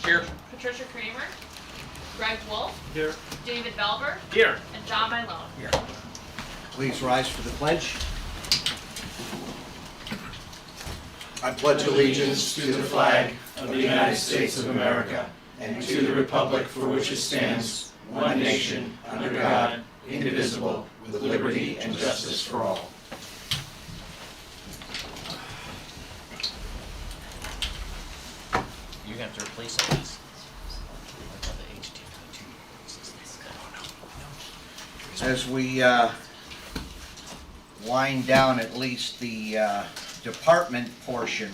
Here. Patricia Kramer, Greg Wolf, Here. David Belver, Here. and John Mylone. Here. Please rise for the pledge. I pledge allegiance to the flag of the United States of America and to the republic for which it stands, one nation, under God, indivisible, with liberty and justice for all. You're gonna have to replace all these. As we wind down at least the department portion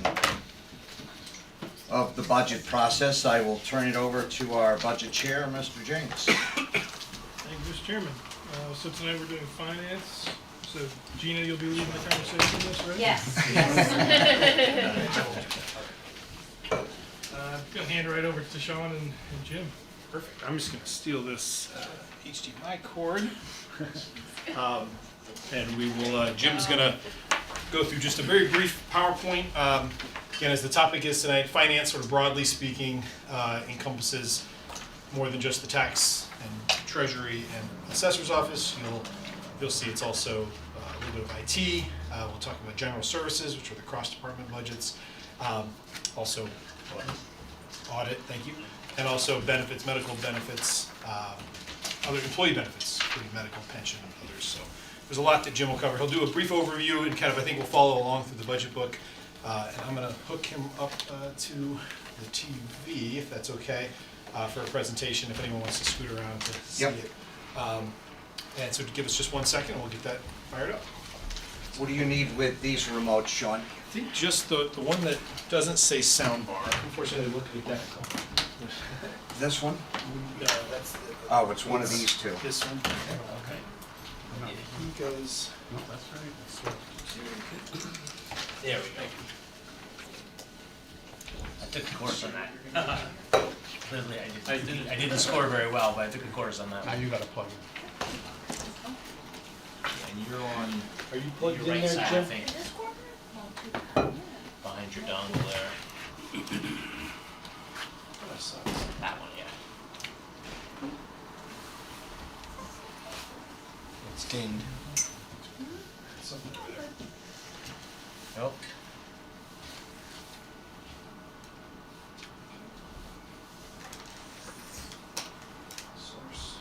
of the budget process, I will turn it over to our budget chair, Mr. Jenks. Thank you, Mr. Chairman. So tonight we're doing finance. So Gina, you'll be leading the conversation on this, right? Yes. I'm gonna hand it right over to Sean and Jim. Perfect. I'm just going to steal this HDMI cord. And we will, Jim's going to go through just a very brief PowerPoint. Again, as the topic is tonight, finance, sort of broadly speaking, encompasses more than just the tax and treasury and assessor's office. You'll see it's also a little bit of IT. We'll talk about general services, which are the cross-department budgets. Also, audit, thank you. And also benefits, medical benefits, other employee benefits, including medical, pension, and others. So there's a lot that Jim will cover. He'll do a brief overview and kind of, I think we'll follow along through the budget book. And I'm going to hook him up to the TV, if that's okay, for a presentation, if anyone wants to scoot around to see Yep. it. And so to give us just 1 second, we'll get that fired up. What do you need with these remotes, Sean? I think just the one that doesn't say soundbar. Unfortunately, look identical. This one? That's the, Oh, it's one of these two. this one. Okay. He goes. No, that's right. There we go. I took a course on that. Clearly, I didn't score very well, but I took a course on that. Now you gotta plug in. And you're on Are you your plugged in right there, side, I Jim? think, behind your dongle there. That one, yeah. It's gained. Something over there. Nope. Source.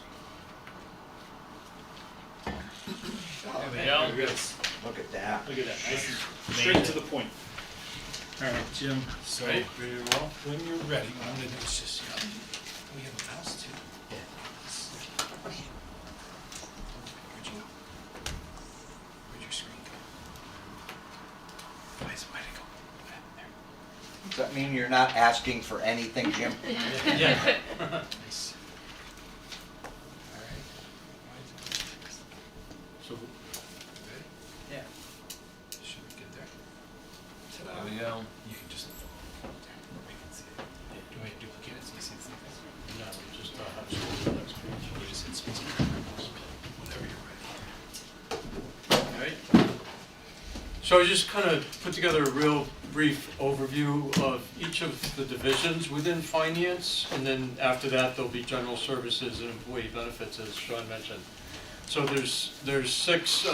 There we go. There it is. Look at that. Look at that. Nice and straight to the point. All right, Jim. So Ready? very well. When you're ready, what I'm gonna do is just we have a mouse too. Yeah. Where'd your screen go? Why is it white go? There. Does that mean you're not asking for anything, Jim? Yeah. Nice. All right. So, ready? Yeah. Should we get there? There we go. You can just, we can see it. Do you want me to duplicate it so you see the same thing? No, just have to go to the next page. You just hit space. Whenever you're ready. All right. So I just kind of put together a real brief overview of each of the divisions within finance, and then after that there'll be general services and employee benefits, as Sean mentioned. So there's 6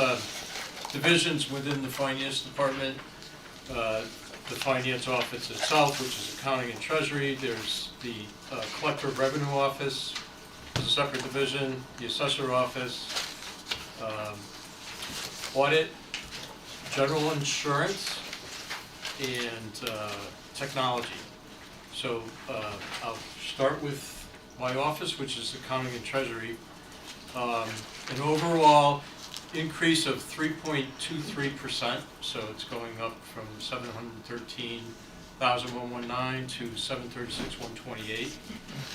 divisions within the finance department. The finance office itself, which is accounting and treasury. There's the collector of revenue office, is a separate division. The assessor office, audit, general insurance, and technology. So I'll start with my office, which is accounting and treasury. An overall increase of 3.23%, so it's going up from 713,119 to 736,128,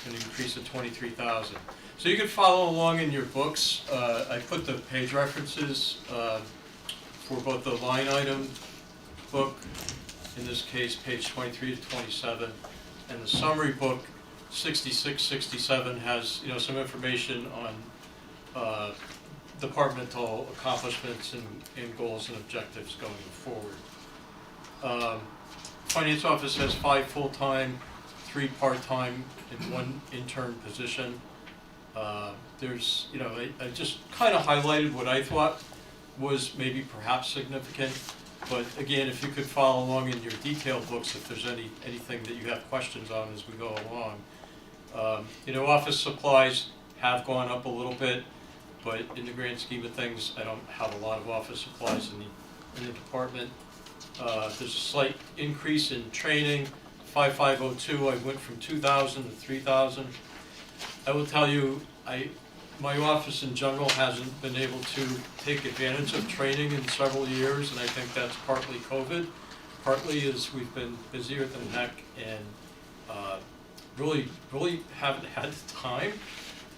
an increase of 23,000. So you can follow along in your books. I put the page references for both the line item book, in this case page 23 to 27, and the summary book 66, 67 has some information on departmental accomplishments and goals and objectives going forward. Finance office has 5 full-time, 3 part-time and 1 intern position. There's, you know, I just kind of highlighted what I thought was maybe perhaps significant. But again, if you could follow along in your detailed books, if there's anything that you have questions on as we go along. You know, office supplies have gone up a little bit, but in the grand scheme of things, I don't have a lot of office supplies in the department. There's a slight increase in training, 5502, I went from 2,000 to 3,000. I will tell you, my office in general hasn't been able to take advantage of training in several years, and I think that's partly COVID. Partly is we've been busier than heck and really haven't had the time.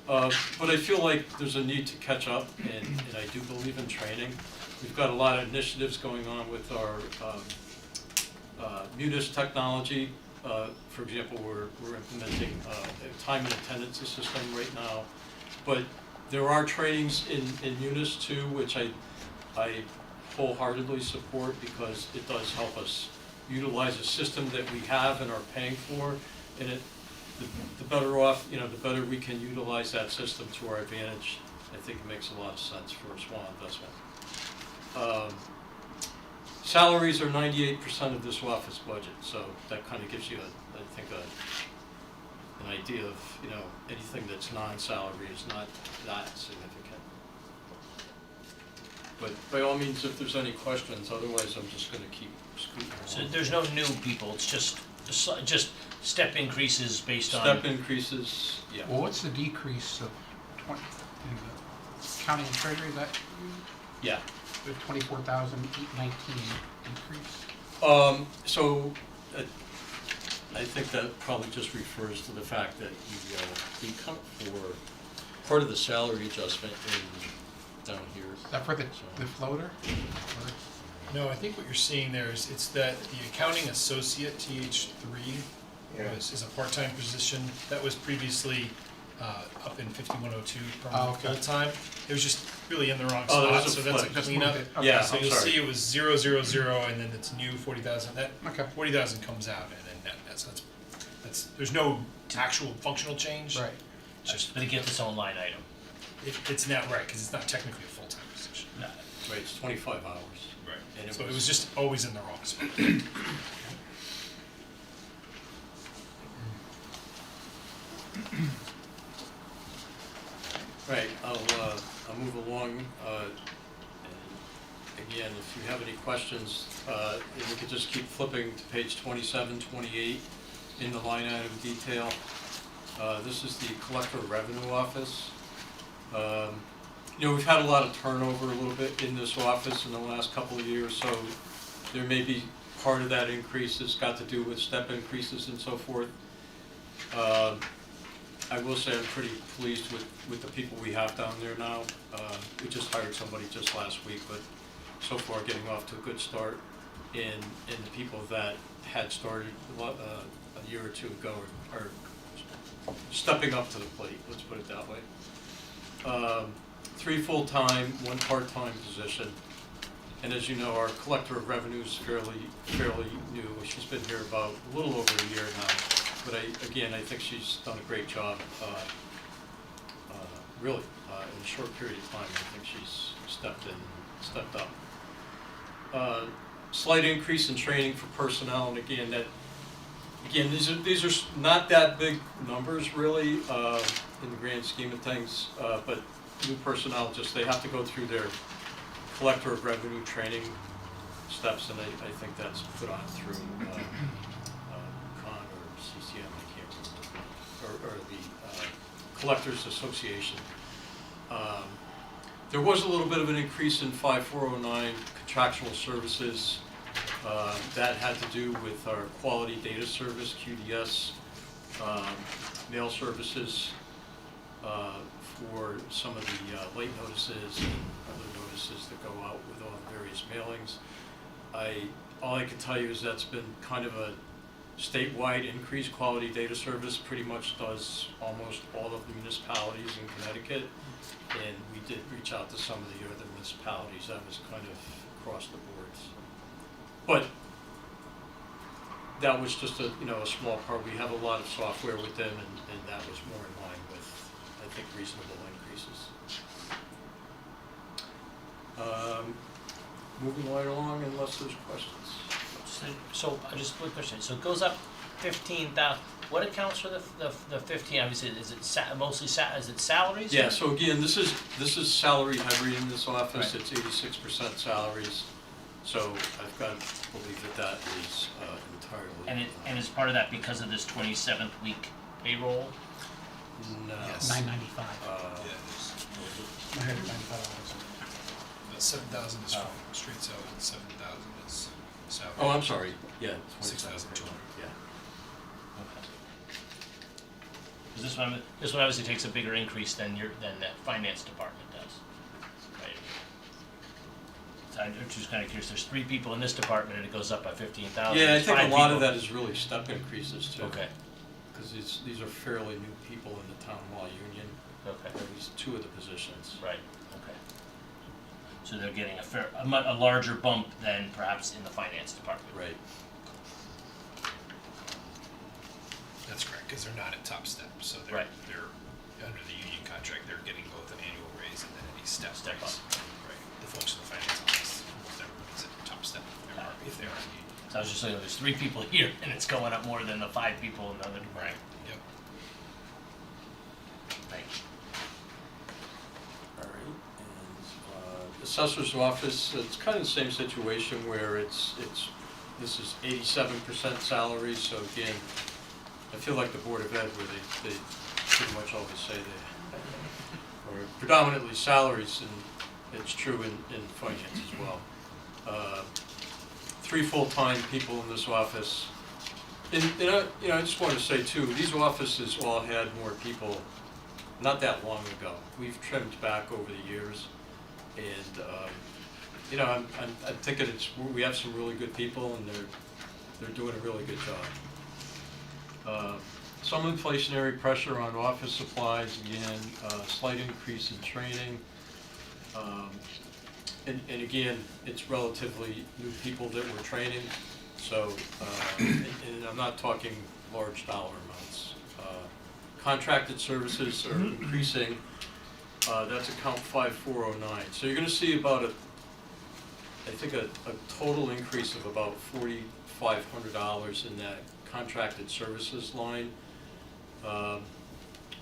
But I feel like there's a need to catch up, and I do believe in training. We've got a lot of initiatives going on with our Munis technology. For example, we're implementing a time and attendance system right now. But there are trainings in Munis too, which I wholeheartedly support because it does help us utilize a system that we have and are paying for, and the better off, you know, the better we can utilize that system to our advantage. I think it makes a lot of sense for a small investment. Salaries are 98% of this office budget, so that kind of gives you, I think, an idea of, you know, anything that's non-salary is not that significant. But by all means, if there's any questions, otherwise I'm just going to keep scooting So along. there's no new people, it's just step increases based on. Step increases, yeah. Well, what's the decrease of 20, in the county and treasury, is that Yeah. the 24,819 increase? So I think that probably just refers to the fact that we account for part of the salary adjustment down here. Is that for the floater? Or- No, I think what you're seeing there is that the accounting associate, TH3, Yeah. is a part-time position. That was previously up in 5102 Oh, permanent okay. full-time. It was just really in the wrong Oh, there spot, was a so that's a flip. Just cleanup. moved it. Okay. Yeah. So I'm you'll sorry. see it was 000 and then it's new 40,000. That Okay. 40,000 comes out and then that's there's no actual functional change. Right. It's just, But it gets its own line item. it's not right, because it's not technically a full-time position. No. Right, it's 25 hours. Right. And So it was just always in the wrong spot. Right, I'll move along. And again, if you have any questions, if we could just keep flipping to page 27, 28 in the line item detail. This is the Collector of Revenue Office. You know, we've had a lot of turnover a little bit in this office in the last couple of years, so there may be part of that increase that's got to do with step increases and so forth. I will say I'm pretty pleased with the people we have down there now. We just hired somebody just last week, but so far getting off to a good start. And the people that had started a year or two ago are stepping up to the plate, let's put it that way. 3 full-time, 1 part-time position. And as you know, our collector of revenue is fairly new. She's been here about a little over a year now. But I think she's done a great job, really, in a short period of time. I think she's stepped up. Slight increase in training for personnel, and again, these are not that big numbers really, in the grand scheme of things, but new personnel, they have to go through their collector of revenue training steps, and I think that's put on through CON or CCM, I can't remember, or the Collectors Association. There was a little bit of an increase in 5409 contractual services. That had to do with our quality data service, QDS, mail services, for some of the late notices and other notices that go out with all the various mailings. All I can tell you is that's been kind of a statewide increased quality data service, pretty much does almost all of the municipalities in Connecticut. And we did reach out to some of the other municipalities. That was kind of across the board. But that was just a, you know, a small part. We have a lot of software with them, and that was more in line with, I think, reasonable increases. Moving right along unless there's questions. So, just a quick question, so it goes up 15,000, what accounts for the 15, obviously, is it mostly is it salaries? Yeah, so again, this is salary heavy in this office, Right. it's 86% salaries, so I've got to believe that is entirely. And is part of that because of this 27th week payroll? No. Yes. $995. Yeah, $995. 7,000 is Oh. from street salary, and 7,000 is salary. Oh, I'm sorry, yeah. 6,200. Yeah. Okay. 'Cause this one obviously takes a bigger increase than that finance department does, right? So I'm just kind of curious, there's 3 people in this department and it goes up by 15,000. Yeah, I There's think a 5 lot of people. that is really step increases too. Okay, Because these are fairly new people in the town law union, okay, at least 2 of the positions. right, okay. So they're getting a larger bump than perhaps in the finance department. Right. That's correct, because they're not at top step, so Right. they're under the union contract, they're getting both an annual raise and then any step Step raise. up. Right, the folks in the finance office, almost everybody's at top step, if they are indeed. So I was just saying, there's 3 people here and it's going up more than the 5 people in the other department. Yep. Thank you. All right, and assessor's office, it's kind of the same situation where this is 87% salary, so again, I feel like the Board of Ed where they pretty much always say or predominantly salaries, and it's true in finance as well. 3 full-time people in this office. And I just want to say too, these offices all had more people not that long ago. We've trimmed back over the years, and I'm thinking we have some really good people, and they're doing a really good job. Some inflationary pressure on office supplies, again, slight increase in training. And again, it's relatively new people that we're training, so, and I'm not talking large dollar amounts. Contracted services are increasing, that's account 5409. So you're gonna see about I think a total increase of about $4,500 in that contracted services line.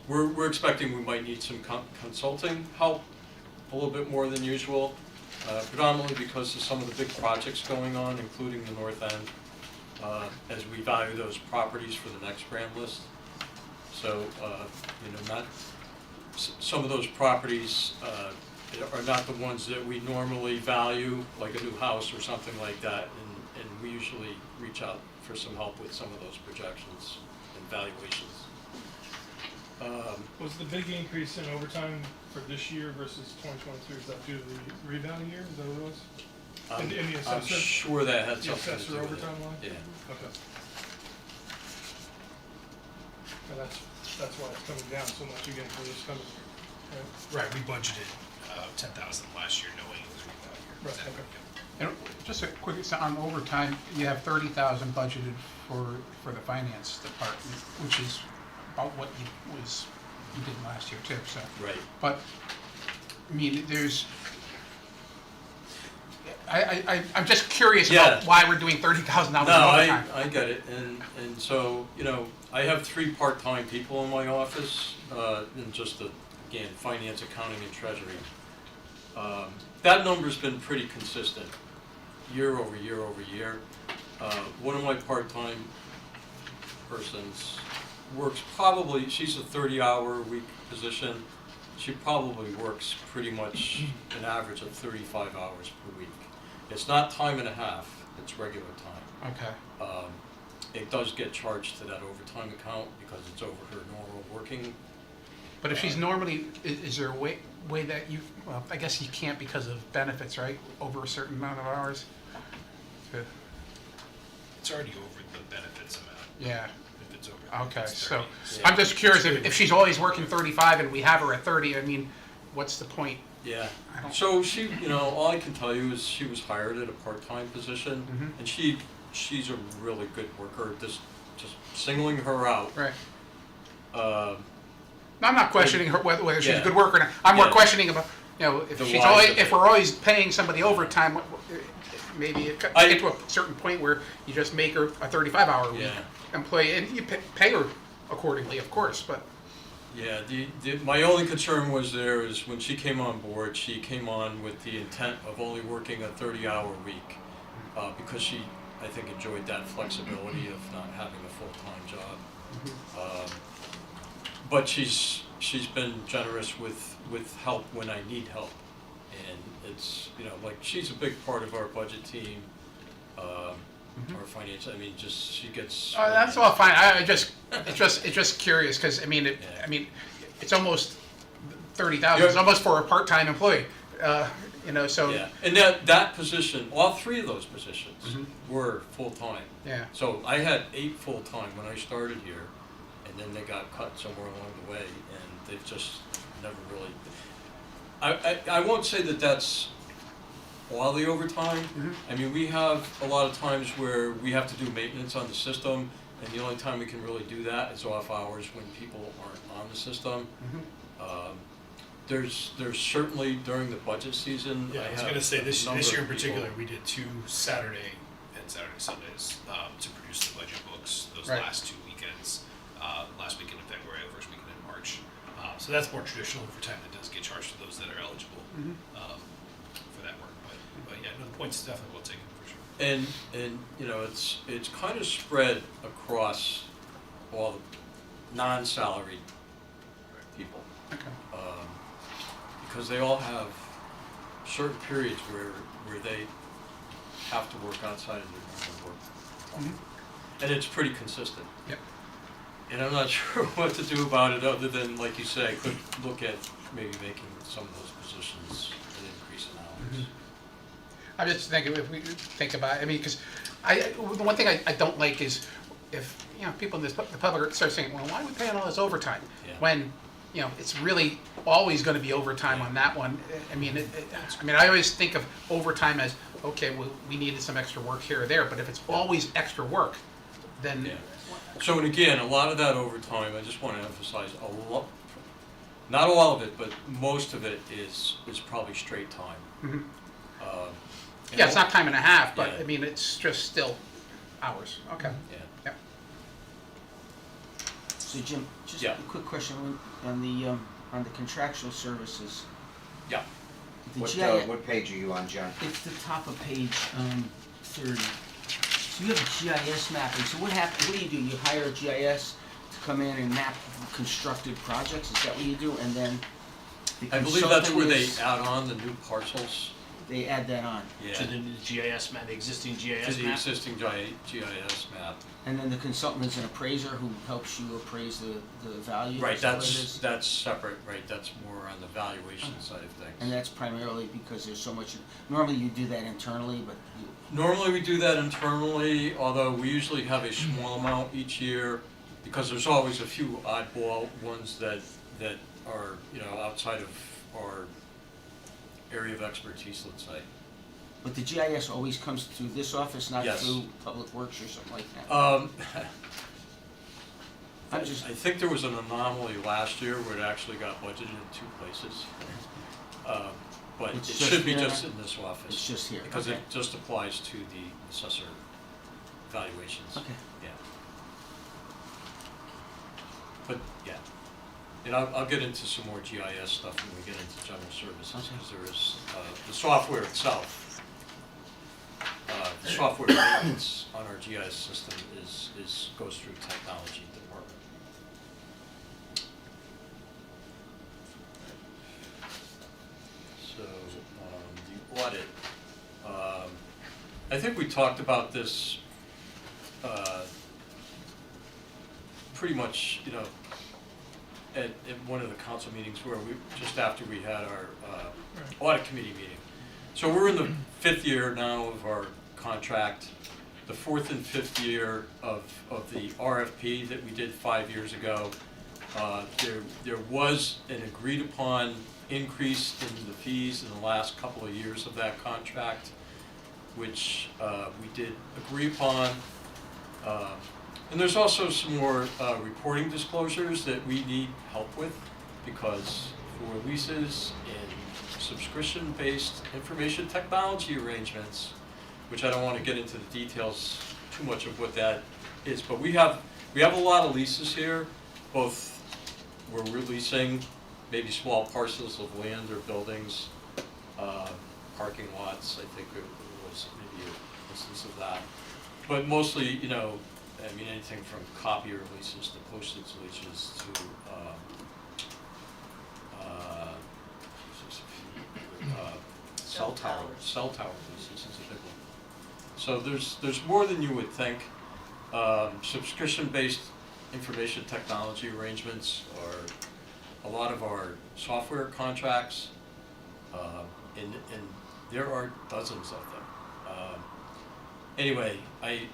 We're expecting we might need some consulting help, a little bit more than usual, predominantly because of some of the big projects going on, including the North End, as we value those properties for the next brand list. So, some of those properties are not the ones that we normally value, like a new house or something like that, and we usually reach out for some help with some of those projections and valuations. Was the big increase in overtime for this year versus 2022, is that due to the reval year, is that what it was? And the I'm assessor? sure that had The something to assessor do with it. overtime line? Yeah. Okay. And that's why it's coming down so much again for this coming year, right? Right, we budgeted 10,000 last year, knowing it was reval year. Right, Exactly. okay. And just a quick, so on overtime, you have 30,000 budgeted for the finance department, which is about what you did last year too, so. Right. But, I mean, I'm just curious Yeah. about why we're doing $30,000 in No, overtime. I get it, and so, I have 3 part-time people in my office, in just again, finance, accounting, and treasury. That number's been pretty consistent, year over year over year. One of my part-time persons works she's a 30-hour-a-week position. She probably works pretty much an average of 35 hours per week. It's not time and a half, it's regular time. Okay. It does get charged to that overtime account because it's over her normal working. But if she's normally, is there a way that you, well, I guess you can't because of benefits, right? Over a certain amount of hours? It's already over the benefits amount. Yeah. If it's over. Okay, it's so 30. I'm just curious if she's always working 35 and we have her at 30. I mean, what's the point? Yeah. I don't- So she, all I can tell you is she was hired at a part-time position, Mhm. and she she's a really good worker, just singling her out. Right. Uh, No, I'm not questioning her whether she's a Yeah. good worker or not. I'm more Yeah. questioning about, you know, if The she's whys always, of if it. we're always paying somebody overtime, maybe it I- get to a certain point where you just make her a 35-hour week Yeah. employee, and you pay her accordingly, of course, but, Yeah, my only concern was there is when she came on board, she came on with the intent of only working a 30-hour week, because she, I think, enjoyed that flexibility of not having a full-time job. But she's been generous with help when I need help, and it's, you know, like, she's a big part of our budget team, our finance, I mean, just, she gets. that's all fine. It's just curious, because, I mean, Yeah. it's almost 30,000, it's Yeah. almost for a part-time employee, you know, so, Yeah, and that position, all three of those positions were full-time. yeah. So I had 8 full-time when I started here, and then they got cut somewhere along the way, and they've just never really. I won't say that that's all the overtime. I mean, we have a lot of times where we have to do maintenance on the system, and the only time we can really do that is off hours when people aren't on the system. There's certainly during the budget season. Yeah, I was have gonna say, a this number year in of particular, people- we did 2 Saturday and Saturday Sundays, to produce the budget books, those Right. last 2 weekends, last weekend in February, the first weekend in March. So that's more traditional overtime that does get charged to those that are eligible, for that work, but yeah, no, the point's definitely well taken, for sure. And you know, it's kind of spread across all the non-salaried people, Okay. because they all have certain periods where they have to work outside of their normal work time. And it's pretty consistent. Yep. And I'm not sure what to do about it, other than, like you say, I could look at maybe making some of those positions an increase in hours. I'm just thinking, if we think about, I mean, because the one thing I don't like is if, you know, people in the public start saying, well, why are we paying all this overtime? Yeah. When, you know, it's really always gonna be overtime on that one. I mean, I always think of overtime as, okay, well, we needed some extra work here or there, but if it's always extra work, then, Yeah. So, and again, a lot of that overtime, I just want to emphasize, not all of it, but most of it is probably straight time. Mhm. And yeah, it's not time and a half, but, Yeah. I mean, it's just still hours, okay. Yeah. Yep. So Jim, just Yeah. a quick question on the contractual services. Yeah. The What, GIS, what page are you on, John? it's the top of page 30. So you have a GIS mapping. So what do? You hire a GIS to come in and map constructed projects? Is that what you do? And then the I believe that's where they consultant is- add on the new parcels. they add that on. Yeah. To the GIS map, the existing To GIS the map. existing GIS map. And then the consultant is an appraiser who helps you appraise the value. Right, is that what it that's is? separate, right, that's more on the valuation side of things. And that's primarily because there's so much. Normally you do that internally, but you, Normally, we do that internally, although we usually have a small amount each year, because there's always a few oddball ones that are, you know, outside of our area of expertise, let's say. but the GIS always comes through this office, not Yes. through Public Works or something like that. I I'm just- think there was an anomaly last year where it actually got budgeted in 2 places. But it It's just should be here? just in this office. It's just here, Because okay. it just applies to the assessor valuations. Okay. Yeah. But, yeah. And I'll get into some more GIS stuff when we get into general services, Okay. because there is, the software itself, the software maintenance on our GIS system goes through technology department. So, the audit, I think we talked about this, pretty much, you know, at one of the council meetings where just after we had our, audit committee meeting. So we're in the 5th year now of our contract, the 4th and 5th year of the RFP that we did 5 years ago. There was an agreed upon increase in the fees in the last couple of years of that contract. which we did agree upon. And there's also some more reporting disclosures that we need help with, because for leases and subscription-based information technology arrangements, which I don't want to get into the details too much of what that is, but we have a lot of leases here, both where we're leasing maybe small parcels of land or buildings, parking lots, I think it was maybe an instance of that. But mostly, you know, I mean, anything from copier leases to postage leases to, cell tower leases is a big one. So there's more than you would think. Subscription-based information technology arrangements are a lot of our software contracts, and there are dozens of them. Anyway, I'm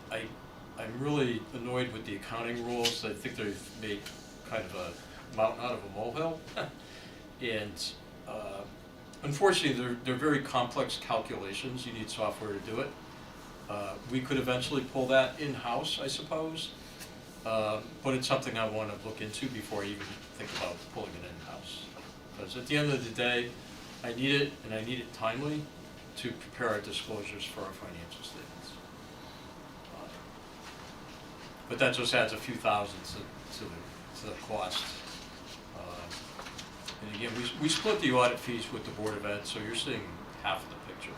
really annoyed with the accounting rules. I think they've made kind of a mountain out of a molehill. And unfortunately, they're very complex calculations. You need software to do it. We could eventually pull that in-house, I suppose. But it's something I want to look into before I even think about pulling it in-house. Because at the end of the day, I need it, and I need it timely to prepare our disclosures for our financial statements. But that just adds a few thousands to the cost. And again, we split the audit fees with the Board of Ed, so you're seeing half of the picture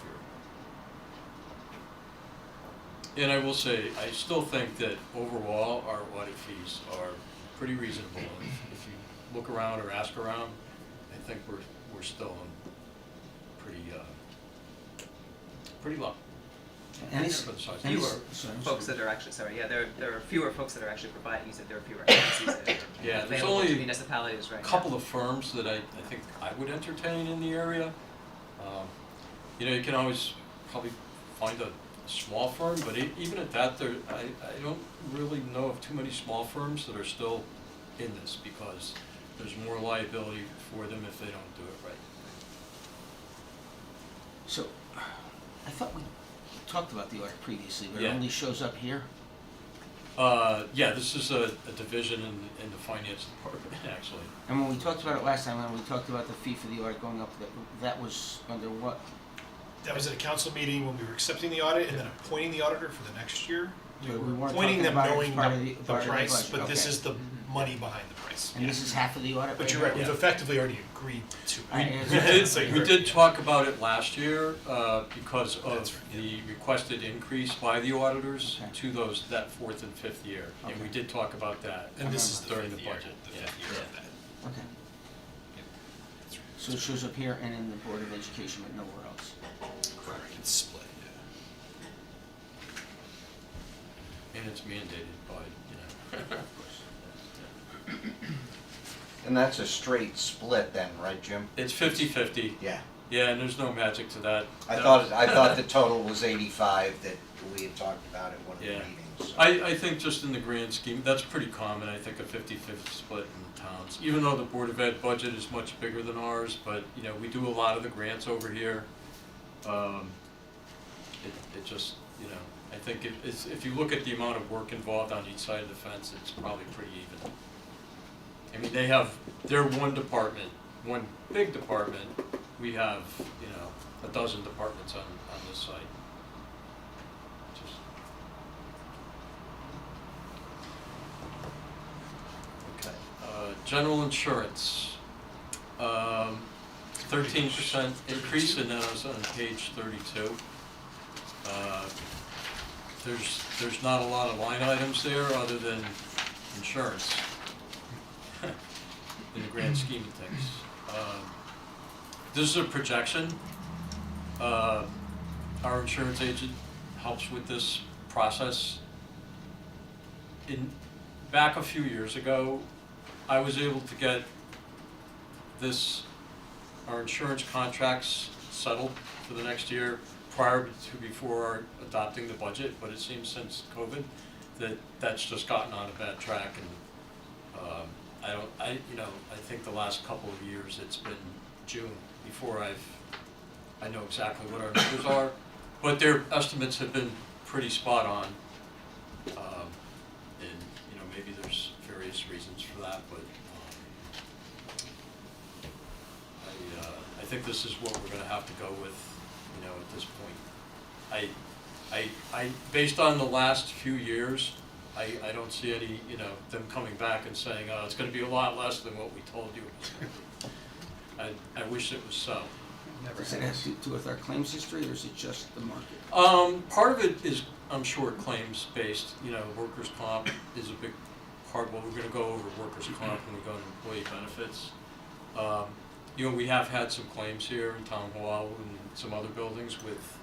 here. And I will say, I still think that overall, our audit fees are pretty reasonable. If you look around or ask around, I think we're still on pretty low. And For the size. and Fewer folks that are actually, there are fewer folks that are actually providing, you said there are fewer agencies that are Yeah, there's available to only municipalities right a now. couple of firms that I think I would entertain in the area. You know, you can always probably find a small firm, but even at that, I don't really know of too many small firms that are still in this, because there's more liability for them if they don't do it right. So, I thought we talked about the audit previously, but it Yeah. only shows up here. Yeah, this is a division in the finance department, actually. And when we talked about it last time, when we talked about the fee for the audit going up, that was under what? That was at a council meeting when we were accepting the audit and then appointing the auditor for the next year. We But we were weren't appointing talking them about it as knowing part of the part of the price, budget, but this okay. is the money behind the price. And this is half of the audit? But right you're now? right, we've effectively already agreed to I- it. We did, So you're we right, did yeah. talk about it last year, because That's of right, the requested increase by the auditors Okay. to that fourth and fifth year. And we Okay. did talk about that And this is the during fifth the year, budget. the Yeah. fifth year of that. Okay, That's right. so it shows up here and in the Board of Education, but nowhere else. Correct. It's split, yeah. And it's mandated by, Of course. And that's a straight split then, right, Jim? it's 50-50. Yeah. Yeah, and there's no magic to that. I thought the total was 85 that we had talked about at one of the Yeah. meetings. so. I think just in the grand scheme, that's pretty common, I think a 50-50 split in towns. Even though the Board of Ed budget is much bigger than ours, but, you know, we do a lot of the grants over here. It just, you know, I think if you look at the amount of work involved on each side of the fence, it's probably pretty even. I mean, they have their one department, one big department. We have, you know, a dozen departments on this site. Just. Okay, general insurance. 13% increase, and that was on page 32. There's not a lot of line items there other than insurance in the grand scheme of things. This is a projection. Our insurance agent helps with this process. Back a few years ago, I was able to get our insurance contracts settled for the next year before adopting the budget, but it seems since COVID that's just gotten on a bad track, and I think the last couple of years it's been June before I know exactly what our numbers are, But their estimates have been pretty spot on. And, you know, maybe there's various reasons for that, but I think this is what we're gonna have to go with, you know, at this point. I based on the last few years, I don't see any, you know, them coming back and saying, oh, it's gonna be a lot less than what we told you it was gonna be. I wish it was so. Never Does it have to do with our claims history, or is it just the market? Part of it is, I'm sure, claims based, you know, workers' comp is a big part, well, we're gonna go over workers' comp when we go to employee benefits. You know, we have had some claims here in Town Hall and some other buildings with,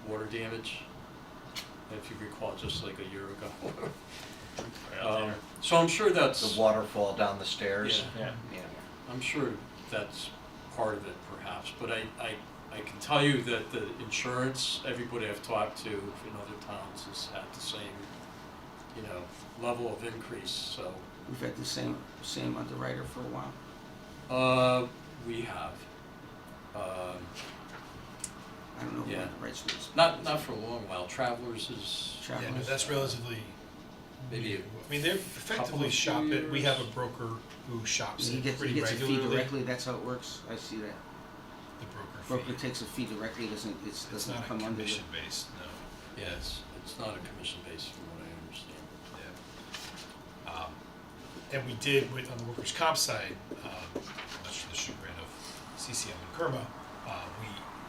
water damage, if you recall, just like a year ago. Right out there. So I'm sure that's. The waterfall down the stairs. Yeah. Yeah. I'm sure that's part of it perhaps, but I can tell you that the insurance, everybody I've talked to in other towns has had the same, you know, level of increase, so. We've had the same underwriter for a while. We have. I don't know who Yeah. underwrites this. Not for a long while, Travelers is, Yeah, but Travelers. that's relatively Maybe new. I mean, they couple effectively of shop it. We years. have a broker who shops He it gets pretty a fee regularly. directly, that's how it works, I see that. The broker Broker fee. takes a fee directly, It's doesn't not a come under the. commission based, no. yeah, it's not a commission base from what I understand. Yeah. And we did on the workers' comp side, much to the chagrin of CCM and Kerma,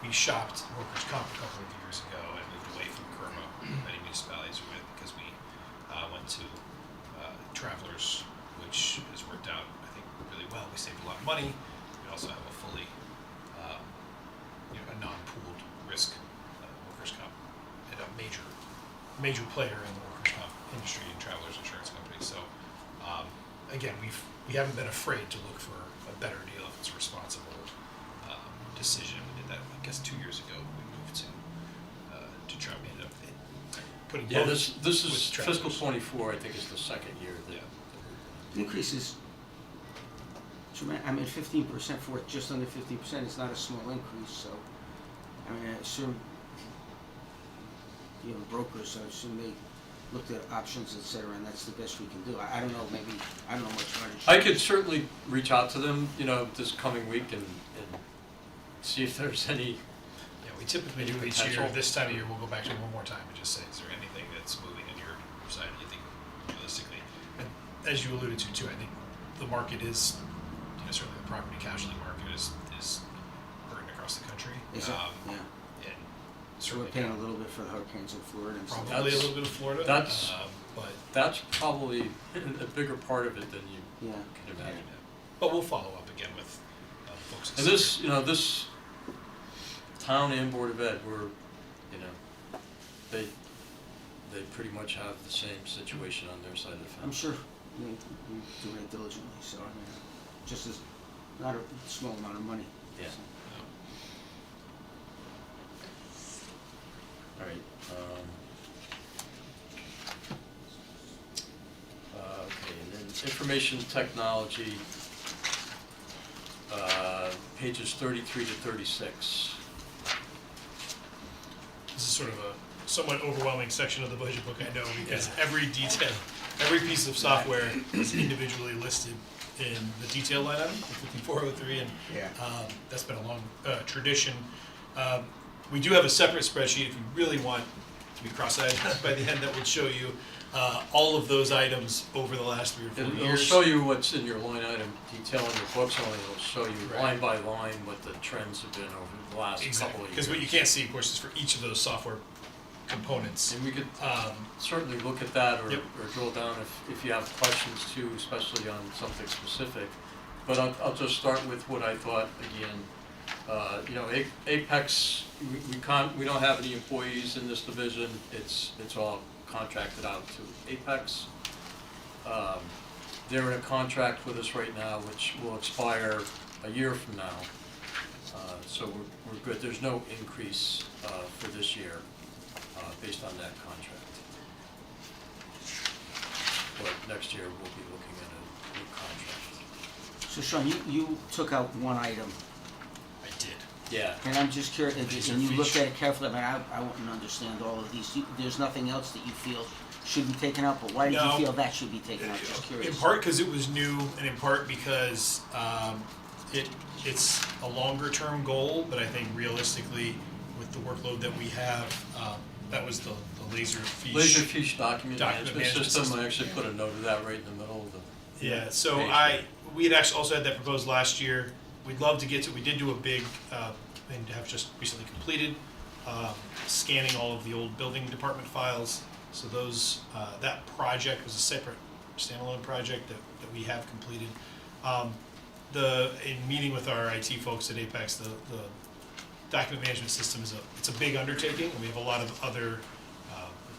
we shopped workers' comp a couple of years ago and moved away from Kerma. Many municipalities were with because we went to Travelers, which has worked out, I think, really well. We saved a lot of money. We also have a fully, a non-pooled risk workers' comp, and a major player in the workers' comp industry in Travelers Insurance Company. So, again, we haven't been afraid to look for a better deal if it's a responsible decision. We did that, I guess, 2 years ago. We moved to try to end up putting Yeah, both this with is Travelers. fiscal '24, I think is the second year that. Yeah. Increases, I mean, 15% for it, just under 15% is not a small increase, so, I mean, I assume, you know, brokers, I assume they looked at options, et cetera, and that's the best we can do. I don't know, maybe, I don't know much about it. I could certainly reach out to them, you know, this coming week and see if there's any, Yeah, we typically do each year. Potential. This time of year, we'll go back to them one more time and just say, is there anything that's moving on your side you think realistically? And as you alluded to too, I think the market is, certainly the property casualty market is hurting across the country. Is it? Yeah. And So we're certainly paying a little bit for the hurricanes in Florida and stuff. probably a little bit of Florida. That's- But that's probably a bigger part of it than you Yeah. can imagine. but we'll follow up again with folks. And this, you know, this town and Board of Ed were, you know, they pretty much have the same situation on their side of the fence. I'm sure we're doing it diligently, so, I mean, just as, not a small amount of money. Yeah. so. All right, okay, and then information technology, pages 33 to 36. This is sort of a somewhat overwhelming section of the budget book, I know, because every detail, every piece of software is individually listed in the detail line item, 5403, and Yeah. that's been a long tradition. We do have a separate spreadsheet if you really want to be cross-eyed by the end that will show you all of those items over the last 3 or 4 It'll years. show you what's in your line item detail in your books, only it'll show you Right. line by line what the trends have been over the last couple Exactly, of years. because what you can't see, of course, is for each of those software components. And we could Um, certainly look at that or Yep. drill down if you have questions too, especially on something specific. But I'll just start with what I thought again. You know, Apex, we don't have any employees in this division. It's all contracted out to Apex. They're in a contract with us right now, which will expire a year from now. So we're good. There's no increase for this year based on that contract. But next year, we'll be looking at a new contract. So Sean, you took out one item, I did. Yeah. And I'm just curious, Laser and you looked feature. at it carefully, I mean, I wouldn't understand all of these. There's nothing else that you feel should be taken out, but why did No. you feel that should be taken out? Just curious. In part because it was new, and in part because it's a longer term goal, but I think realistically, with the workload that we have, that was the Laserfiche. Laserfiche document Document management management system, system. I actually put a note of that right in the middle of the. Yeah, so page. we had actually also had that proposed last year. We'd love to get to, we did do a big, and have just recently completed, scanning all of the old building department files. So those, that project was a separate standalone project that we have completed. In meeting with our IT folks at Apex, the document management system it's a big undertaking, and we have a lot of other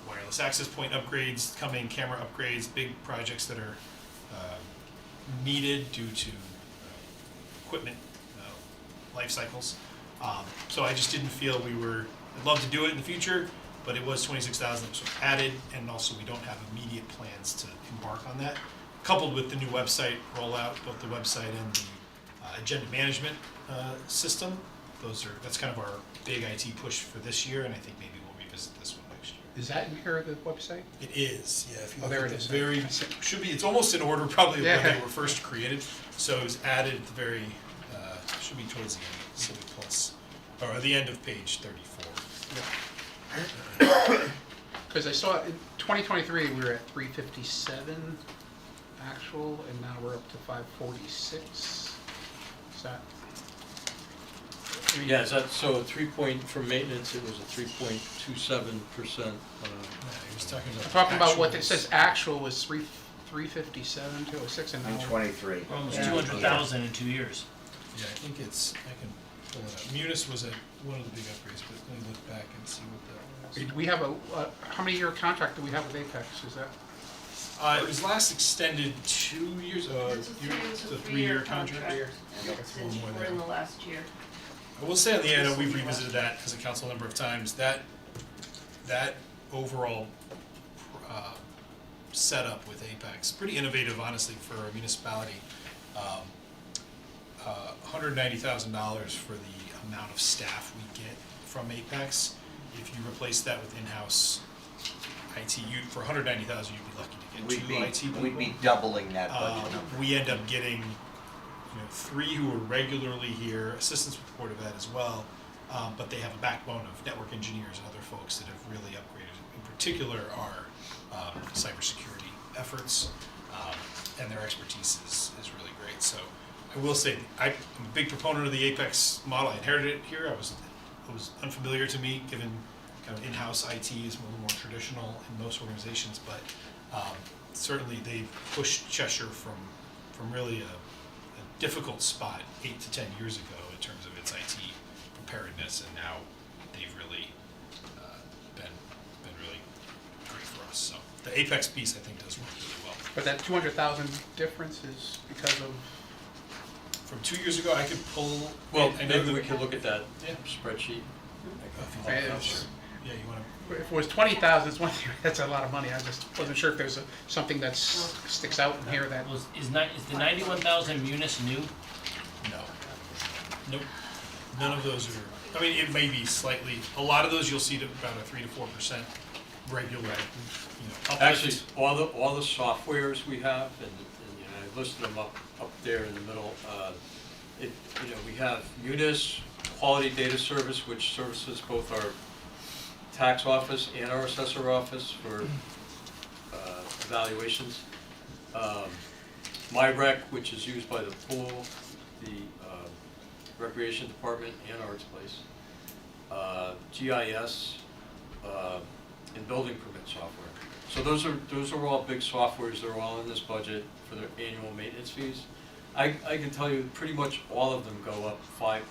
wireless access point upgrades coming, camera upgrades, big projects that are needed due to equipment life cycles. So I just didn't feel I'd love to do it in the future, but it was 26,000 that was added, and also we don't have immediate plans to embark on that. Coupled with the new website rollout, both the website and the agenda management system, that's kind of our big IT push for this year, and I think maybe we'll revisit this one next year. Is that in here, the website? It is, yeah. If you Oh, look there at it the is. it's almost in order probably of when Yeah. they were first created. So it was added at the very, should be towards the end, Civic Plus, or the end of page 34. Because I saw in 2023, we were at 357 actual, and now we're up to 546. Is that? I mean, Yeah, so for maintenance, it was a 3.27%. He was talking about. I'm talking about what it actuals. says actual was 357, 206, and In now. 23. Almost Yeah. 200,000 in 2 years. Yeah, I think I can pull it up. Munis was one of the big upgrades, but let me look back and see what that was. We have how many year contract do we have with Apex? Is that? It was last extended 2 years, It's it's a a 3-year 3-year contract. And That's a little more we're in there. the last year. I will say on the end, we've revisited that as a council a number of times, that overall setup with Apex, pretty innovative honestly for a municipality. $190,000 for the amount of staff we get from Apex. If you replace that with in-house IT, for $190,000 you'd be lucky to get two IT people. We'd be doubling that budget number. We end up getting 3 who are regularly here, assistants with the Board of Ed as well, but they have a backbone of network engineers and other folks that have really upgraded, in particular our cybersecurity efforts, and their expertise is really great. So I will say, I'm a big proponent of the Apex model. I inherited it here. It was unfamiliar to me, given kind of in-house IT is a little more traditional in most organizations, but certainly they've pushed Cheshire from really a difficult spot 8 to 10 years ago in terms of its IT preparedness, and now they've really been really great for us. So the Apex piece I think does work really well. But that 200,000 difference is because of. From 2 years ago, I could pull. Well, I know maybe that- we could look at that Yeah. spreadsheet. It's- Yeah, you want to. If it was 20,000, it's one thing. That's a lot of money. I just wasn't sure if there's something that sticks out in here that. Is the 91,000 Munis new? No. Nope. None of those are. I mean, it may be slightly. A lot of those you'll see about a 3 to 4% regular. Uplift. Actually, all the softwares we have, and I listed them up there in the middle. We have Munis, Quality Data Service, which services both our tax office and our assessor office for evaluations. MyRec, which is used by the pool, the recreation department, and Arts Place. GIS, and building permit software. So those are all big softwares. They're all in this budget for their annual maintenance fees. I can tell you pretty much all of them go up 5%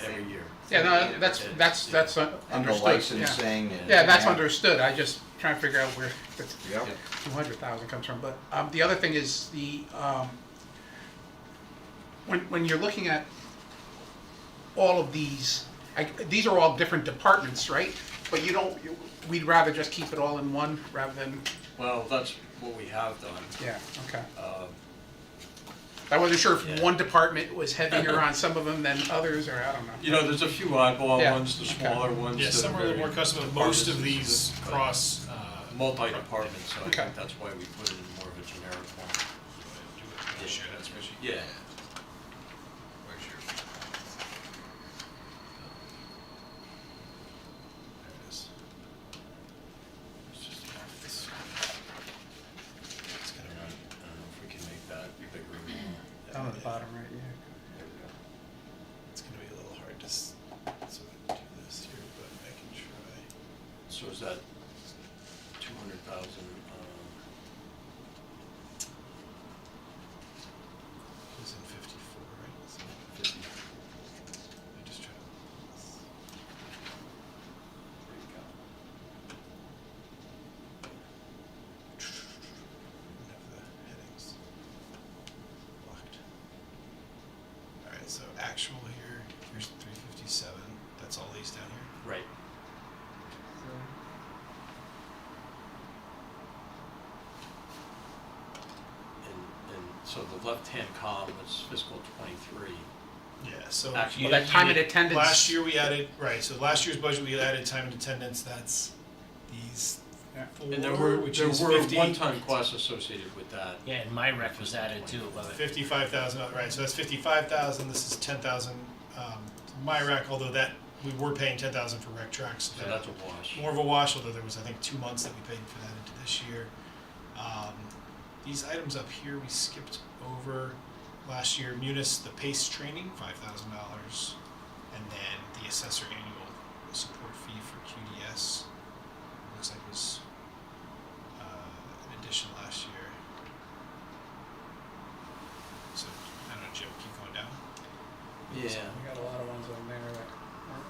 every year. Yeah, no, that's understood. And the licensing and. Yeah, that's understood. I just trying to figure out where the Yep. 200,000 comes from. But the other thing is when you're looking at all of these, these are all different departments, right? But we'd rather just keep it all in one rather than. Well, that's what we have done. Yeah. Okay. I wasn't sure if one department was heavier on some of them than others, or I don't know. You know, there's a few oddball Yeah. ones, the smaller ones. Yeah, that some are a little more custom, but most of departments these is cross, multi-department, so I Okay. think that's why we put it in more of a generic form. share that spreadsheet. Yeah. Where's your? There it is. It's just this. It's gonna run. I don't know if we can make that bigger. Down at the bottom right, yeah. There we go. It's gonna be a little hard to sort of do this here, but I can try. So is that 200,000, It's in 54, right? It's in 50. I just try to. where you go? Have the headings locked. Alright, so actual here, here's 357. That's all these down here. Right. And so the left-hand column is fiscal '23. Yeah, so Actually, Well, that time and attendance. last year we added, right, so last year's budget we added time and attendance, that's these Yeah. four, And there were which is 50. one-time costs associated with that. Yeah, and my rec was added too, above it. 55,000, right, so that's 55,000, this is 10,000, MyRec, although that, we were paying 10,000 for rec tracks. So that's a wash. More of a wash, although there was, I think, 2 months that we paid for that into this year. These items up here, we skipped over last year. Munis, the PACE training, $5,000, and then the assessor annual support fee for QDS. Looks like it was an addition last year. So, I don't know, Jim, keep going down. Yeah. We got a lot of ones on there that aren't.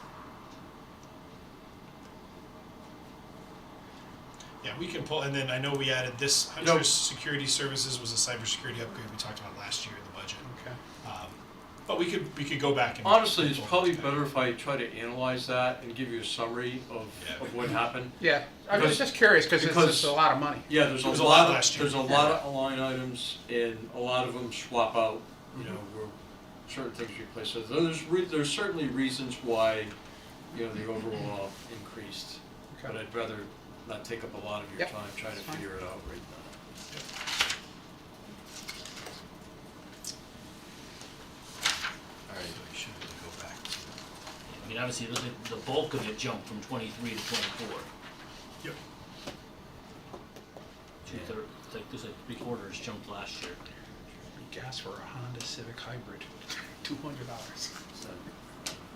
Yeah, we can pull, and then I know we added this, Huntress Security Services was a cybersecurity upgrade we talked about last year in the budget. Okay. But we could go back and. Honestly, it's pull probably those back. better if I try to analyze that and give you a summary of what happened. Yeah, I was just curious, because it's a lot of money. Yeah, there's It was a a lot lot of, last year. there's a lot of line items, and a lot of them swap out, you know, where certain things replace. So there's certainly reasons why, you know, the overall increased. Okay. But I'd rather not take up a lot of your Yep, time trying to that's fine. figure it out right now. Alright, we should really go back to. I mean, obviously, it looks like the bulk of it jumped from 23 to 24. Yep. Two-thirds, it's like, there's like 3/4 jumped last year. Gas for a Honda Civic Hybrid, $200. So,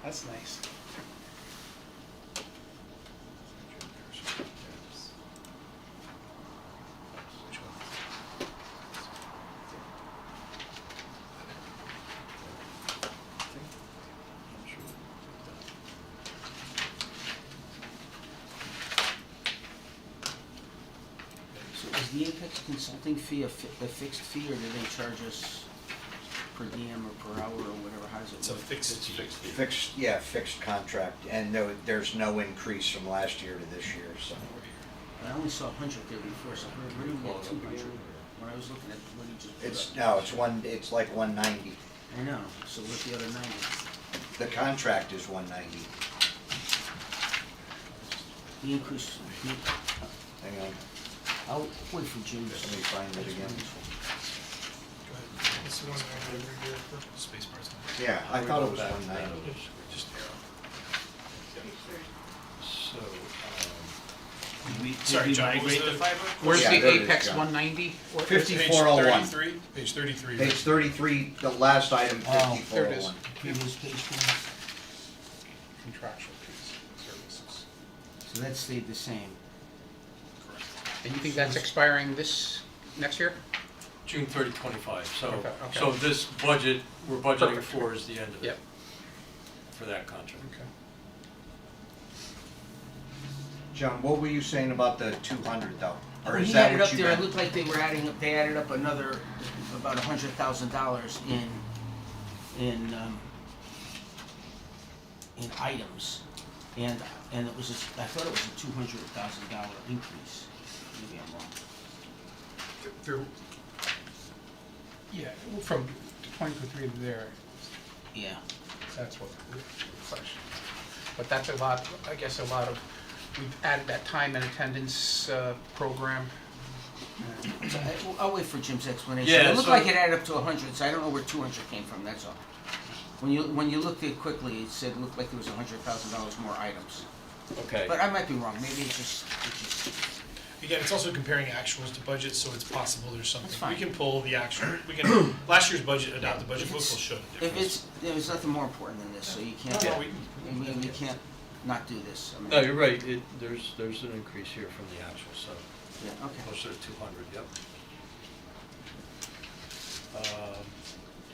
That's nice. Which one? not sure. So is the Apex consulting fee a fixed fee, or do they charge us per diem or per hour or whatever? How does it It's a work? fixed fee. Fixed contract, and there's no increase from last year to this year, so. I only saw 100 there before, so where do we get 200? When I was looking at what he just put up. It's like 190. I know, so what's the other 90? The contract is 190. The increase, Hang on, I'll wait for Jim's. let me find it again. Go ahead. It's the one I have every year. Space bars. Yeah, I thought it was Back to that. 190. Just arrow. So, Sorry, John, what was migrate the the- fiber? Where's Yeah, the there it is, Apex John. 190? What- 5401. Page 33. Page 33, the last item, Oh, there it is. 5401. Previous page one. Contractual fees, services. So that stayed the same. And you think that's expiring next year? June 30, 25, so, Okay, okay. so this budget, we're budgeting Perfect. for is the end of it. Yep. For that contract. Okay. John, what were you saying about the 200 though? Or When is he that added what up you there, it meant? looked like they added up another, about $100,000 in items. And it was I thought it was a $200,000 increase. Maybe I'm wrong. There, yeah, from 22.3 there, Yeah. that's what the question. But that's a lot, I guess a lot of, we've added that time and attendance program. I'll wait for Jim's explanation. Yeah, It looked so- like it added up to 100, so I don't know where 200 came from, that's all. When you looked at it quickly, it said, it looked like there was $100,000 more items. Okay. But I might be wrong, maybe it's just, Again, it's also comparing actuals to budgets, so it's possible there's something. That's fine. We can pull the actual, we can, last year's budget, adopted budget If book it's- will show the if difference. there's nothing more important than this, so you can't, No, no, I mean, we can't not do this. I mean, No, you're right, there's an increase here from the actual, so yeah, okay. closer to 200, yep.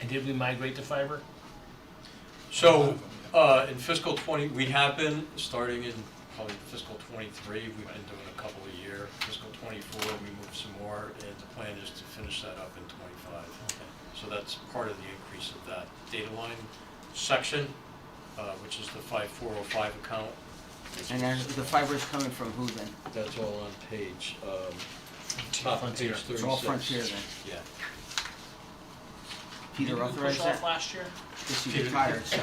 And did we migrate to fiber? So, in fiscal 20, we have been, starting in probably fiscal 23, we've been doing a couple a year. Fiscal 24, we moved some more, and the plan is to finish that up in 25. So that's part of the increase of that data line section, which is the 5405 account. And then the fiber is coming from who then? That's all on page, top of page 36. It's all Frontier then. Yeah. Peter Did we authorized push off that? last year? Because he retired, so.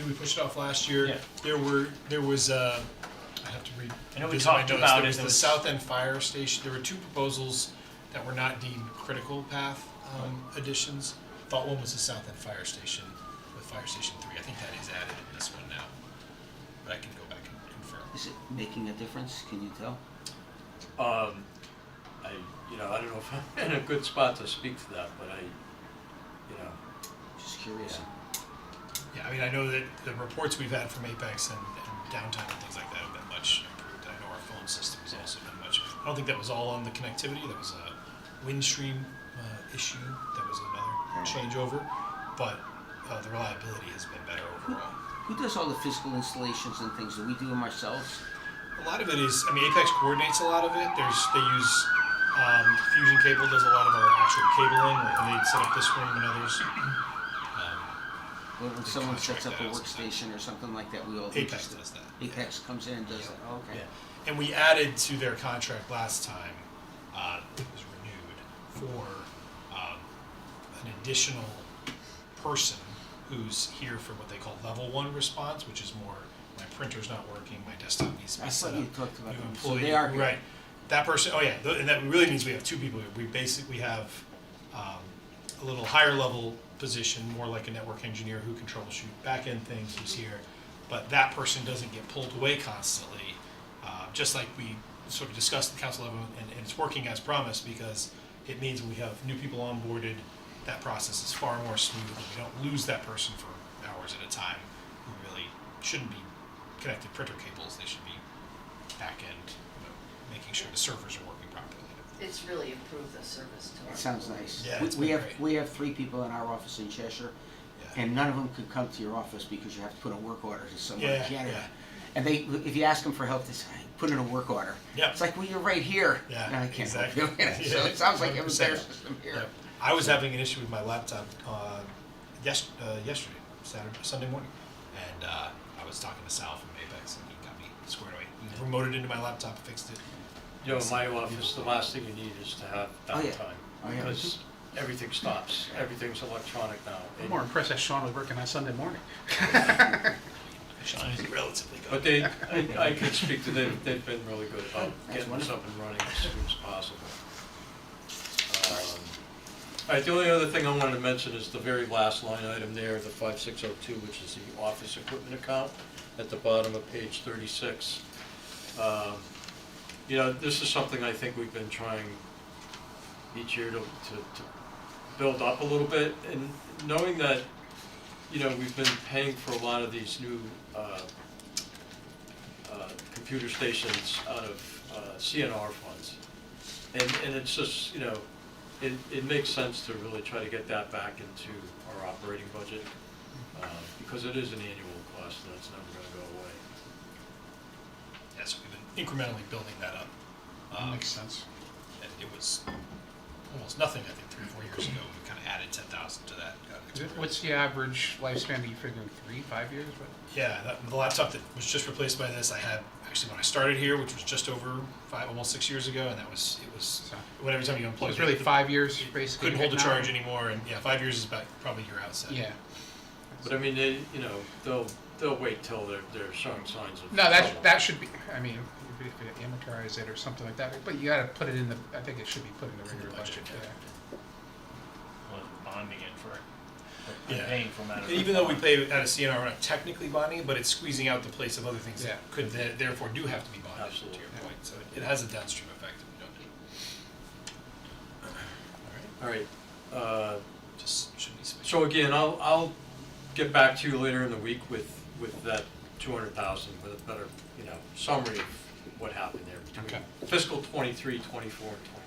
We pushed it off last year. Yeah. There was, I have to read. I know we visit my talked notes. about There it, was there the was- South End Fire Station, there were two proposals that were not deemed critical path additions. Thought one was the South End Fire Station with Fire Station 3. I think that is added in this one now. But I can go back and confirm. Is it making a difference? Can you tell? I don't know if I'm in a good spot to speak to that, but Just curious. Yeah, I mean, I know that the reports we've had from Apex and downtime and things like that have been much improved. I know our phone system has also been much, I don't think that was all on the connectivity, that was a Windstream issue, that was another changeover, but the reliability has been better overall. Who does all the physical installations and things? Do we do them ourselves? A lot of it is, I mean, Apex coordinates a lot of it. They use, Fusion Cable does a lot of our actual cabling, and they set up this room and others. When They someone sets up a contract that out workstation or something like that, we all do Apex just- does that. Apex comes in and does that, oh, okay. Yeah. And we added to their contract last time, it was renewed, for an additional person who's here for what they call level 1 response, which is more, my printer's not working, my desktop needs to be I set thought up. you talked about New them, so employee, they are here. right. That person, oh yeah, and that really means we have two people here. We basically have a little higher level position, more like a network engineer who can troubleshoot back-end things, who's here. But that person doesn't get pulled away constantly, just like we sort of discussed at the council level, and it's working as promised because it means when we have new people onboarded, that process is far more smooth, and we don't lose that person for hours at a time who really shouldn't be connected printer cables, they should be back-end, making sure the servers are working properly. It's really improved the service to our. It sounds nice. Yeah, We- it's We been have, great. we have 3 people in our office in Cheshire, Yeah. and none of them could come to your office because you have to put a work order to someone in Yeah, Canada. yeah. And they, if you ask them for help, they say, put in a work order. Yeah. It's like, well, you're right here. Yeah, No, I can't help exactly. you. So it sounds like it was their 100%. system here. Yep. I was having an issue with my laptop yesterday, Sunday morning, and I was talking to Sal from Apex, and he got me squared away. He remoted into my laptop, fixed it. in my office, the last thing you need is to have Oh, yeah. downtime. Oh, yeah. Because everything stops, everything's electronic now. I'm more impressed that Sean was working on Sunday morning. Sean is relatively good. But I could speak to them, they've been really good about That's getting us wonderful. up and running as soon as possible. All right, the only other thing I wanted to mention is the very last line item there, the 5602, which is the office equipment account at the bottom of page 36. This is something I think we've been trying each year to build up a little bit, and knowing that, we've been paying for a lot of these new computer stations out of CNR funds. And it's just, it makes sense to really try to get that back into our operating budget, because it is an annual cost and it's never gonna go away. Yes, we've been incrementally building that up. That makes sense. And it was almost nothing, I think, 3 or 4 years ago. We kind of added 10,000 to that. What's the average lifespan? Are you figuring 3, 5 years? What? Yeah, the laptop that was just replaced by this, I had actually when I started here, which was just over 5, almost 6 years ago, and it was every time you unplug It's really 5 years, basically. couldn't hold the now? charge anymore, and yeah, 5 years is about probably your outset. Yeah. But I mean, they, you know, they'll wait till they're showing signs of No, trouble. that should be. I mean, if you amortize it or something like that, but you got to put it in the. I think it should be put in the regular budget. Yeah. Well, bonding it for Yeah. paying for matter. Even though we pay out of CNR, we're not technically bonding, but it's squeezing out the place of other things Yeah. that could therefore do have to be bonded. Absolutely. To your point, so it has a downstream effect if we don't do it. All right, Just shouldn't be switched. so again, I'll get back to you later in the week with that 200,000 with a better, you know, summary of what happened there between Okay. fiscal 23, 24, and 25.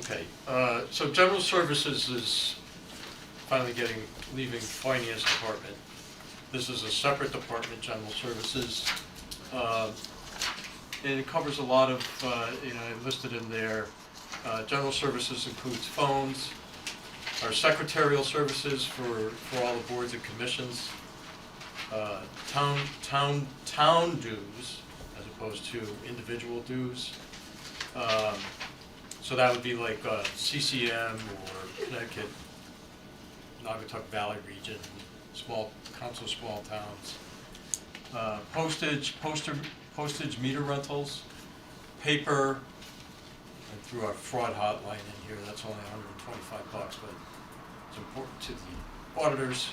Okay, so general services is finally leaving finance department. This is a separate department, general services. And it covers a lot of, you know, listed in there. General services includes phones, our secretarial services for all the boards and commissions, town dues as opposed to individual dues. So that would be like CCM or Connecticut, Naugatuck Valley region, council of small towns. Postage meter rentals, paper, and through our fraud hotline in here, that's only $125, but it's important to the auditors.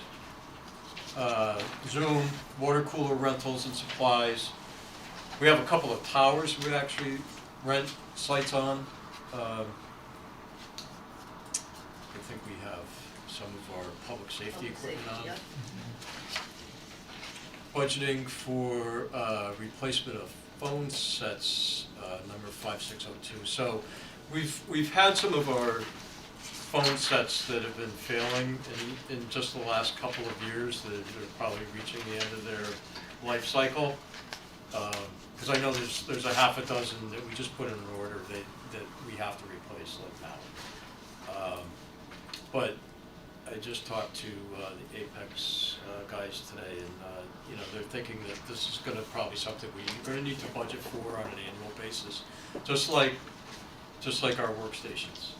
Zoom, water cooler rentals and supplies. We have a couple of towers we actually rent sites on. I think we have some of our public safety equipment on. Yep. Budgeting for replacement of phone sets, number 5602. So we've had some of our phone sets that have been failing in just the last couple of years. They're probably reaching the end of their life cycle. Because I know there's a half a dozen that we just put in an order that we have to replace like now. But I just talked to the Apex guys today, and you know, they're thinking that this is going to probably something we're going to need to budget for on an annual basis, just like our workstations.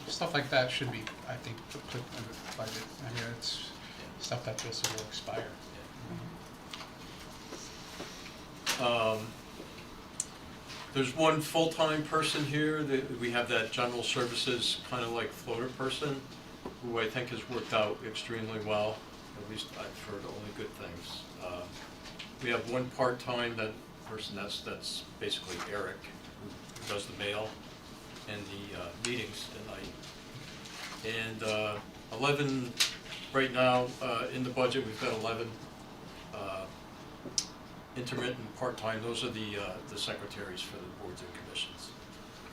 Stuff like that should be, I think, put in the budget. I mean, it's stuff that just will expire. There's one full-time person here, that we have that general services kind of like floater person, who I think has worked out extremely well. At least I've heard only good things. We have one part-time person, that's basically Eric, who does the mail and the meetings at night. And 11, right now, in the budget, we've got 11 intermittent part-time. Those are the secretaries for the boards and commissions.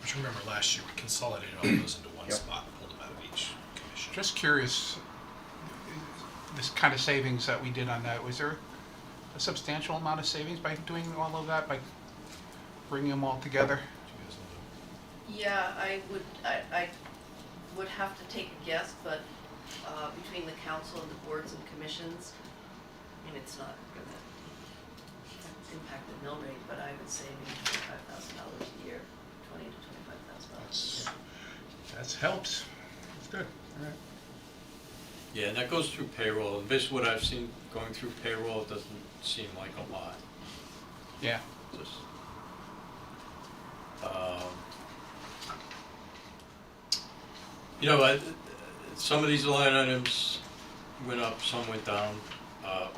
I remember last year we consolidated all those into one Yep. spot, pulled them out of each commission. Just curious, this kind of savings that we did on that, was there a substantial amount of savings by doing all of that, by bringing them all together? Yeah, I would have to take a guess, but between the council and the boards and commissions, I mean, it's not gonna impact the mill rate, but I would say maybe $25,000 a year, $20,000 to $25,000 a year. That helps. That's good. All right. Yeah, and that goes through payroll, and basically what I've seen going through payroll, it doesn't seem like a lot. Yeah. Just, you know, some of these line items went up, some went down.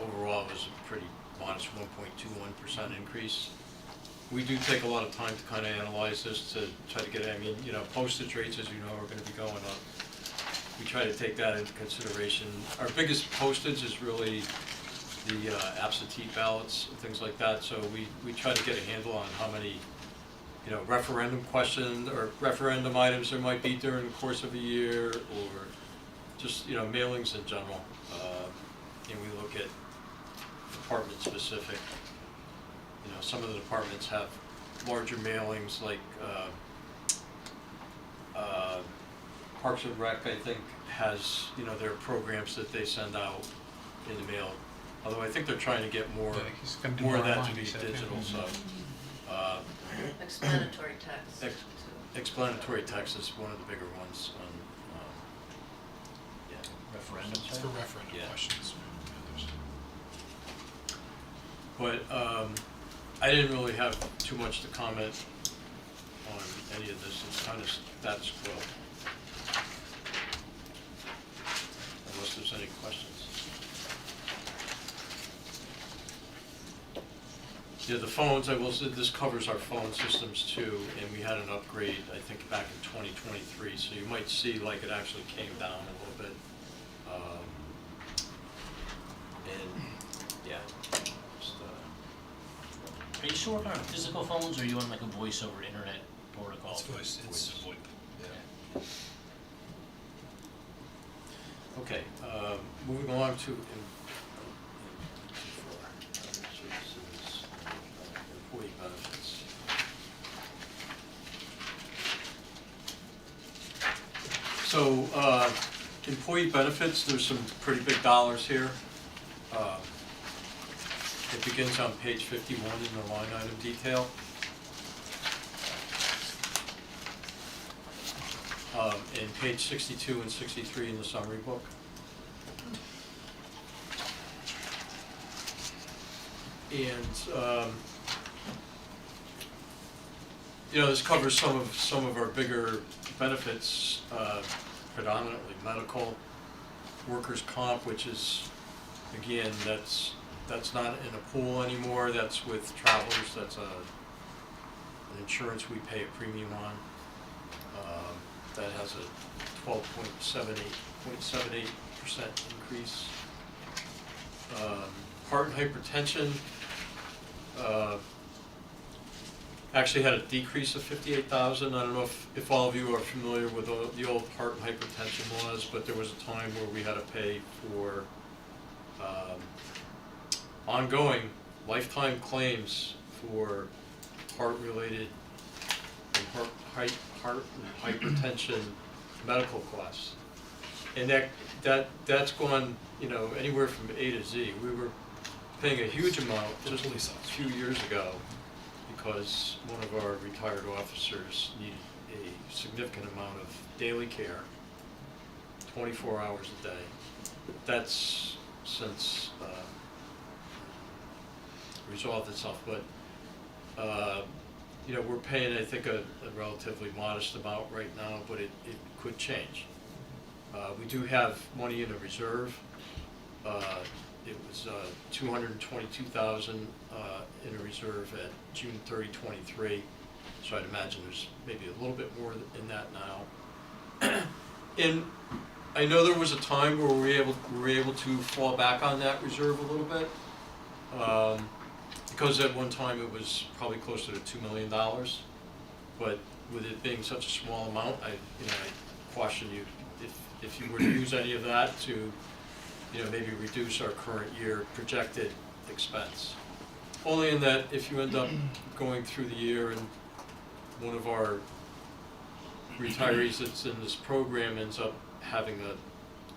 Overall, it was a pretty modest 1.21% increase. We do take a lot of time to kind of analyze this to try to get, I mean, you know, postage rates, as you know, are going to be going up. We try to take that into consideration. Our biggest postage is really the absentee ballots and things like that, so we try to get a handle on how many, you know, referendum questions or referendum items there might be during the course of a year, or just, you know, mailings in general. and we look at department specific. You know, some of the departments have larger mailings, like Parks and Rec, I think, has, you know, their programs that they send out in the mail. Although I think they're trying to get more, Yeah, he's gonna do more of more that online, to be he said, yeah. digital, so. Explanatory text. Explanatory text is one of the bigger ones on, yeah. Referendum. It's for referendum Yeah. questions. But I didn't really have too much to comment on any of this. It's kind of status quo. Unless there's any questions. Yeah, the phones, I will say, this covers our phone systems too, and we had an upgrade, I think, back in 2023, so you might see like it actually came down a little bit. And, yeah, just, Are you still working on physical phones, or are you on like a voice over internet protocol? It's voice, it's VoIP. okay, moving along to employee benefits. So, employee benefits, there's some pretty big dollars here. It begins on page 51 in the line item detail. And page 62 and 63 in the summary book. And you know, this covers some of our bigger benefits, predominantly medical, workers' comp, which is, again, that's not in a pool anymore. That's with Travelers. That's an insurance we pay a premium on. That has a 12.78% increase. Heart and hypertension actually had a decrease of 58,000. I don't know if all of you are familiar with the old heart and hypertension laws, but there was a time where we had to pay for ongoing lifetime claims for heart-related and heart and hypertension medical costs, and that's gone, you know, anywhere from A to Z. We were paying a huge amount just a few years ago because one of our retired officers needed a significant amount of daily care, 24 hours a day. That's since resolved itself, but you know, we're paying, I think, a relatively modest amount right now, but it could change. We do have money in a reserve. It was $222,000 in a reserve at June 30, 23. So I'd imagine there's maybe a little bit more in that now. And I know there was a time where we were able to fall back on that reserve a little bit. Because at one time it was probably closer to $2 million, but with it being such a small amount, I caution you, if you were to use any of that to, you know, maybe reduce our current year projected expense. Only in that if you end up going through the year and one of our retirees that's in this program ends up having a,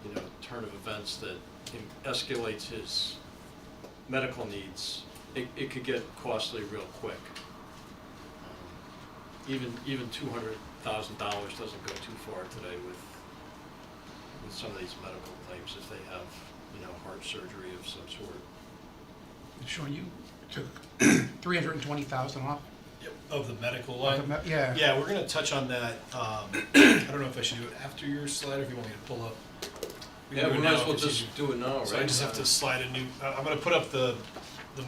you know, turn of events that escalates his medical needs, it could get costly real quick. Even $200,000 doesn't go too far today with some of these medical claims if they have, you know, heart surgery of some sort. Sean, you took 320,000 off? Yep, of the medical line. Yeah. Yeah, we're gonna touch on that. I don't know if I should do it after your slide or if you want me to pull up. Yeah, can we do it might now as well if it's just easier. do it now, right? So I just have to slide a new, I'm gonna put up the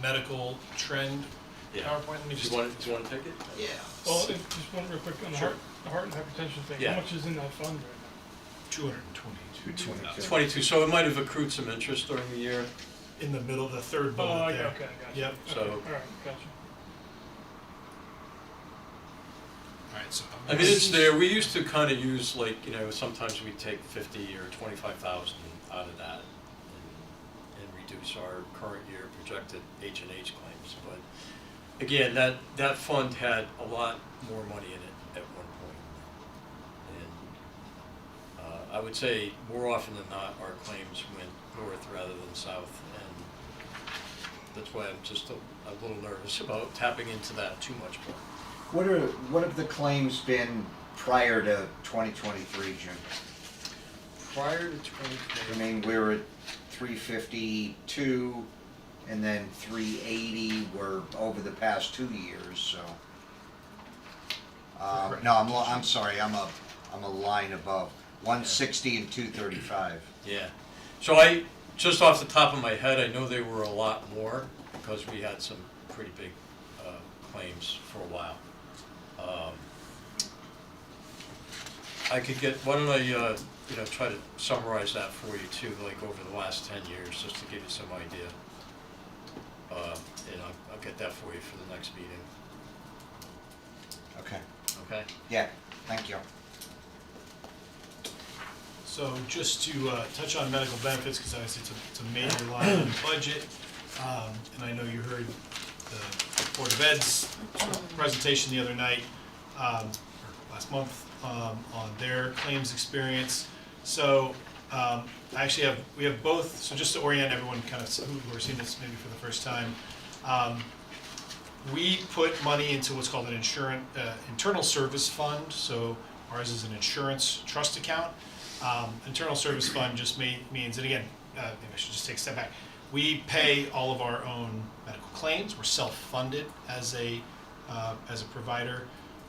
medical trend Yeah. PowerPoint. Let me Do just. you want to take it? Yeah. Well, just one real quick on Sure. the heart and hypertension thing. Yeah. How much is in that fund right now? 222. 22, so it might have accrued some interest during the year. In the middle, the third Oh, bullet okay, there. gotcha. Yep. So- Okay, all right, gotcha. Alright, so. I mean, it's there. We used to kind of use, like, you know, sometimes we take 50 or 25,000 out of that and against our current year projected H&H claims. But again, that fund had a lot more money in it at one point. And I would say more often than not, our claims went north rather than south. And that's why I'm just a little nervous about tapping into that too much more. What have the claims been prior to 2023, Jim? Prior to I 2020, mean, we were at 352, and then 380 were over the past 2 years, so. No, I'm sorry, I'm a line above, 160 and 235. yeah. So I, just off the top of my head, I know they were a lot more because we had some pretty big claims for a while. I could get, why don't I, try to summarize that for you too, like over the last 10 years, just to give you some idea. And I'll get that for you for the next meeting, Okay, okay? yeah, thank you. So just to touch on medical benefits, because obviously it's a major line in the budget, and I know you heard the Board of Ed's presentation the other night, or last month, on their claims experience. So we have both, so just to orient everyone kind of who are seeing this maybe for the first time, we put money into what's called an internal service fund. So ours is an insurance trust account. Internal service fund just means, and again, maybe I should just take a step back. We pay all of our own medical claims. We're self-funded as a provider,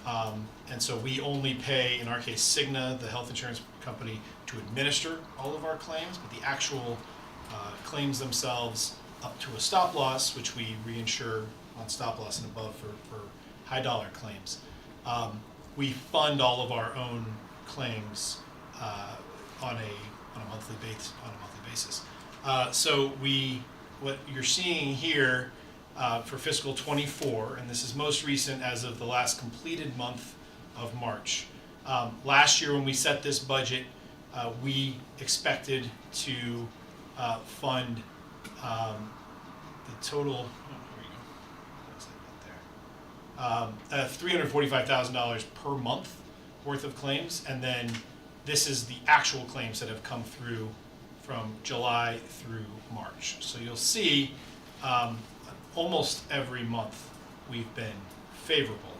and so we only pay, in our case, Cigna, the health insurance company, to administer all of our claims, but the actual claims themselves up to a stop loss, which we reinsure on stop loss and above for high dollar claims. We fund all of our own claims on a monthly basis. So what you're seeing here for fiscal '24, and this is most recent as of the last completed month of March. Last year when we set this budget, we expected to fund the total, $345,000 per month worth of claims, and then this is the actual claims that have come through from July through March. So you'll see almost every month we've been favorable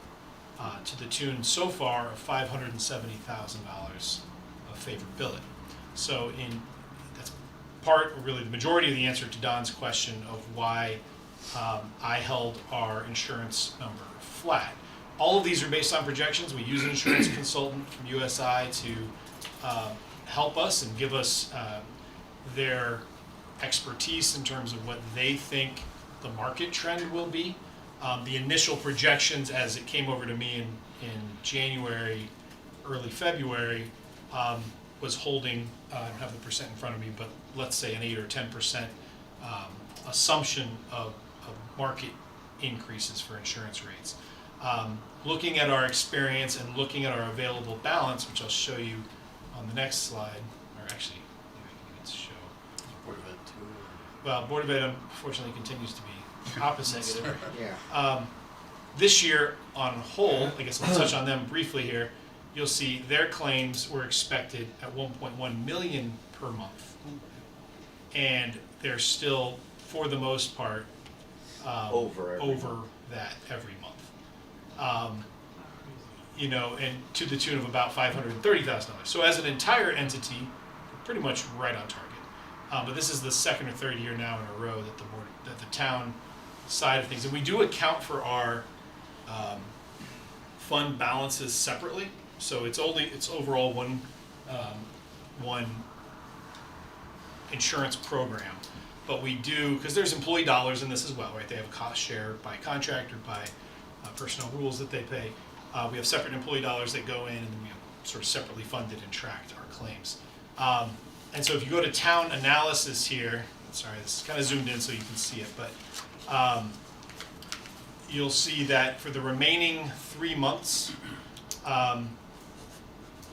to the tune so far of $570,000 of favorability. So that's part, or really the majority of the answer to Don's question of why I held our insurance number flat. All of these are based on projections. We use an insurance consultant from USI to help us and give us their expertise in terms of what they think the market trend will be. The initial projections as it came over to me in January, early February, was holding, I don't have the percent in front of me, but let's say an 8 or 10% assumption of market increases for insurance rates. Looking at our experience and looking at our available balance, which I'll show you on the next slide, or actually, maybe I can get to show. Board of Ed too. Well, Board of Ed unfortunately continues to be opposite. Yeah. This year, on whole, I guess I'll touch on them briefly here. You'll see their claims were expected at 1.1 million per month, and they're still, for the most part, Over that every month. And to the tune of about $530,000. So as an entire entity, pretty much right on target. But this is the second or third year now in a row that the town side of things, and we do account for our fund balances separately. So it's overall one insurance program, but we do, because there's employee dollars in this as well, right? They have a cost share by contract or by personnel rules that they pay. We have separate employee dollars that go in, and then we have sort of separately funded and tracked our claims. And so if you go to town analysis here, sorry, this is kind of zoomed in so you can see it, but you'll see that for the remaining 3 months,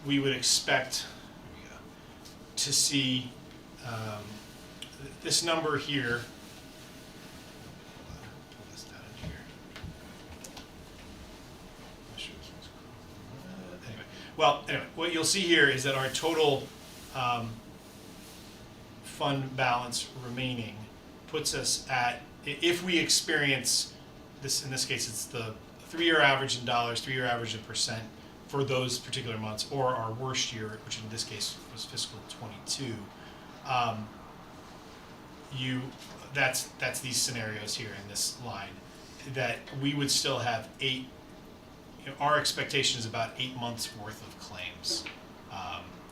we would expect to see this number here what you'll see here is that our total fund balance remaining puts us at, if we experience this, in this case, it's the 3-year average in dollars, 3-year average in percent for those particular months, or our worst year, which in this case was fiscal 22. That's these scenarios here in this line, that we would still have our expectation is about 8 months worth of claims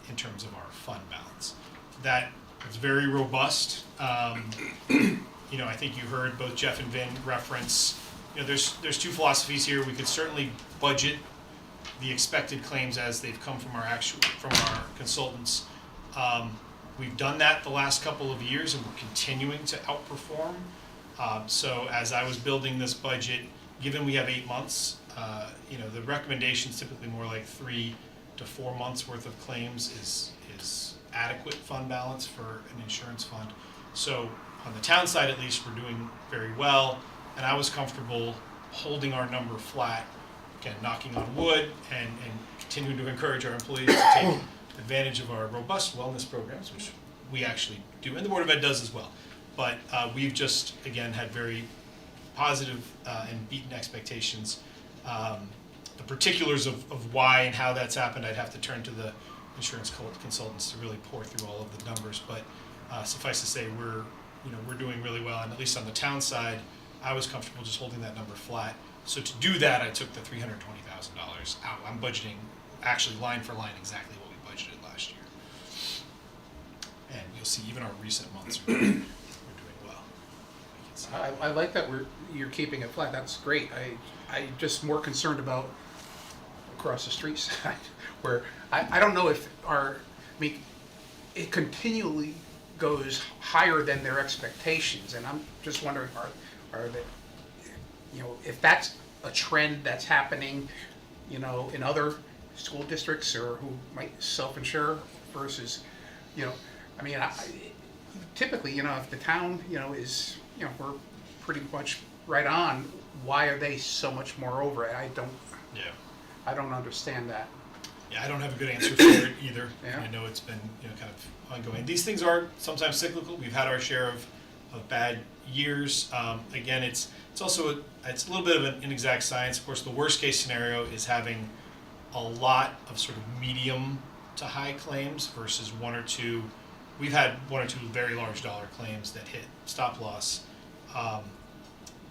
in terms of our fund balance. That is very robust. I think you heard both Jeff and Vin reference, there's two philosophies here. We could certainly budget the expected claims as they've come from our consultants. We've done that the last couple of years, and we're continuing to outperform. So as I was building this budget, given we have 8 months, the recommendation is typically more like 3 to 4 months worth of claims is adequate fund balance for an insurance fund. So on the town side, at least, we're doing very well, and I was comfortable holding our number flat, again, knocking on wood, and continuing to encourage our employees to take advantage of our robust wellness programs, which we actually do, and the Board of Ed does as well. But we've just, again, had very positive and beaten expectations. The particulars of why and how that's happened, I'd have to turn to the insurance consultants to really pour through all of the numbers. But suffice to say, we're doing really well, and at least on the town side, I was comfortable just holding that number flat. So to do that, I took the $320,000 out. I'm budgeting actually line for line exactly what we budgeted last year. And you'll see even our recent months are doing well. I like that you're keeping it flat. That's great. I just more concerned about across the street side, where I don't know if it continually goes higher than their expectations, and I'm just wondering, are they, if that's a trend that's happening, in other school districts or who might self-insure versus, typically, if the town, is, we're pretty much right on, why are they so much more over it? I don't understand that. Yeah, I don't have a good answer for it either. Yeah. I know it's been kind of ongoing. These things are sometimes cyclical. We've had our share of bad years. Again, it's also it's a little bit of an inexact science. Of course, the worst case scenario is having a lot of sort of medium to high claims versus 1 or 2. We've had 1 or 2 very large dollar claims that hit stop loss,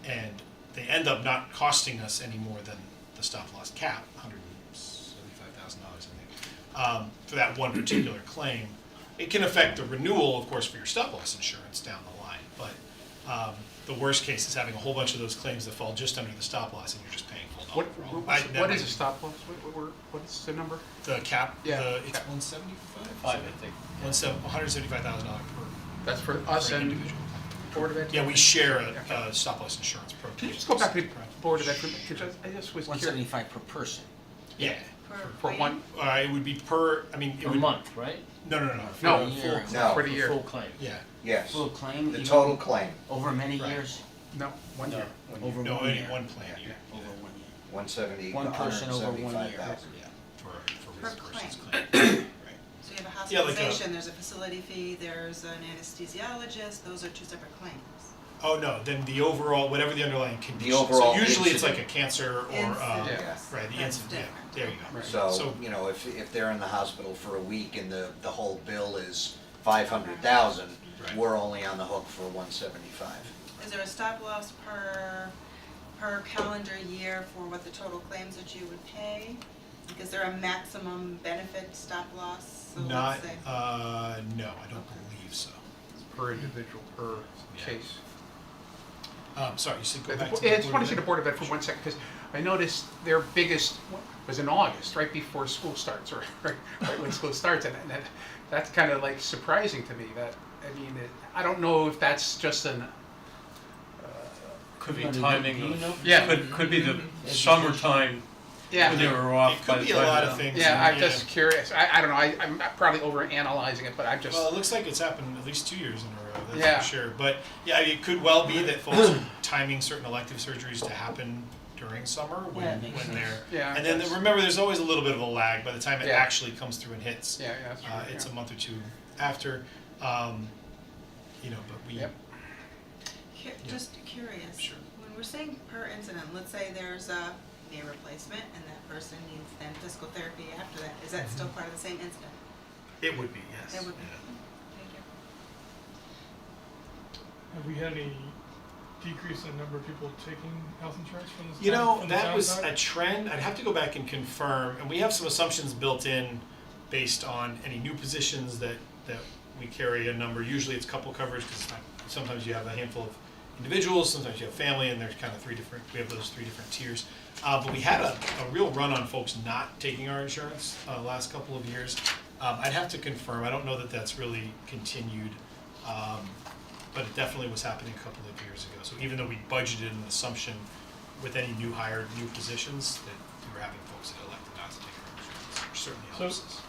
and they end up not costing us any more than the stop loss cap, $175,000, I think, for that one particular claim. It can affect the renewal, of course, for your stop loss insurance down the line, but the worst case is having a whole bunch of those claims that fall just under the stop loss, and you're just paying full dollar for all. What is a stop loss? What is the number? The cap? Yeah. It's cap. 175? I think. $175,000 per. That's for us for an and individual. Board of Ed? Yeah, we share a stop loss insurance program. Can you just go back to the Board of Ed? I just was curious. 175 per person. Yeah. For one, It would be per, it A would. month, right? No. no, year. No. for the year. Full claim. Yeah. Yes, Full claim? the even total claim, Over many Right. years? No, 1 year. Over No, 1 only year? one plan year. Over 1 year. 170, One person over 1 year. 175,000. Yeah. For Per this person's claim. claim. Right. So you have a Yeah, like a- hospitalization, there's a facility fee, there's an anesthesiologist, those are 2 separate claims. Oh, no, then the overall, whatever the underlying condition. overall So usually it's like incident. a cancer or, Incident, yes. right, the That's incident, yeah, different. there you go. Right. So, So- if they're in the hospital for a week and the whole bill is 500,000, Right. we're only on the hook for 175. Is there a stop loss per calendar year for what the total claims that you would pay? Is there a maximum benefit stop loss? So Not, let's say, no, I don't believe so. Per individual, per Yeah. case. Sorry, you said go I back to the. just want to Board see the of Board of Ed for 1 second, because I noticed their biggest was in August, right before school starts, or right when school starts, and that's kind of like surprising to me. I don't know if that's just an. Could be Anybody timing do you of, know? Yeah. could be the summertime when they Yeah, were off. It by could the be a time lot the- of things. yeah. I'm just curious. I don't know. I'm probably over analyzing it, but I just. Well, it looks like it's happened at least 2 years in a row, that's Yeah. for sure. But, yeah, it could well be that folks are timing certain elective surgeries to happen during summer Yeah, it makes when sense. they're, Yeah, and then that's- remember, there's always a little bit of a lag by the time it Yeah. actually comes through and hits. Yeah, yeah, that's right. It's yeah. a month or two after, you know, but we, Yep. Just curious. Sure. When we're saying per incident, let's say there's a knee replacement and that person needs then physical therapy after that, is that still part of the same incident? it would be, yes. It would be. Yeah. Thank you. Have we had any decrease in the number of people taking health insurance from this? You town- know, from the that town was side? a trend. I'd have to go back and confirm, and we have some assumptions built in based on any new positions that we carry a number. Usually it's couple coverage because sometimes you have a handful of individuals, sometimes you have family, and there's kind of we have those 3 different tiers. But we had a real run on folks not taking our insurance last couple of years. I'd have to confirm. I don't know that that's really continued. But it definitely was happening a couple of years ago. So even though we budgeted an assumption with any new positions, that we were having folks that elected not to take our insurance, which certainly So- helps us.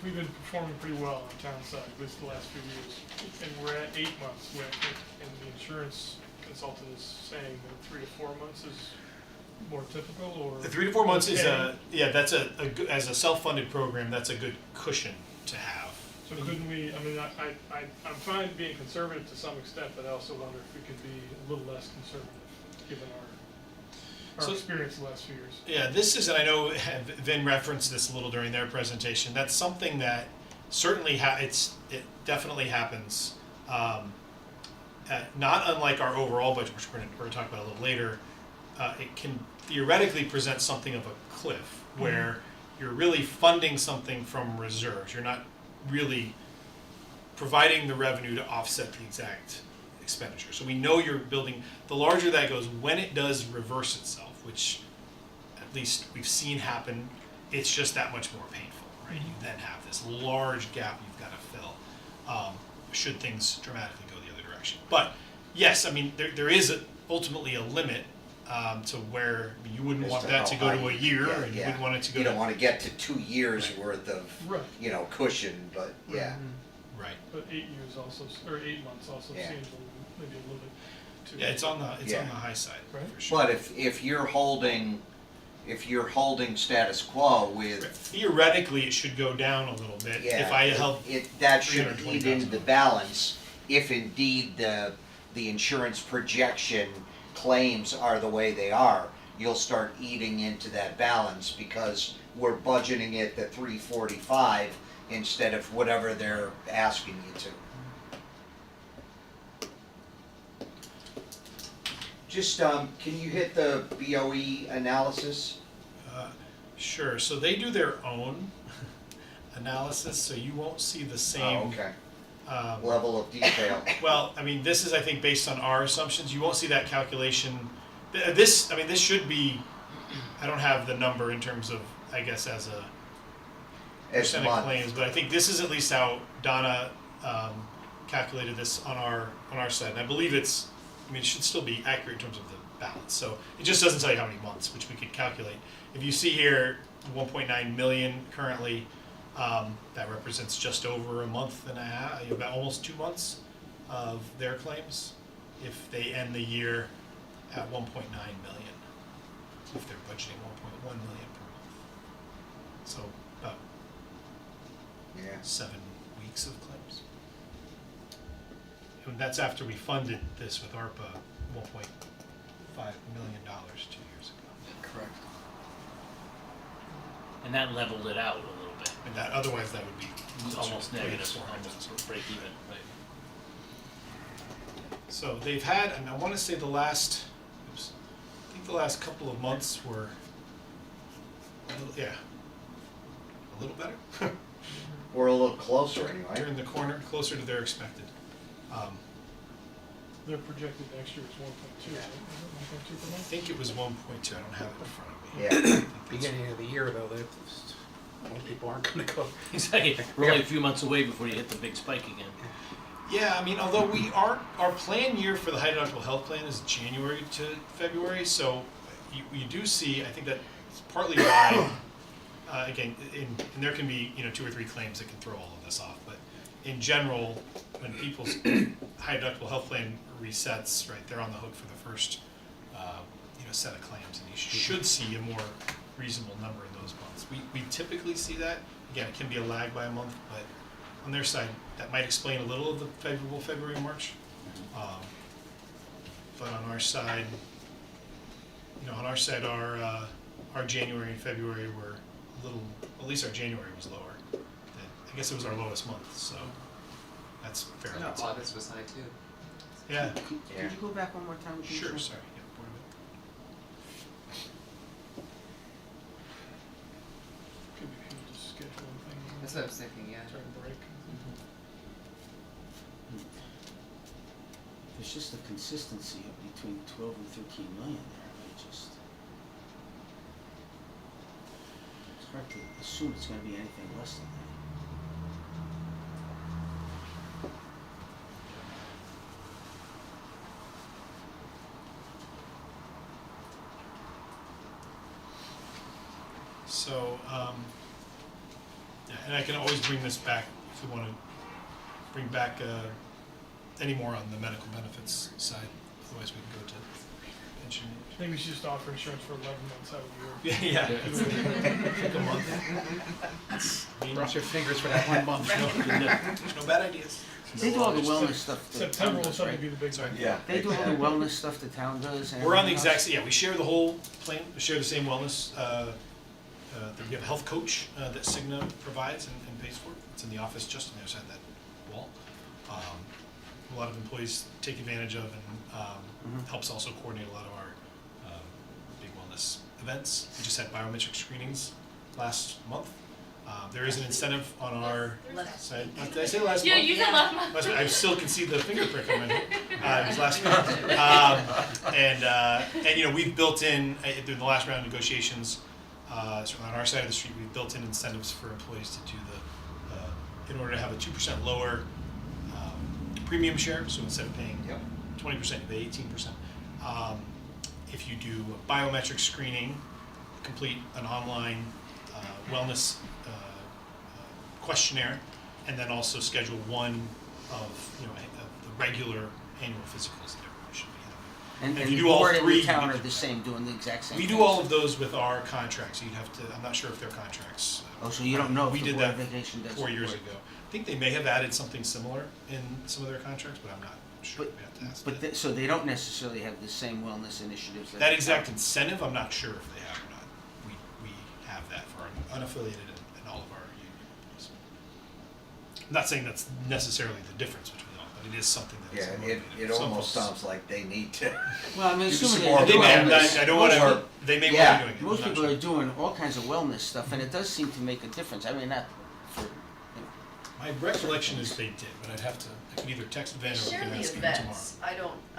We've been performing pretty well on town side this the last few years, and we're at 8 months, and the insurance consultant is saying that 3 to 4 months is more typical, or? The 3 to 4 months is okay. that's a good, as a self-funded program, that's a good cushion to have. So couldn't we, I mean, I'm fine being conservative to some extent, but I also wonder if we could be a little less conservative, given our So- experience the last few years. Yeah, this is, and I know Vin referenced this a little during their presentation, that's something that certainly it definitely happens. Not unlike our overall budget, which we're gonna talk about a little later, it can theoretically present something of a cliff, where you're really funding something from reserves. You're not really providing the revenue to offset the exact expenditure. So we know you're building, the larger that goes, when it does reverse itself, which at least we've seen happen, it's just that much more painful, right? You then have this large gap you've got to fill, should things dramatically go the other direction. But yes, I mean, there is ultimately a limit to where you wouldn't As want to that to how go high to a you- year, yeah, and you yeah. wouldn't want it to go You to. don't wanna get to 2 years worth of, Right. cushion, but yeah. Right. But 8 years also, or 8 months also Yeah. seems maybe a little bit too. Yeah, it's on the Yeah. high side, Right. for sure. But if you're holding status quo with, Theoretically, it should go down a little bit. yeah, If I held that should eat into the $320,000. balance if indeed the insurance projection claims are the way they are. You'll start eating into that balance because we're budgeting it at 345 instead of whatever they're asking you to. Just, can you hit the BOE analysis? Sure, so they do their own analysis, so you won't see the same. Oh, okay. um, Level of detail. Well, I mean, this is, I think, based on our assumptions. You won't see that calculation. This should be, I don't have the number in terms of, I guess, as a As percent of month. claims, but I think this is at least how Donna calculated this on our side. And I believe it should still be accurate in terms of the balance. So it just doesn't tell you how many months, which we could calculate. If you see here, 1.9 million currently, that represents just over a month and a half, about almost 2 months of their claims. If they end the year at 1.9 million, if they're budgeting 1.1 million per month. So about Yeah. 7 weeks of claims. And that's after we funded this with ARPA, $1.5 million 2 years ago. Correct. And that leveled it out a little bit. And that, otherwise that would be Almost closer to negative, 400,000. almost break even, right? So they've had, and I want to say the last couple of months were, a little better. We're a little closer They're anyway. in the corner, closer to their expected. Their projected next year is 1.2, right? Is it 1.2 per I month? think it was 1.2. I don't have it in front of me. Yeah. I think that's- Beginning of the year though, most people aren't gonna go. Exactly, we're only a few months away before you hit the big spike again. Yeah, I mean, although our plan year for the high deductible health plan is January to February, so you do see, I think that's partly why, again, and there can be, 2 or 3 claims that can throw all of this off, but in general, when people's high deductible health plan resets, right, they're on the hook for the first a set of claims, and you should see a more reasonable number in those months. We typically see that. Again, it can be a lag by a month, but on their side, that might explain a little of the favorable February and March. But on our side, our January and February were a little, at least our January was lower. I guess it was our lowest month, so that's fair. No, August was high too. Yeah, Could you go back one more time? please, sure, John? sorry. Yeah, Board of Ed. Could be just scheduling things. That's what I was thinking, yeah. During break. There's just a consistency of between 12 and 13 million there. It's hard to assume it's going to be anything less than that. So, yeah, and I can always bring this back if we want to bring back any more on the medical benefits side. Otherwise, we can go to pension. I think we should just offer insurance for 11 months out of the year. Yeah, take a month. Cross your fingers for that 1 month. There's no bad ideas. They do all the wellness stuff. the town September will does, suddenly right? be the big one. Yeah. They do all the wellness stuff the town does. and We're on the everything else? exact, yeah, we share the whole plan, we share the same wellness. We have a health coach that Cigna provides and pays for. It's in the office just on the other side of that wall. A lot of employees take advantage of and helps also coordinate a lot of our big wellness events. We just had biometric screenings last month. There is an incentive on our side. Did I say last Yeah, month? you said last month. Last week. I still can see the finger prick on my head. It was last week. And we've built in the last round of negotiations. So on our side of the street, we've built in incentives for employees to do in order to have a 2% lower premium share. So instead of paying 20%, you pay 18%. If you do a biometric screening, complete an online wellness questionnaire, and then also schedule one of the regular annual physicals that everyone should be having. And you the do all board and three, the town you are get- the same, doing the exact same We thing. do all of those with our contracts. You'd have to. I'm not sure if their contracts. Oh, so you don't know if We the did Board that of Education does 4 it, years or- ago. I think they may have added something similar in some of their contracts, but I'm not sure. But- We have to ask. But so they don't necessarily have the same wellness initiatives that That the exact town- incentive, I'm not sure if they have or not. We have that for our unaffiliated and all of our union employees. I'm not saying that's necessarily the difference between all, but it is something that's Yeah, motivating it some almost folks. sounds like they need to. Well, I mean, do some assuming more they're They doing may have, wellness- I don't want to. Or- They may yeah. want to be doing it. Most I'm not people sure. are doing all kinds of wellness stuff, and it does seem to make a difference. I mean, not for, My recollection is they did, but I could either text Van or we Share could the ask him tomorrow. events, I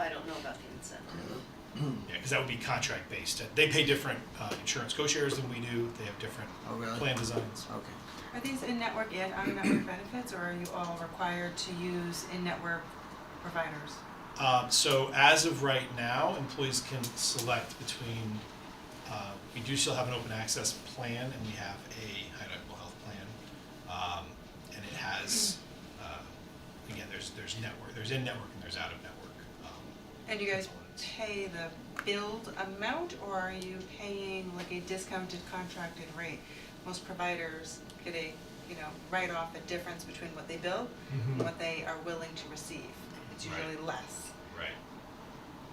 don't know about the incentive. Yeah, because that would be contract based. They pay different insurance co-shares than we do. They have different oh, really? plan designs. Okay. Are these in-network and out-of-network benefits, or are you all required to use in-network providers? So as of right now, employees can select between, we do still have an open access plan and we have a high deductible health plan. And it has, again, there's network, there's in-network and there's out-of-network. And you guys components. pay the billed amount, or are you paying like a discounted contracted rate? Most providers get a, write off a difference between what they bill and Mhm. what they are willing to receive. It's Right. usually less. Right.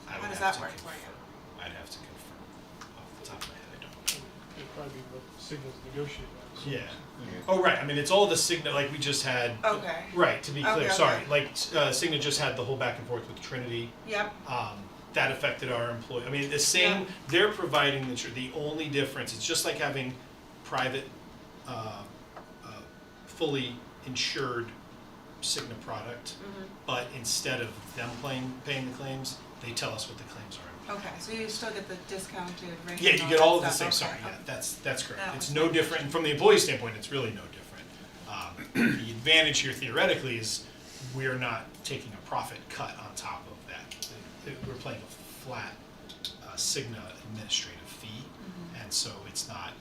I How would does have that to work for confirm. I'd have to confirm off the top of my head, I don't. It'd probably be what Cigna's negotiated on. so- Yeah. Oh, right, I mean, it's all the Cigna, like we just had. Okay. Right, to be clear, Okay, sorry, okay. like Cigna just had the whole back and forth with Trinity. Yep. That affected our employee, I mean, the same, Yeah. they're providing the only difference, it's just like having private, fully insured Cigna product, but instead of them paying the claims, they tell us what the claims are. Okay, so you still get the discounted rate. Yeah, and you get all of the that same, stuff. sorry, Okay. yeah, that's correct. That It's was no my different, and from the employee standpoint, it's really no different. The advantage here theoretically is we're not taking a profit cut on top of that. We're paying a flat Cigna administrative fee, and so it's not,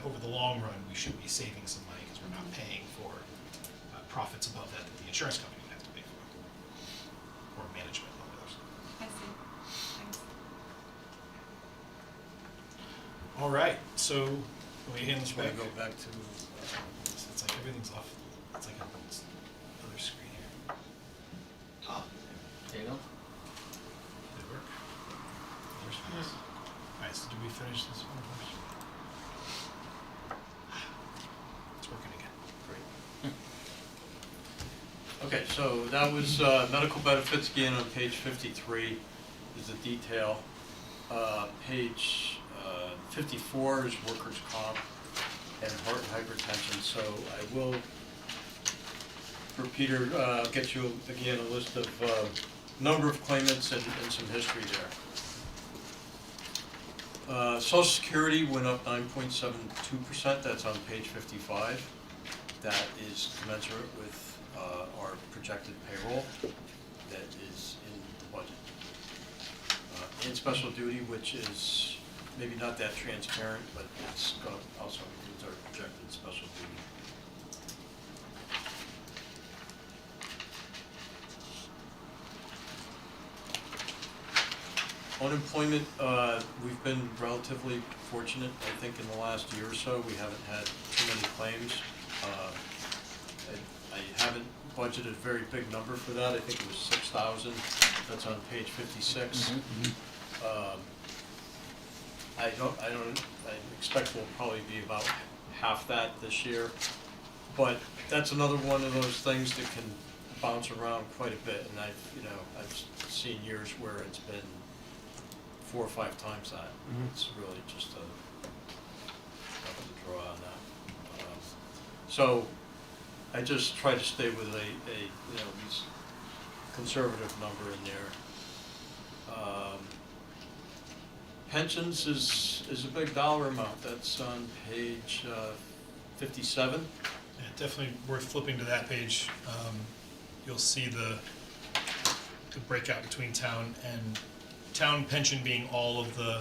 over the long run, we should be saving some money because we're not paying for profits above that the insurance company would have to pay for, or management, or others. I see. Thanks. All right, so, let me hand this Just wanna back. go back to, It's like everything's off, it's like on this other screen here. There you go. Did it work? Alright, so did we finish this one first? It's working again, great. okay, so that was medical benefits again on page 53 is the detail. Page 54 is workers' comp and heart and hypertension. So I will, for Peter, get you again a list of number of claimants and some history there. Social Security went up 9.72%. That's on page 55. That is commensurate with our projected payroll that is in the budget. And special duty, which is maybe not that transparent, but it's also includes our projected special duty. Unemployment, we've been relatively fortunate, I think, in the last year or so. We haven't had too many claims. I haven't budgeted a very big number for that. I think it was 6,000. That's on page 56. I expect we'll probably be about half that this year. But that's another one of those things that can bounce around quite a bit. And I've seen years where it's been 4 or 5 times that. It's really just nothing to draw on that. So I just try to stay with these conservative number in there. Pensions is a big dollar amount. That's on page 57. Yeah, definitely worth flipping to that page. You'll see the breakout between town and town pension being all of the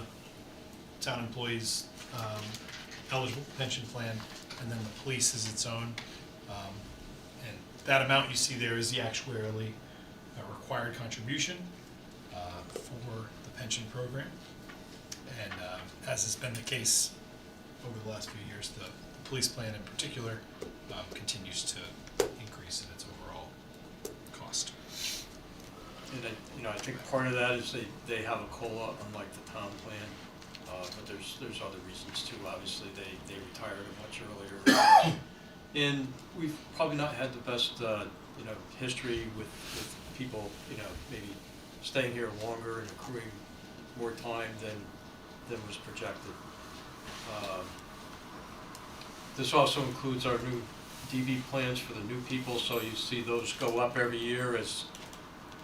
town employees' eligible pension plan, and then the police is its own. And that amount you see there is the actuarially required contribution for the pension program. And as has been the case over the last few years, the police plan in particular continues to increase in its overall cost. And I think part of that is they have a COLA unlike the town plan, but there's other reasons too. Obviously, they retired much earlier, and we've probably not had the best history with people maybe staying here longer and accruing more time than was projected. This also includes our new DB plans for the new people, so you see those go up every year as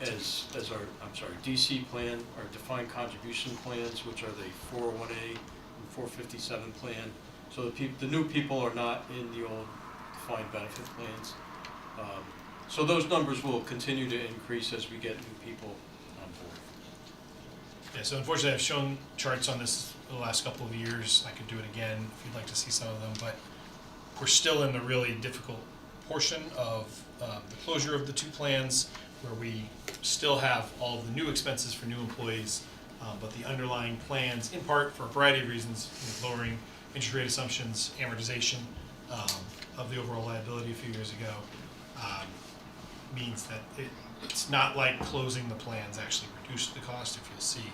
our DC plan, our defined contribution plans, which are the 401A and 457 plan. So the new people are not in the old defined benefit plans. So those numbers will continue to increase as we get new people on board. Yeah, so unfortunately I've shown charts on this the last couple of years. I could do it again if you'd like to see some of them, but we're still in the really difficult portion of the closure of the 2 plans, where we still have all of the new expenses for new employees, but the underlying plans, in part for a variety of reasons, lowering interest rate assumptions, amortization of the overall liability a few years ago, means that it's not like closing the plans actually reduced the cost. If you'll see,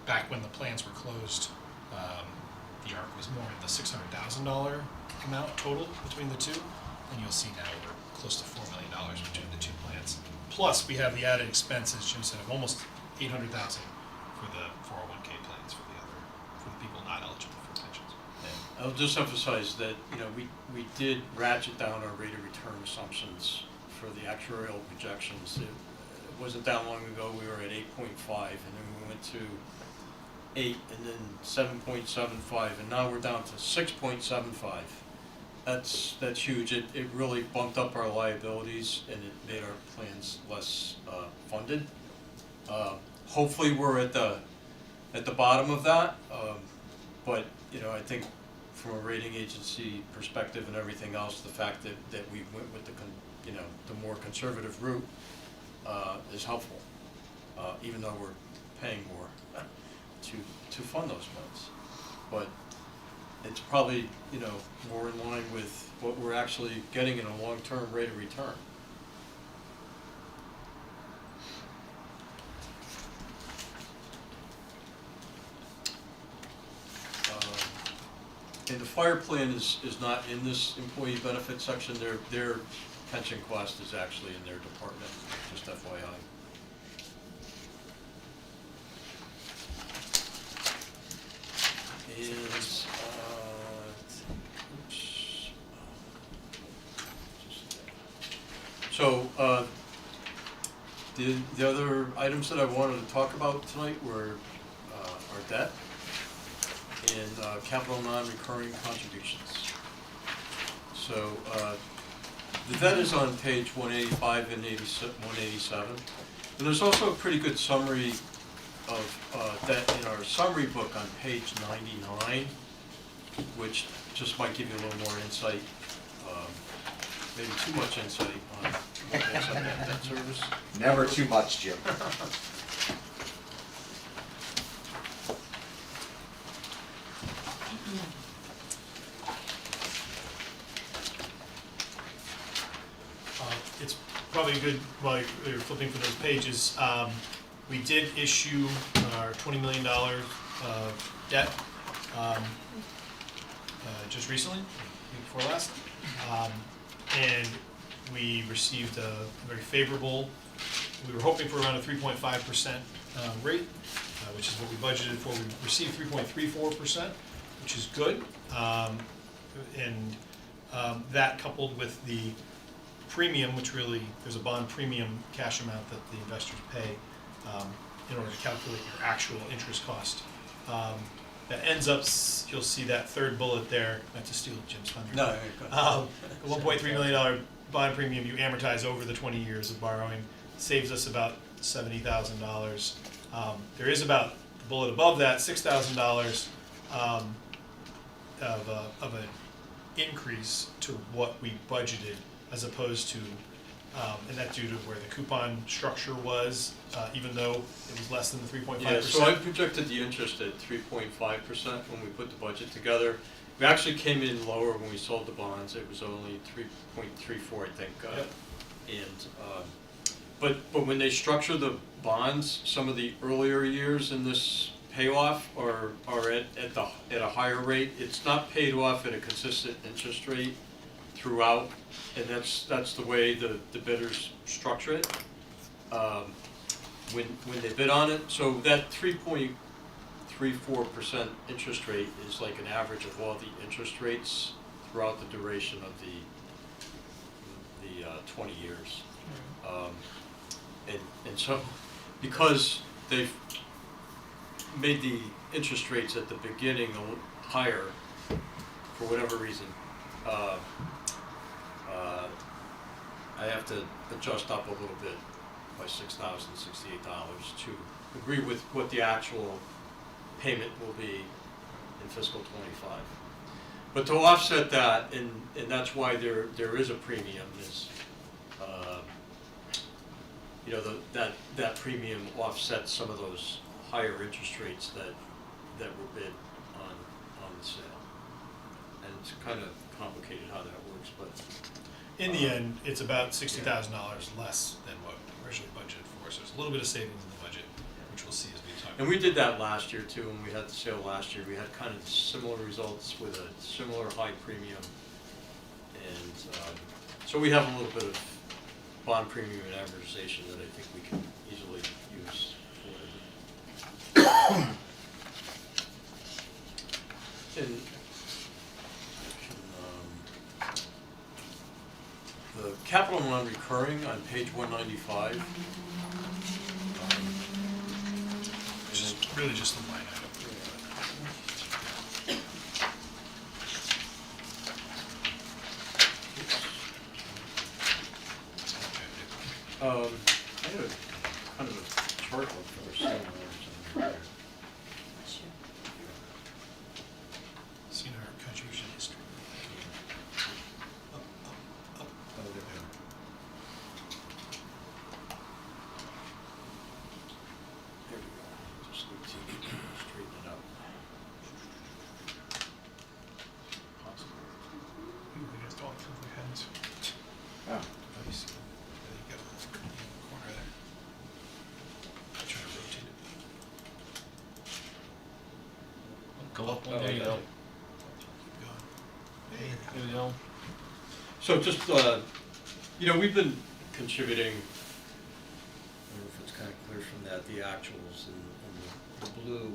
back when the plans were closed, the ARC was more in the $600,000 amount total between the 2, and you'll see now we're close to $4 million between the 2 plans. Plus, we have the added expense, as Jim said, of almost $800,000 for the 401k plans for the people not eligible for pensions. And I'll just emphasize that we did ratchet down our rate of return assumptions for the actuarial projections. It wasn't that long ago we were at 8.5, and then we went to 8, and then 7.75, and now we're down to 6.75. That's huge. It really bumped up our liabilities, and it made our plans less funded. Hopefully we're at the bottom of that, but I think from a rating agency perspective and everything else, the fact that we went with the more conservative route is helpful, even though we're paying more to fund those plans. But it's probably, you know, more in line with what we're actually getting in a long-term rate of return. And the fire plan is not in this employee benefit section, their pension cost is actually in their department, just FYI. And, oops. So, the other items that I wanted to talk about tonight were, our debt and, capital non-recurring contributions. So, the debt is on page 185 and 187. And there's also a pretty good summary of debt in our summary book on page 99, which just might give you a little more insight, maybe too much insight on what makes up that debt service. Never too much, Jim. It's probably good while you're flipping through those pages. We did issue our $20 million of debt just recently, week before last. And we received a very favorable, we were hoping for around a 3.5% rate, which is what we budgeted for. We received 3.34%, which is good. That coupled with the premium, which really, there's a bond premium cash amount that the investors pay in order to calculate your actual interest cost. That ends up, you'll see that third bullet there, not to steal Jim's thunder. No, The $1.3 million bond premium you amortize over the 20 years of borrowing saves us about $70,000. There is about, the bullet above that, $6,000 of an increase to what we budgeted, as opposed to, and that's due to where the coupon structure was, even though it was less than the 3.5%. Yeah, so I projected the interest at 3.5% when we put the budget together. We actually came in lower when we sold the bonds. It was only 3.34, I think. Yep. But when they structure the bonds, some of the earlier years in this payoff are at a higher rate. It's not paid off at a consistent interest rate throughout, and that's the way the bidders structure it when they bid on it. So that 3.34% interest rate is like an average of all the interest rates throughout the duration of the 20 years. And so because they've made the interest rates at the beginning a little higher for whatever reason, I have to adjust up a little bit by $6,068 to agree with what the actual payment will be in fiscal '25. But to offset that, and that's why there is a premium, is that premium offsets some of those higher interest rates that were bid on the sale. And it's kind of complicated how that works, but In the end, it's about $60,000 less than what we originally budgeted for, so there's a little bit of savings in the budget, which we'll see as we talk. and we did that last year too. When we had the sale last year, we had kind of similar results with a similar high premium, and so we have a little bit of bond premium and amortization that I think we can easily use for it. And the capital non-recurring on page 195. Which is really just a line item. I had a kind of a chart up for similar. Seen our contribution history. Up. Oh, there we go. There we go. Just need to straighten it out. Go up one, there you go. There we go. So just, we've been contributing, I don't know if it's kind of clear from that, the actuals and the blue.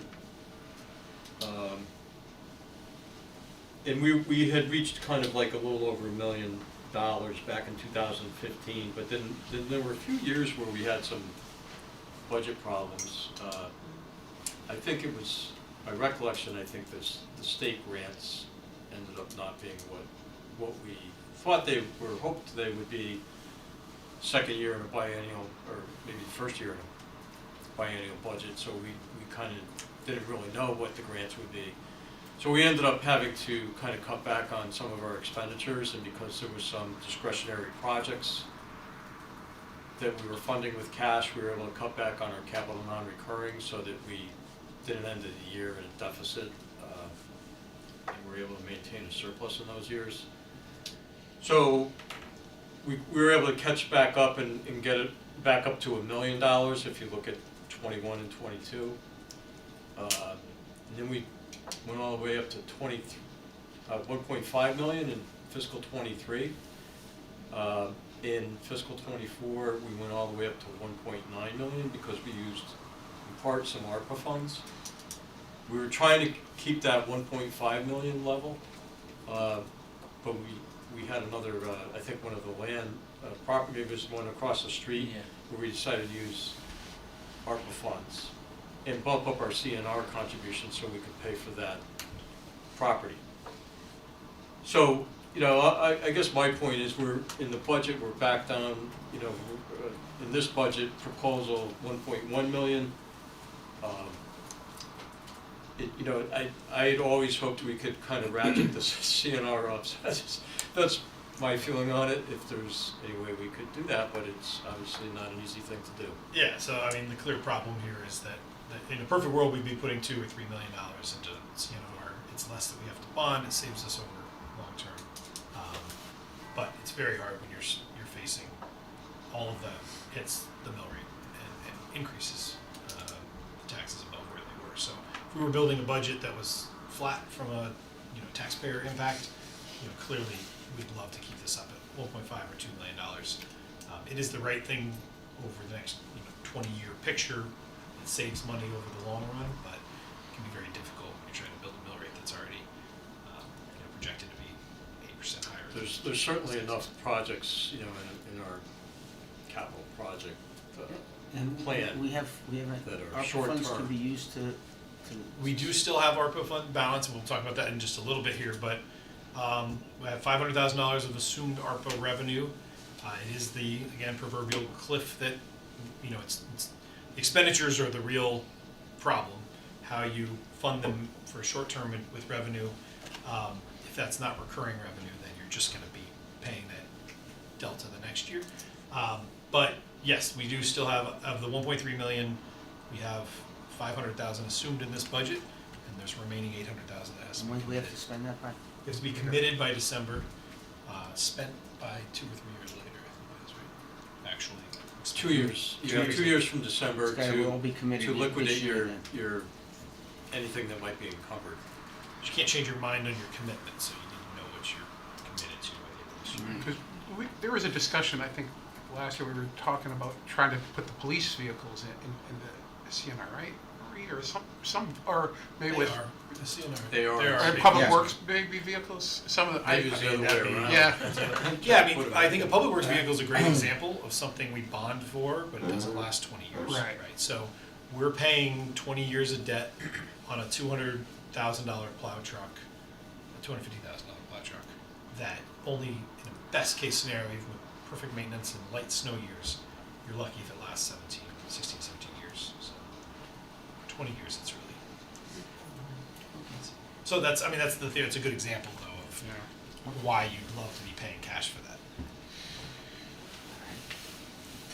And we had reached kind of like a little over $1 million back in 2015, but then there were a few years where we had some budget problems. I think it was, my recollection, I think the state grants ended up not being what we thought they were, hoped they would be second year in a biennial, or maybe first year in a biennial budget, so we kind of didn't really know what the grants would be. So we ended up having to kind of cut back on some of our expenditures, and because there was some discretionary projects that we were funding with cash, we were able to cut back on our capital non-recurring so that we didn't end the year in a deficit, and we were able to maintain a surplus in those years. So we were able to catch back up and get it back up to $1 million if you look at 21 and 22. And then we went all the way up to 1.5 million in fiscal 23. In fiscal 24, we went all the way up to 1.9 million because we used, in part, some ARPA funds. We were trying to keep that 1.5 million level, but we had another, I think one of the land property, it was one across the street, where we decided to use ARPA funds and bump up our CNR contribution so we could pay for that property. So, I guess my point is we're, in the budget, we're back down, in this budget proposal, 1.1 million. I had always hoped we could kind of ratchet this CNR up. So that's my feeling on it, if there's any way we could do that, but it's obviously not an easy thing to do. Yeah, so I mean, the clear problem here is that in a perfect world, we'd be putting $2 or $3 million into CNR. It's less that we have to bond. It saves us over long term. But it's very hard when you're facing all of the hits the mill rate and increases taxes above where they were. So if we were building a budget that was flat from a taxpayer impact, clearly we'd love to keep this up at 1.5 or $2 million. It is the right thing over the next 20-year picture. It saves money over the long run, but it can be very difficult when you're trying to build a mill rate that's already projected to be 8% higher. There's certainly enough projects, in our capital project plan. We have that are ARPA short funds term. to be used to. We do still have ARPA fund balance, and we'll talk about that in just a little bit here, but we have $500,000 of assumed ARPA revenue. It is the, again, proverbial cliff that, it's expenditures are the real problem. How you fund them for short term with revenue, if that's not recurring revenue, then you're just going to be paying that delta the next year. But yes, we do still have, of the 1.3 million, we have 500,000 assumed in this budget, and there's remaining 800,000 that has to be When do we have to committed. spend that by? It has to be committed by December, spent by 2 or 3 years later, I think that is right. Actually. 2 years. You have 2 years from December It's gotta all be committed to this liquidate year your anything that might be encumbered. But you can't change your mind on your commitment, so you need to know what you're committed to by the end of this year. Because there was a discussion, I think, last year we were talking about trying to put the police vehicles in the CNR, right? Or some, or maybe They with. are, the CNR. They are. And big. Public Yeah. Works maybe vehicles, some of the. Maybe it's the other way around. Yeah. Yeah, I mean, I think a public works vehicle is a great example of something we bond for, but it doesn't last 20 years. Right. So we're paying 20 years of debt on a $200,000 plow truck, a $250,000 plow truck, that only in a best case scenario, even with perfect maintenance and light snow years, you're lucky if it lasts 16, 17 years. So 20 years, it's really. So that's the thing. It's a good example though of why you'd love to be paying cash for that.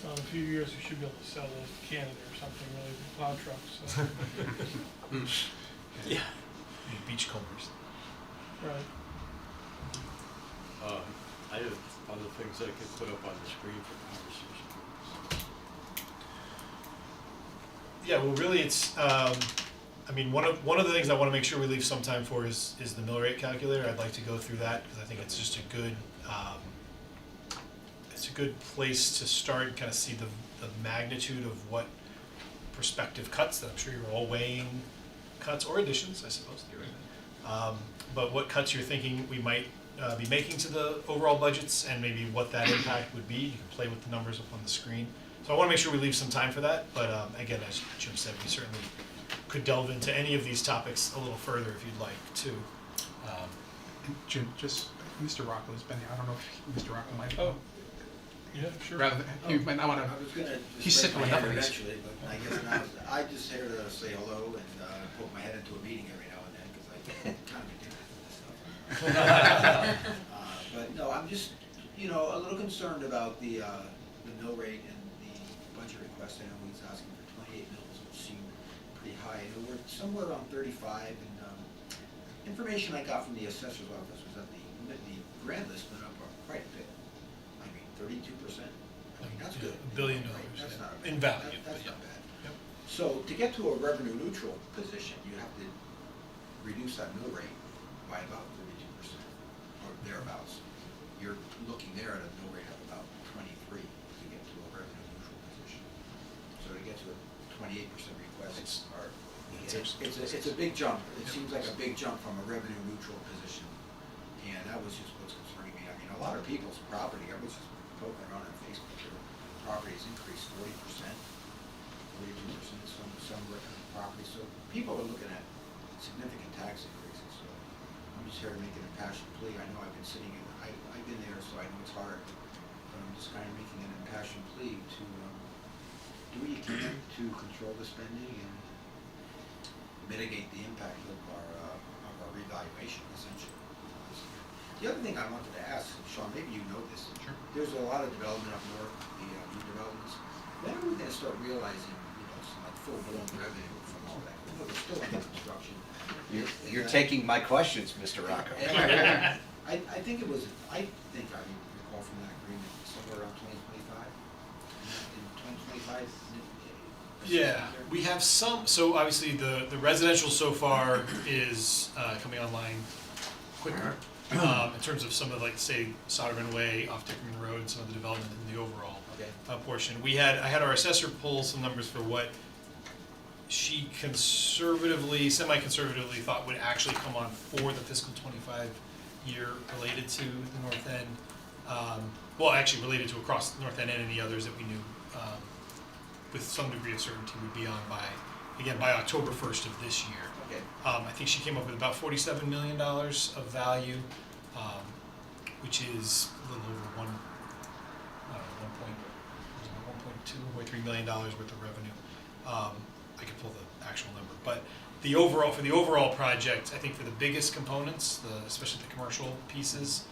In a few years, we should be able to sell those to Canada or something, really, plow trucks, so. Yeah. Beachcombers. Right. I have other things that I could put up on the screen for conversation. Yeah, well, really, it's. I mean, one of the things I want to make sure we leave some time for is the mill rate calculator. I'd like to go through that because I think it's just a good place to start and kind of see the magnitude of what prospective cuts that I'm sure you're all weighing, cuts or additions, I suppose. But what cuts you're thinking we might be making to the overall budgets, and maybe what that impact would be. You can play with the numbers up on the screen. So I want to make sure we leave some time for that. But again, as Jim said, we certainly could delve into any of these topics a little further if you'd like to. Jim, just, Mr. Rocco's been here, I don't know if Mr. Rocco might. Oh, yeah, sure. Rather than, you might not wanna, I was gonna he's just sitting raise with my hand enough of these. eventually, but I guess now, I just here to say hello and poke my head into a meeting every now and then, because I kind of addicted to this stuff. But no, I'm just, a little concerned about the mill rate and the budget request. I know he's asking for 28 mills, which seem pretty high. I know we're somewhere around 35, and information I got from the assessor's office was that the grand list went up quite a bit. I mean, 32%. I mean, that's good. $1 billion, That's not in value. That's but not bad. Yep. So to get to a revenue neutral position, you have to reduce that mill rate by about 32% or thereabouts. You're looking there at a mill rate of about 23 to get to a revenue neutral position. So to get to a 28% request, it's a big jump. It seems like a big jump from a revenue neutral position. And that was just what's concerning me. I mean, a lot of people's property, I was just poking around on Facebook, their properties increased 40%, 42%, some properties. So people are looking at significant tax increases. So I'm just here to make an impassioned plea. I know I've been sitting in, I've been there, so I know it's hard. But I'm just kind of making an impassioned plea to do what you can to control the spending and mitigate the impact of our revaluation, essentially. The other thing I wanted to ask, Sean, maybe you know this. Sure. There's a lot of development up north, the new developments. When are we going to start realizing, some like full-blown revenue from all that? They're still under construction. You're taking my questions, Mr. Rocco. I think it was, I recall from that agreement, somewhere around 2025. In 2025. Yeah, we have some, so obviously the residential so far is coming online quicker. In terms of some of, like, say, Soderman Way off Dickerman Road and some of the development in the overall portion. I had our assessor pull some numbers for what she semi-conservatively thought would actually come on for the fiscal 25 year related to the North End. Well, actually related to across the North End and any others that we knew with some degree of certainty would be on by October 1st of this year. Okay. I think she came up with about $47 million of value, which is a little over $1.3 million worth of revenue. I could pull the actual number, but for the overall project, I think for the biggest components, especially the commercial pieces,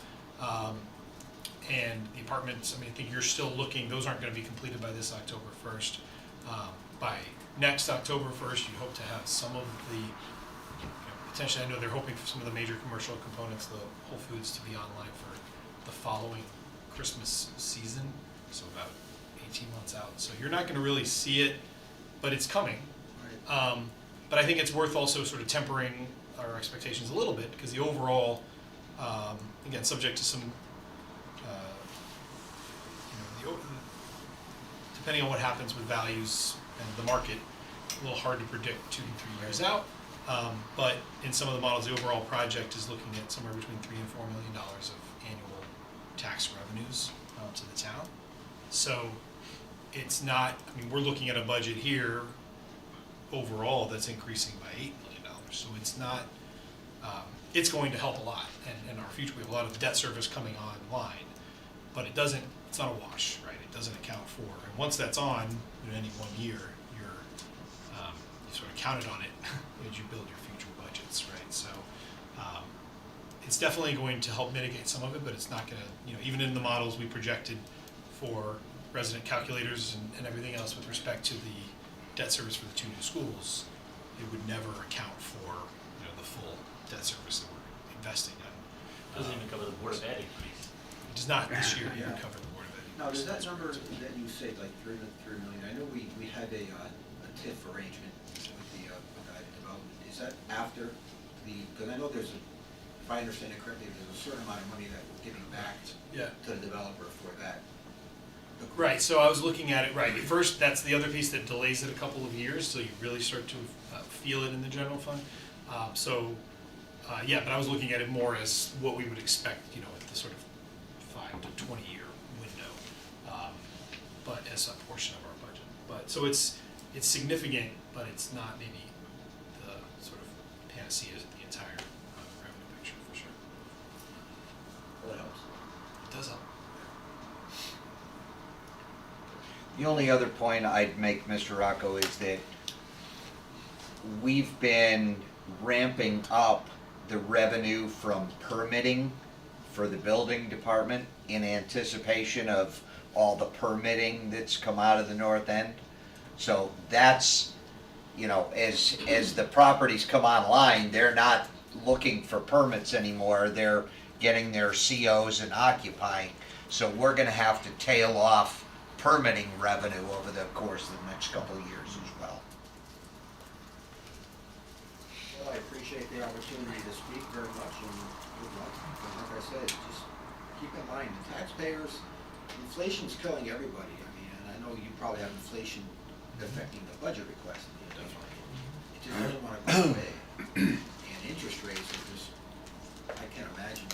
and the apartments, I mean, I think you're still looking, those aren't going to be completed by this October 1st. By next October 1st, you hope to have some of the, potentially, I know they're hoping for some of the major commercial components, the Whole Foods, to be online for the following Christmas season, so about 18 months out. So you're not going to really see it, but it's coming. Right. But I think it's worth also sort of tempering our expectations a little bit, because the overall, again, subject to some, depending on what happens with values and the market, a little hard to predict 2 to 3 years out. But in some of the models, the overall project is looking at somewhere between $3 and $4 million of annual tax revenues to the town. So it's not, I mean, we're looking at a budget here overall that's increasing by $8 million. So it's not, it's going to help a lot. And in our future, we have a lot of debt service coming online, but it's not a wash, right? It doesn't account for, and once that's on in any one year, you sort of counted on it as you build your future budgets, right? So it's definitely going to help mitigate some of it, but it's not going to, even in the models we projected for resident calculators and everything else with respect to the debt service for the 2 new schools, it would never account for the full debt service that we're investing in. Doesn't even cover the Board of Ed increase. It does not this year even cover the Board of Ed. Now, does that number that you said, like $3 million, I know we had a TIF arrangement with the development, is that after because I know there's if I understand it correctly, there's a certain amount of money that we're giving back Yeah. to the developer for that. Right, so I was looking at it, right, at first, that's the other piece that delays it a couple of years, so you really start to feel it in the general fund. Yeah, but I was looking at it more as what we would expect, you know, at the sort of 5 to 20 year window, but as a portion of our budget. But, so it's significant, but it's not maybe the sort of panacea of the entire revenue picture, for sure. Well, that helps. It does help. The only other point I'd make, Mr. Rocco, is that we've been ramping up the revenue from permitting for the building department in anticipation of all the permitting that's come out of the north end. So that's, you know, as the properties come online, they're not looking for permits anymore. They're getting their COs and occupying. So we're gonna have to tail off permitting revenue over the course of the next couple of years as well. Well, I appreciate the opportunity to speak very much, and good luck. And like I said, just keep in mind, the taxpayers, inflation's killing everybody. I mean, and I know you probably have inflation affecting the budget request. It just doesn't want to go away. And interest rates are just, I can't imagine.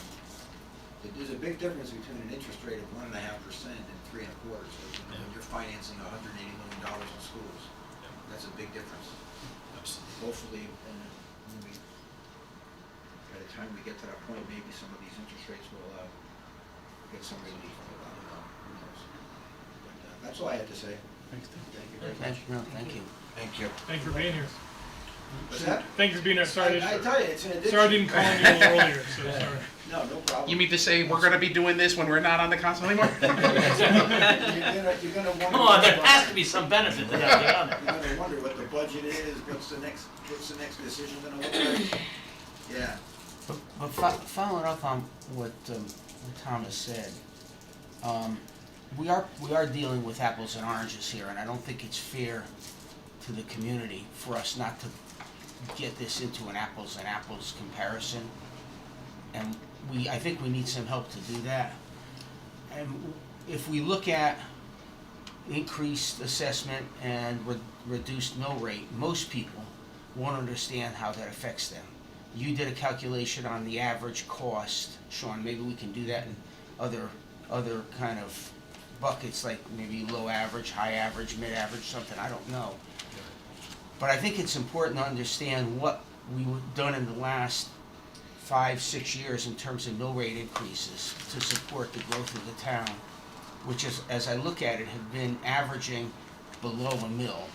There's a big difference between an interest rate of 1.5% and 3.25%. So, you know, when you're financing $180 million in schools, that's a big difference. Absolutely. Hopefully, by the time we get to that point, maybe some of these interest rates will get some relief. I don't know. Who knows? But that's all I had to say. Thanks, Tim. Thank you very much. No, thank you. Thank you. Thank you for being here. What's that? Thank you for being here. Sorry, I tell you, it's an addiction. sorry I didn't call you a little earlier, so sorry. No, no problem. You mean to say we're gonna be doing this when we're not on the council anymore? You're gonna wonder. Come on, there has to be some benefit to that, get on it. You're gonna wonder what the budget is, what's the next decision gonna look like? Yeah. But following up on what Thomas said, we are dealing with apples and oranges here, and I don't think it's fair to the community for us not to get this into an apples and apples comparison. And I think we need some help to do that. And if we look at increased assessment and reduced mill rate, most people won't understand how that affects them. You did a calculation on the average cost, Sean, maybe we can do that in other kind of buckets, like maybe low average, high average, mid average, something, I don't know. But I think it's important to understand what we've done in the last 5-6 years in terms of mill rate increases to support the growth of the town, which is, as I look at it, have been averaging below a mill,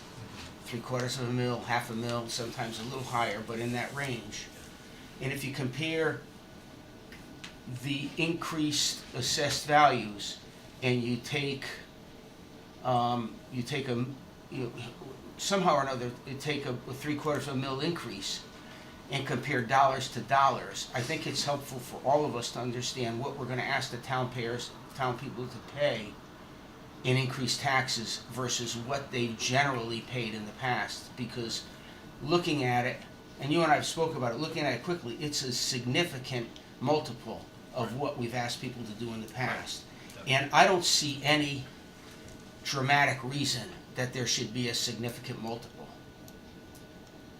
3/4 of a mill, half a mill, sometimes a little higher, but in that range. And if you compare the increased assessed values and you take somehow or another, you take a 3/4 of a mill increase and compare dollars to dollars, I think it's helpful for all of us to understand what we're gonna ask the town people to pay in increased taxes versus what they've generally paid in the past. Because looking at it, and you and I have spoken about it, looking at it quickly, it's a significant multiple of what we've asked people to do in the past. And I don't see any dramatic reason that there should be a significant multiple.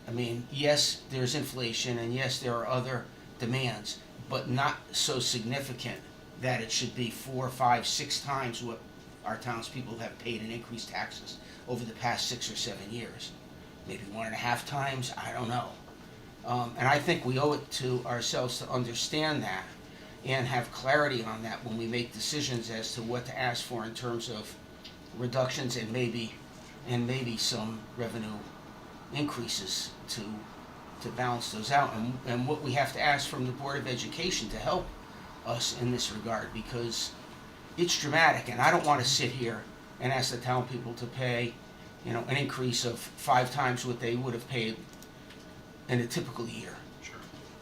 I mean, yes, there's inflation, and yes, there are other demands, but not so significant that it should be 4, 5, 6 times what our townspeople have paid in increased taxes over the past 6 or 7 years. Maybe 1.5 times, I don't know. And I think we owe it to ourselves to understand that and have clarity on that when we make decisions as to what to ask for in terms of reductions and maybe some revenue increases to balance those out, and what we have to ask from the Board of Education to help us in this regard, because it's dramatic, and I don't want to sit here and ask the town people to pay, an increase of 5 times what they would have paid in a typical year. Sure,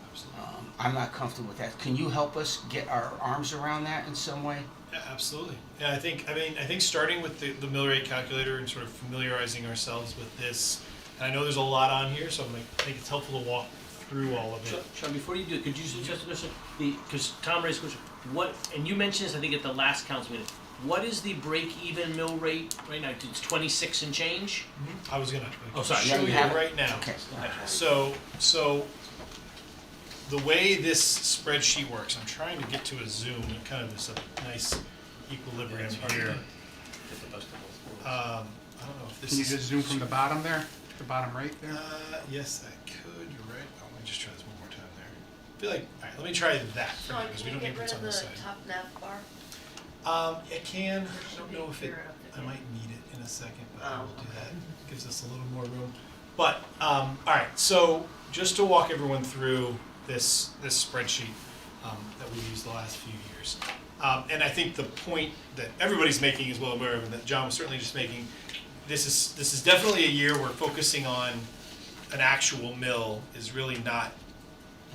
absolutely. I'm not comfortable with that. Can you help us get our arms around that in some way? Yeah, absolutely. Yeah, I think starting with the mill rate calculator and sort of familiarizing ourselves with this, And I know there's a lot on here, so I think it's helpful to walk through all of it. Sean, before you do, could you suggest a question? Because Tom raised a question, what, and you mentioned this, I think, at the last council meeting, what is the break-even mill rate right now? It's 26 and change? I was gonna Oh, sorry. show Yeah, you you have it. right now. Okay. So the way this spreadsheet works, I'm trying to get to a zoom, and kind of is a nice equilibrium here. I don't know if this Can you is. just zoom from the bottom there, the bottom right there? Yes, I could, you're right. Oh, let me just try this one more time there. I feel like, alright, let me try that for now, Sean, because we can don't you need get what's rid on of this the side. top nav bar? It can, I don't know if it, Figure it out. I might need it in a second, but I Oh, will do okay. that. Gives us a little more room. But, alright, so just to walk everyone through this spreadsheet that we've used the last few years. And I think the point that everybody's making is well aware of, and that John was certainly just making, this is definitely a year where focusing on an actual mill is really not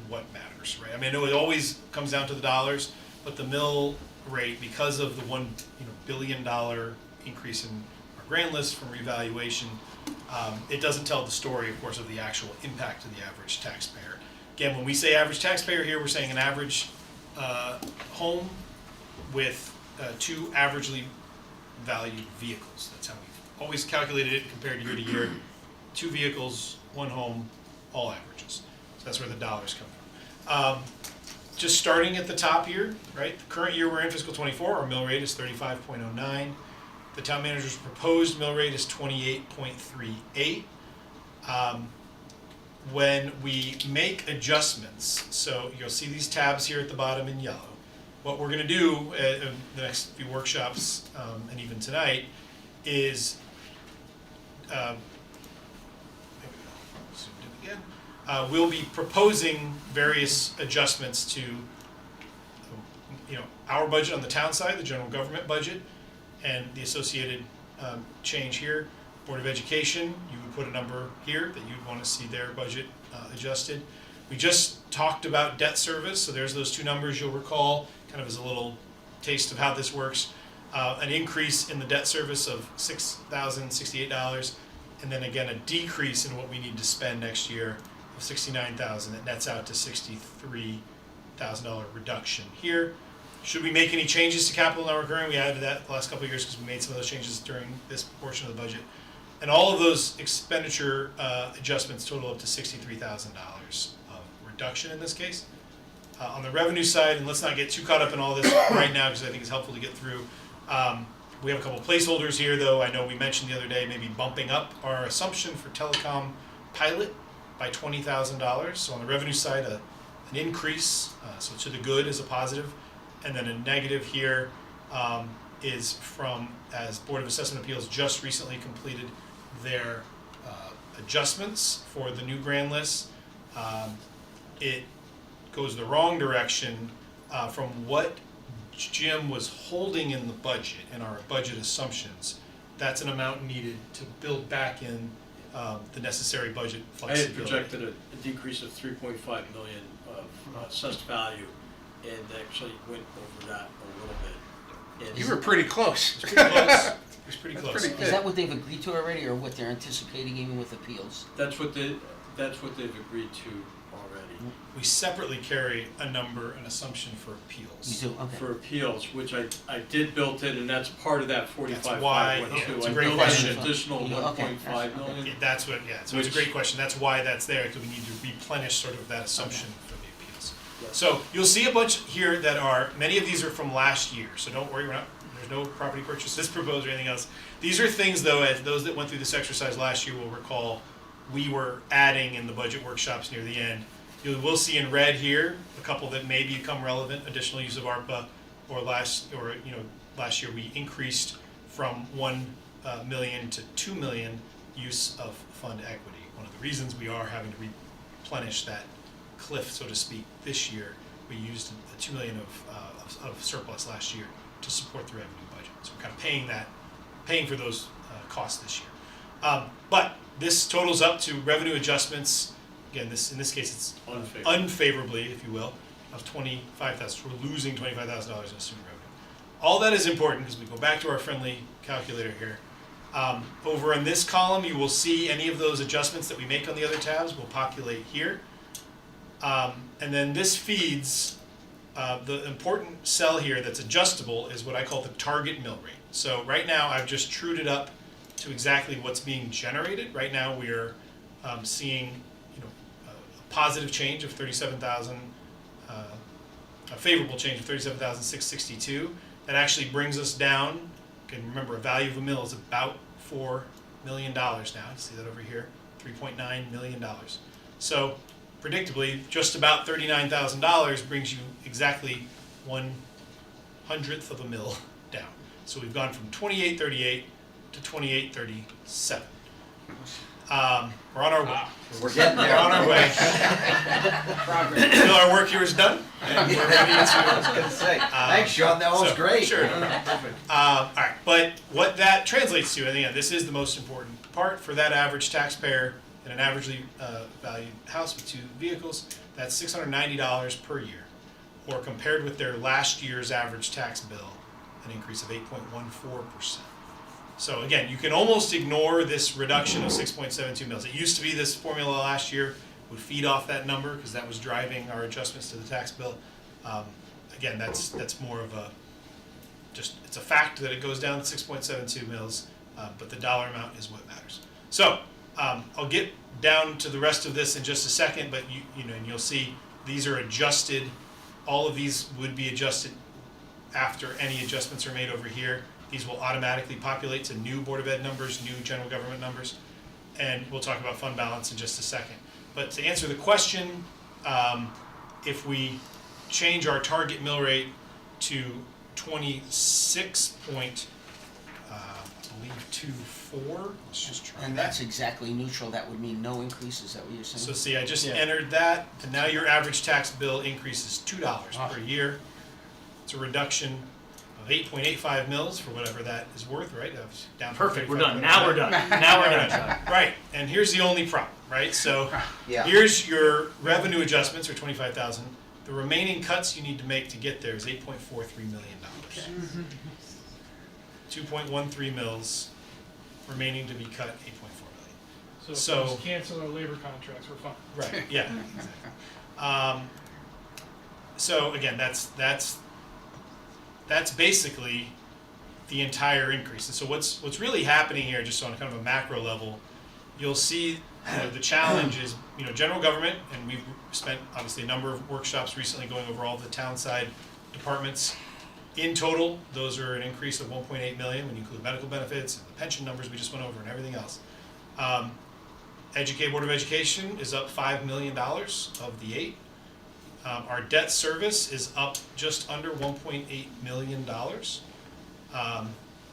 what matters, right? I mean, I know it always comes down to the dollars, but the mill rate, because of the $1 billion increase in our grand list from revaluation, it doesn't tell the story, of course, of the actual impact to the average taxpayer. Again, when we say average taxpayer here, we're saying an average home with 2 averagely valued vehicles. That's how we've always calculated it compared year to year. 2 vehicles, 1 home, all averages. So that's where the dollars come from. Just starting at the top here, right? The current year we're in, fiscal 24, our mill rate is 35.09. The town manager's proposed mill rate is 28.38. When we make adjustments, so you'll see these tabs here at the bottom in yellow. What we're going to do in the next few workshops, and even tonight, is there we go. Zoomed in again. We'll be proposing various adjustments to, our budget on the town side, the general government budget, and the associated change here. Board of Education, you would put a number here that you'd want to see their budget adjusted. We just talked about debt service, so there's those 2 numbers you'll recall, kind of as a little taste of how this works. An increase in the debt service of $6,068, and then again a decrease in what we need to spend next year of $69,000. That nets out to $63,000 reduction here. Should we make any changes to capital non-recurring? We added that the last couple of years because we made some of those changes during this portion of the budget. And all of those expenditure adjustments total up to $63,000 of reduction in this case. On the revenue side, and let's not get too caught up in all this right now because I think it's helpful to get through. We have a couple placeholders here though. I know we mentioned the other day maybe bumping up our assumption for telecom pilot by $20,000. So on the revenue side, an increase, so to the good is a positive. And then a negative here is from, as Board of Assessment Appeals just recently completed their adjustments for the new grand list. It goes the wrong direction from what Jim was holding in the budget, in our budget assumptions. That's an amount needed to build back in the necessary budget I had flexibility. projected a decrease of 3.5 million of assessed value, and actually went over that a little bit. And You were pretty close. It's pretty close. It's pretty That's close. pretty good. Is that what they've agreed to already, or what they're anticipating even with appeals? That's what they've agreed to already. We separately carry a number, an assumption for You appeals. do, okay. For appeals, which I did built in, and that's part of that 45.5 why- went yeah, to. it's a I great built in question. an additional Yeah, okay. 1.5 million. Yeah, that's what, yeah, so it's a Which- great question. That's why that's there, because we need to replenish sort of that assumption for the appeals. Yeah. So you'll see a bunch here that are, many of these are from last year, so don't worry, there's no property purchases proposed or anything else. These are things though, as those that went through this exercise last year will recall, we were adding in the budget workshops near the end. You will see in red here, a couple that may become relevant, additional use of ARPA, or last year we increased from 1 million to 2 million use of fund equity. One of the reasons we are having to replenish that cliff, so to speak, this year, we used 2 million of surplus last year to support the revenue budget. So we're kind of paying for those costs this year. But this totals up to revenue adjustments. Again, in this case, it's unfavorably, if you will, of $25,000. So we're losing $25,000 in assumed revenue. All that is important because we go back to our friendly calculator here. Over in this column, you will see any of those adjustments that we make on the other tabs will populate here. And then this feeds, the important cell here that's adjustable is what I call the target mill rate. So right now, I've just trued it up to exactly what's being generated. Right now, we're seeing a positive change of 37,000, a favorable change of 37,662. That actually brings us down. Again, remember, a value of a mill is about $4 million now. You see that over here, $3.9 million. So, predictably, just about $39,000 brings you exactly 1/100th of a mill down. So we've gone from 2838 to 2837. We're on our way. We're getting We're there. on our way. Feel our work here is done, and we're ready I was to. gonna say, thanks, Sean, that was So, great. Sure. All right, but what that translates to, and again, this is the most important part for that average taxpayer in an averagely valued house with 2 vehicles, that's $690 per year, or compared with their last year's average tax bill, an increase of 8.14%. So again, you can almost ignore this reduction of 6.72 mils. It used to be this formula last year would feed off that number because that was driving our adjustments to the tax bill. Again, that's more of a, just, it's a fact that it goes down to 6.72 mils, but the dollar amount is what matters. So I'll get down to the rest of this in just a second, but you know, and you'll see these are adjusted. All of these would be adjusted after any adjustments are made over here. These will automatically populate to new Board of Ed numbers, new general government numbers, and we'll talk about fund balance in just a second. But to answer the question, if we change our target mill rate to 26.24, let's just try And that. that's exactly neutral, that would mean no increase, is that what you're saying? So see, I just Yeah. entered that, and now your average tax bill increases $2 Ah. per year. It's a reduction of 8.85 mils for whatever that is worth, right? Down from Perfect, we're 35. done, now we're done, now we're done. Right, and here's the only problem, right? So Yeah. here's your revenue adjustments, or 25,000. The remaining cuts you need to make to get there is $8.43 million. 2.13 mils remaining to be cut, 8.4 million. So if we cancel our labor contracts, we're fine. Right, yeah, exactly. So again, that's basically the entire increase. And so what's really happening here, just on kind of a macro level, you'll see the challenge is, general government, and we've spent obviously a number of workshops recently going over all the town side departments. In total, those are an increase of 1.8 million when you include medical benefits and the pension numbers we just went over and everything else. Board of Education is up $5 million of the 8. Our debt service is up just under $1.8 million.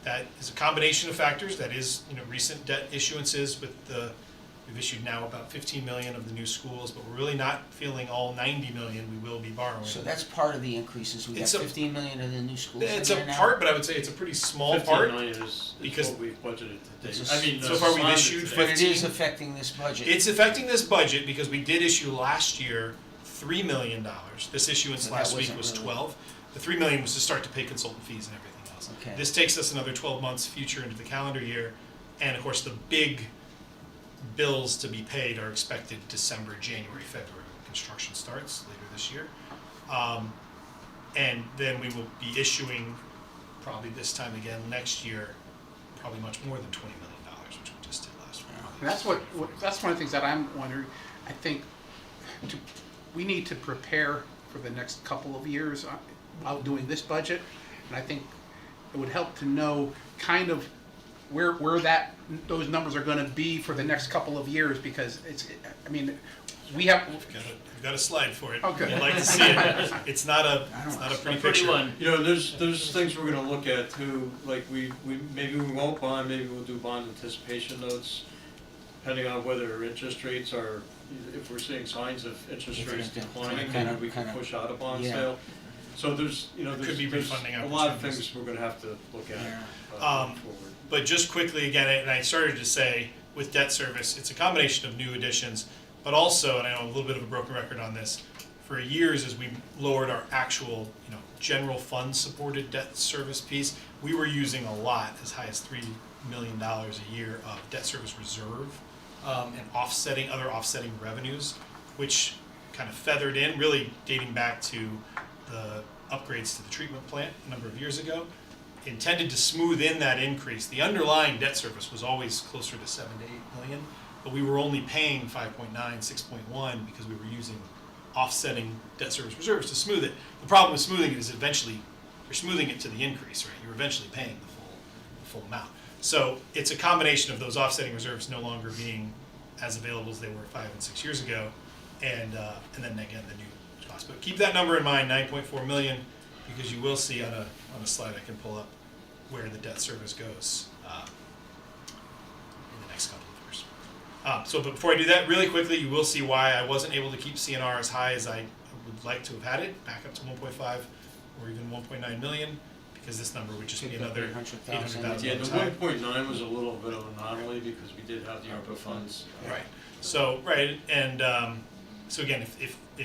That is a combination of factors. That is, recent debt issuances we've issued now about 15 million of the new schools, but we're really not feeling all 90 million we will be borrowing. So that's part of the increases, we got It's a- 15 million of the new schools in It's a there now? part, but I would say it's a pretty small 15 part. million is because- what we've budgeted to It's date. a I mean, so far we've bonded issued today. But it 15. is affecting this budget. It's affecting this budget because we did issue last year $3 million. This issuance But that last week wasn't was really- 12. The $3 million was to start to pay consultant fees and everything else. Okay. This takes us another 12 months future into the calendar year, and of course the big bills to be paid are expected December, January, February when construction starts later this year. And then we will be issuing probably this time again next year, probably much more than $20 million, which we just did last week. And that's that's one of the things that I'm wondering. I think we need to prepare for the next couple of years while doing this budget, and I think it would help to know kind of where those numbers are going to be for the next couple of years, because we have. I've got a slide for it. Oh, good. You'd like to see it. It's not a pretty Pretty picture. one. There's things we're gonna look at too, like maybe we won't bond, maybe we'll do bond anticipation notes, depending on whether interest rates are, if we're seeing signs of interest If rates it's declining, kinda- maybe we can kinda- push out a bond yeah. sale. So there's, Could be there's refunding a lot of opportunities. things we're gonna have to look at Yeah. going forward. But just quickly again, and I started to say with debt service, it's a combination of new additions, but also, and I know a little bit of a broken record on this, for years as we lowered our actual, general fund supported debt service piece, we were using a lot, as high as million a year of debt service reserve and other offsetting revenues, which kind of feathered in, really dating back to the upgrades to the treatment plant a number of years ago, intended to smooth in that increase. The underlying debt service was always closer to 7 to 8 million, but we were only paying 5.9, 6.1 because we were using offsetting debt service reserves to smooth it. The problem with smoothing it is eventually you're smoothing it to the increase, right? You're eventually paying the full amount. So it's a combination of those offsetting reserves no longer being as available as they were 5 and 6 years ago, and then again the new cost. But keep that number in mind, 9.4 million, because you will see on a slide I can pull up where the debt service goes in the next couple of years. But before I do that, really quickly, you will see why I wasn't able to keep CNR as high as I would like to have had it, back up to 1.5 or even 1.9 million, because this number would just be another 800,000. Yeah, the 1.9 was a little bit of an anomaly because we did have the ARPA funds. Right. So, right, and so again, if the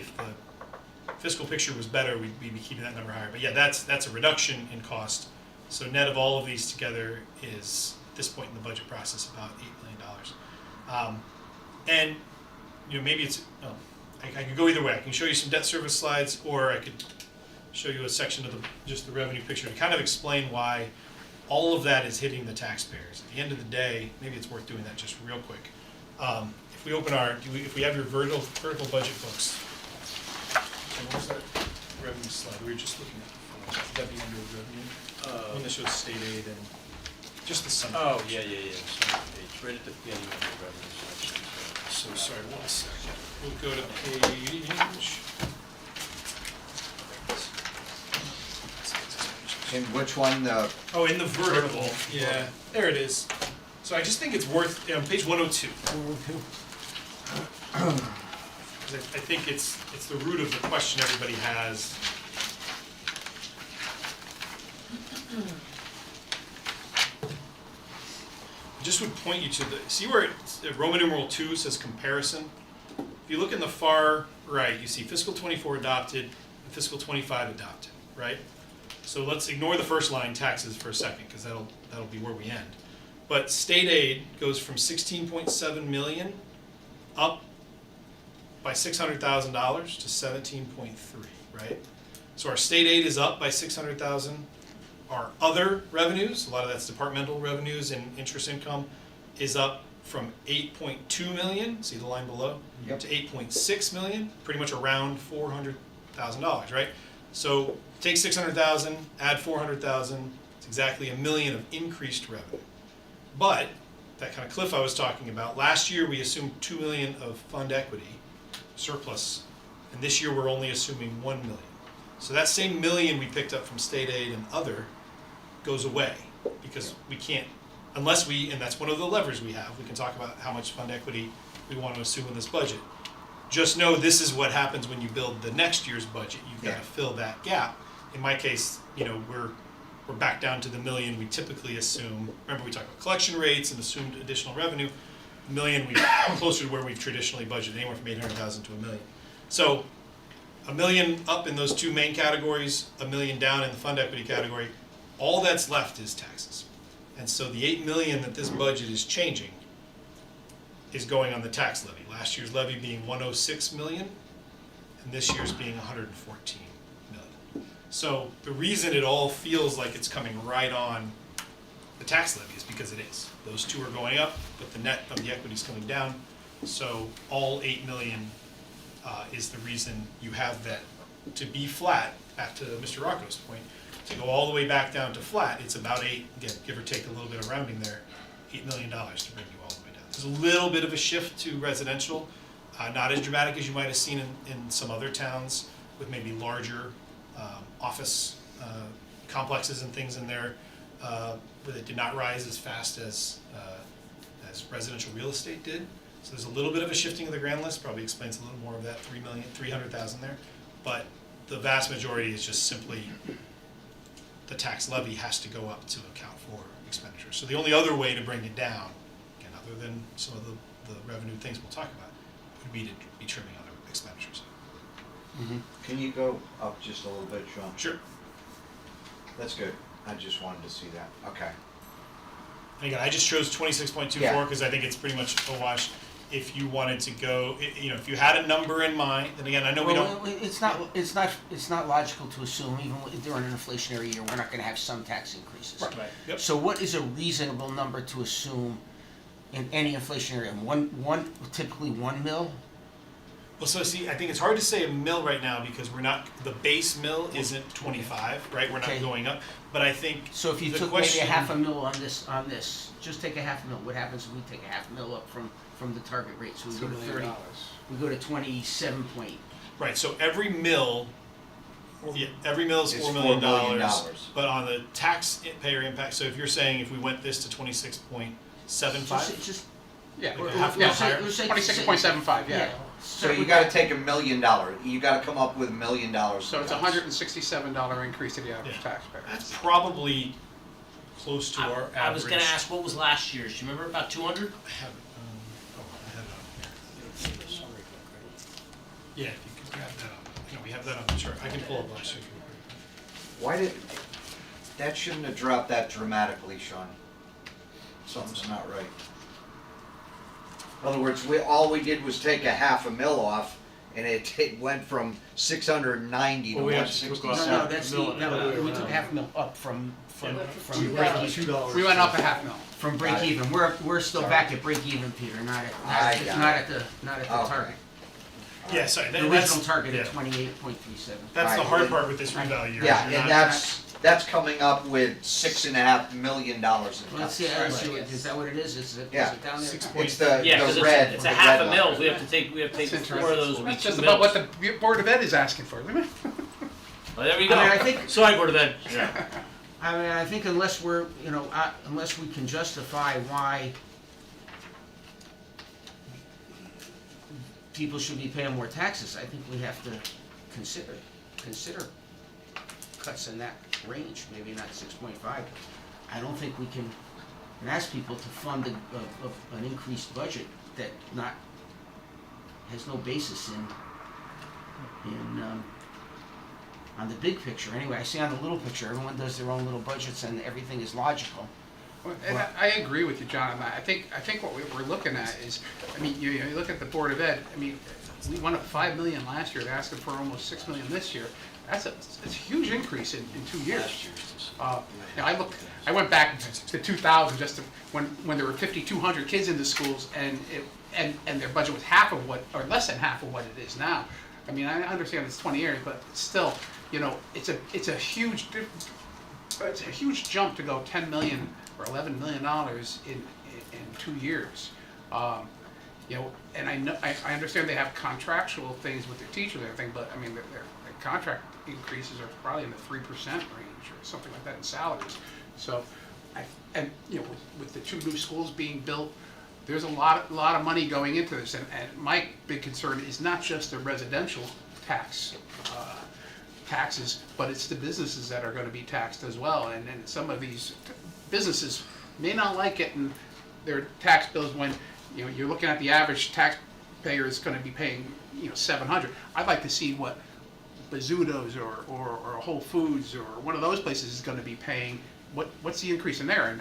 fiscal picture was better, we'd be keeping that number higher. But yeah, that's a reduction in cost. So net of all of these together is, at this point in the budget process, about $8 million. And you know, maybe it's, I could go either way. I can show you some debt service slides, or I could show you a section of just the revenue picture to kind of explain why all of that is hitting the taxpayers. At the end of the day, maybe it's worth doing that just real quick. If we open if we have your vertical budget books, and what was that revenue slide we were just looking at? Would that be under revenue? One that shows state aid and just the summary. Oh, yeah. It's right at the beginning of the revenue section. So sorry, 1 second. We'll go to page. In which one, Oh, in the vertical. Yeah, there it is. So I just think it's worth, page 102. 'Cause I think it's the root of the question everybody has. I just would point you to see where Roman numeral 2 says comparison. If you look in the far right, you see fiscal 24 adopted and fiscal 25 adopted, right? So let's ignore the first line, taxes, for a second, because that'll be where we end. But state aid goes from 16.7 million up by $600,000 to 17.3, right? So our state aid is up by 600,000. Our other revenues, a lot of that's departmental revenues and interest income, is up from 8.2 million, see the line below, Yep. to 8.6 million, pretty much around $400,000, right? So take 600,000, add 400,000, it's exactly $1 million of increased revenue. But that kind of cliff I was talking about, last year we assumed 2 million of fund equity surplus, and this year we're only assuming 1 million. So that same million we picked up from state aid and other goes away, because we can't, unless we, and that's one of the levers we have, we can talk about how much fund equity we want to assume in this budget. Just know this is what happens when you build the next year's budget. You've got to fill that gap. In my case, you know, we're back down to the million we typically assume. Remember, we talked about collection rates and assumed additional revenue. $1 million, we're closer to where we've traditionally budgeted, anywhere from 800,000 to $1 million. So $1 million up in those two main categories, $1 million down in the fund equity category. All that's left is taxes. And so the $8 million that this budget is changing is going on the tax levy. Last year's levy being 106 million, and this year's being 114 million. So the reason it all feels like it's coming right on the tax levy is because it is. Those two are going up, but the net of the equity is coming down. So all 8 million is the reason you have that to be flat, back to Mr. Rocco's point, to go all the way back down to flat, it's about 8, again, give or take a little bit of rounding there, $8 million to bring you all the way down. There's a little bit of a shift to residential, not as dramatic as you might have seen in some other towns with maybe larger office complexes and things in there, but it did not rise as fast as residential real estate did. So there's a little bit of a shifting of the grand list, probably explains a little more of that 300,000 there. But the vast majority is just simply the tax levy has to go up to account for expenditures. So the only other way to bring it down, again, other than some of the revenue things we'll talk about, would be to be trimming other expenditures. Mm-hmm. Can you go up just a little bit, Sean? Sure. That's good. I just wanted to see that. Okay. And again, I just chose 26.24 Yeah. because I think it's pretty much a wash. If you wanted to go, if you had a number in mind, and again, I know we don't. Well, it's not logical to assume even during an inflationary year, we're not gonna have some tax increases. Right. Yep. So what is a reasonable number to assume in any inflationary year? Typically 1 mil? Well, so see, I think it's hard to say a mill right now because we're not, the base mill isn't 25, right? We're not Okay. going up, but I think. So if you the took maybe question- a half a mil on this, just take a half a mil, what happens if we take a half mil up from the target rate? So we go to 30, we go to 27 point. Right, so every mill, every mill is Is $4 $4 million, million. but on the taxpayer impact, so if you're saying if we went this to 26.75, Just, Yeah, Like a half yeah, mil higher? 26.75, yeah. So you gotta take $1 million, you gotta come up with $1 million. So it's a $167 increase to the average Yeah. taxpayer. that's probably close to our average. I was gonna ask, what was last year's? Do you remember, about 200? I have it, I have it on here. Yeah, if you could grab that up, we have that on the chart, I can pull up last year. Why did, that shouldn't have dropped that dramatically, Sean. Something's not right. In other words, all we did was take a half a mil off, and it went from 690 to Well, we actually took off- 167. no, that's the, we took half a mil up from break even. $2. We went up a half mil. From break Got it. even, we're still back at break even, Peter, not at, I got not it. at the Okay. target. Yeah, sorry, The that's. original target yeah. at 28.37. That's the Right, hard then- part with this revalue. year, Yeah, you're and not- that's coming up with $6.5 million in Let's cuts. see, is that what it is? Is it Yeah. down there? 6 It's the Yeah, because red. it's the a half red a mil, line. we have to take 4 of those would be That's 2 just mils. about what the Board of Ed is asking for. Well, there we go. I mean, I think- Sorry, Board of Ed. Yeah. I mean, I think unless we're, unless we can justify why people should be paying more taxes, I think we have to consider cuts in that range, maybe not 6.5. I don't think we can ask people to fund an increased budget that has no basis on the big picture. Anyway, I see on the little picture, everyone does their own little budgets and everything is logical. Well, and I agree with you, John, on that. I think what we're looking at is, I mean, you look at the Board of Ed, I mean, we went up $5 million last year, they're asking for almost $6 million this year. That's a huge increase in 2 years. I went back to 2000, just to, when there were 5,200 kids in the schools, and their budget was half of what, or less than half of what it is now. I mean, I understand it's 20 years, but still, it's a huge jump to go 10 million or $11 million in 2 years. And I understand they have contractual things with their teachers and everything, but I mean, their contract increases are probably in the 3% range or something like that in salaries. So, with the 2 new schools being built, there's a lot of money going into this, and my big concern is not just the residential taxes, but it's the businesses that are going to be taxed as well, and some of these businesses may not like getting their tax bills when you're looking at the average taxpayer is going to be paying $700. I'd like to see what Bazzuto's or Whole Foods or one of those places is going to be paying. What's the increase in there?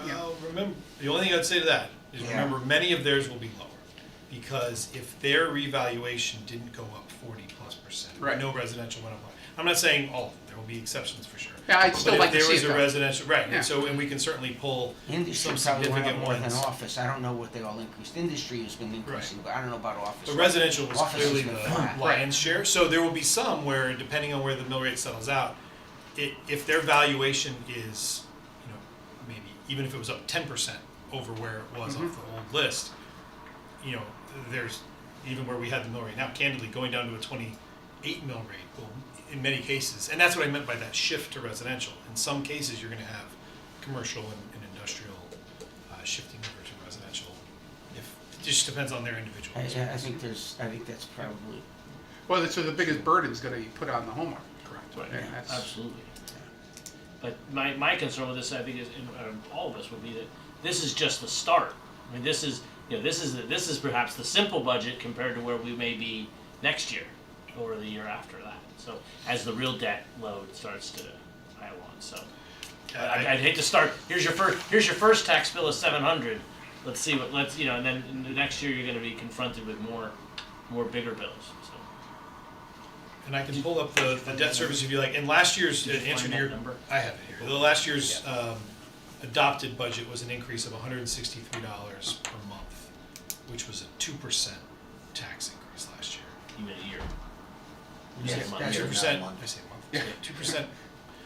Well, remember, the only thing I'd say to that is remember, many of theirs will be lower. Because if their revaluation didn't go up 40+%, Right. no residential went up. I'm not saying all of them, there will be exceptions for sure. Yeah, I'd still But like to if see there was it, a though. residential, right, Yeah. and we can certainly pull Industry some probably went up significant more than ones. office. I don't know what they all increased. Industry has been increasing, but I don't know about office. But residential was Office has clearly been the flat. lion's share, so there will be some where, depending on where the mill rate settles out, if their valuation is, maybe, even if it was up 10% over where it was off the old list, there's, even where we had the mill rate now, candidly, going down to a 28 mill rate will, in many cases, and that's what I meant by that shift to residential. In some cases, you're gonna have commercial and industrial shifting over to residential. It just depends on their individual. I think that's probably. Well, so the biggest burden is going to be put on the homeowner. Correct. Right. And that's- Absolutely. But my concern with this, I think, is all of us would be that this is just the start. I mean, this is perhaps the simple budget compared to where we may be next year or the year after that. So as the real debt load starts to pile on, so I'd hate to start, here's your first tax bill of 700, let's see what, and then in the next year you're gonna be confronted with more bigger bills, so. And I can pull up the debt service if you like. And last year's Did you answer find to that your, number? I have it here. The last year's adopted budget was an increase of $163 per month, which was a 2% tax increase last year. You mean a year. Yes, say a month. that's- 2%. month. I say a month. 2%.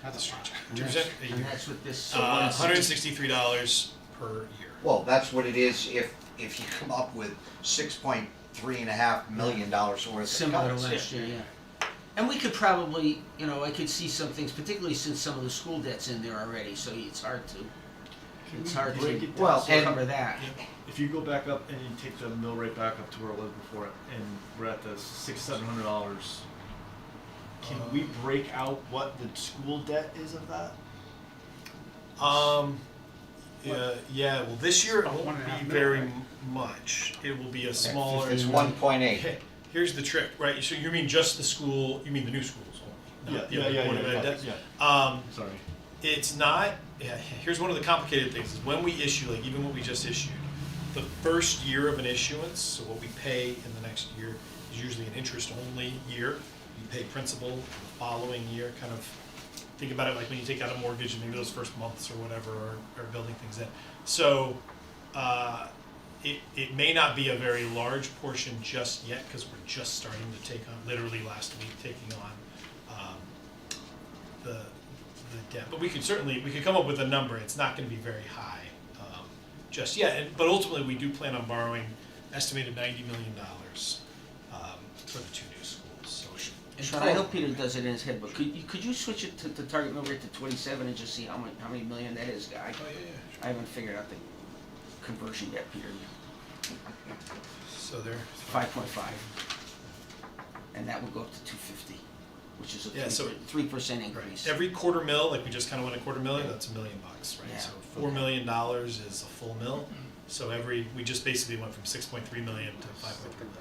That's strange. 2% a And year. that's what this, $163 per year. Well, that's what it is if you come up with $6.3.5 million worth of similar to cuts. last year, yeah. And we could probably, I could see some things, particularly since some of the school debt's in there already, so it's hard to Well, to and- cover that. If you go back up and you take the mill rate back up to where it was before, and we're at the $600-700, can we break out what the school debt is of that? Yeah, well, this year it About won't 1.5 be mil, very right? much. It will be a smaller. It's 1.8. Here's the trick, right? So you mean just the school, you mean the new schools only? not the other Board of Ed debt? Sorry. It's not, here's one of the complicated things, is when we issue, like even what we just issued, the first year of an issuance, so what we pay in the next year, is usually an interest-only year. You pay principal the following year, kind of, think about it like when you take out a mortgage, and maybe those first months or whatever are building things in. So, it may not be a very large portion just yet, because we're just starting to take on, literally last week, taking on the debt. But we could come up with a number. It's not going to be very high just yet. But ultimately, we do plan on borrowing estimated $90 million for the two new schools. So Sean, I know Peter does it in his head, but could you switch it to the target mill rate to 27 and just see how many million that is, guy? Oh, yeah. I haven't figured out the conversion yet, Peter. So there. 5.5. And that would go up to 250, which is a Yeah, so- 3% increase. Every quarter mil, like we just kind of went a quarter million, that's $1 million, right? Yeah. So $4 million is a full mill. So we just basically went from 6.3 million to 5.3 million.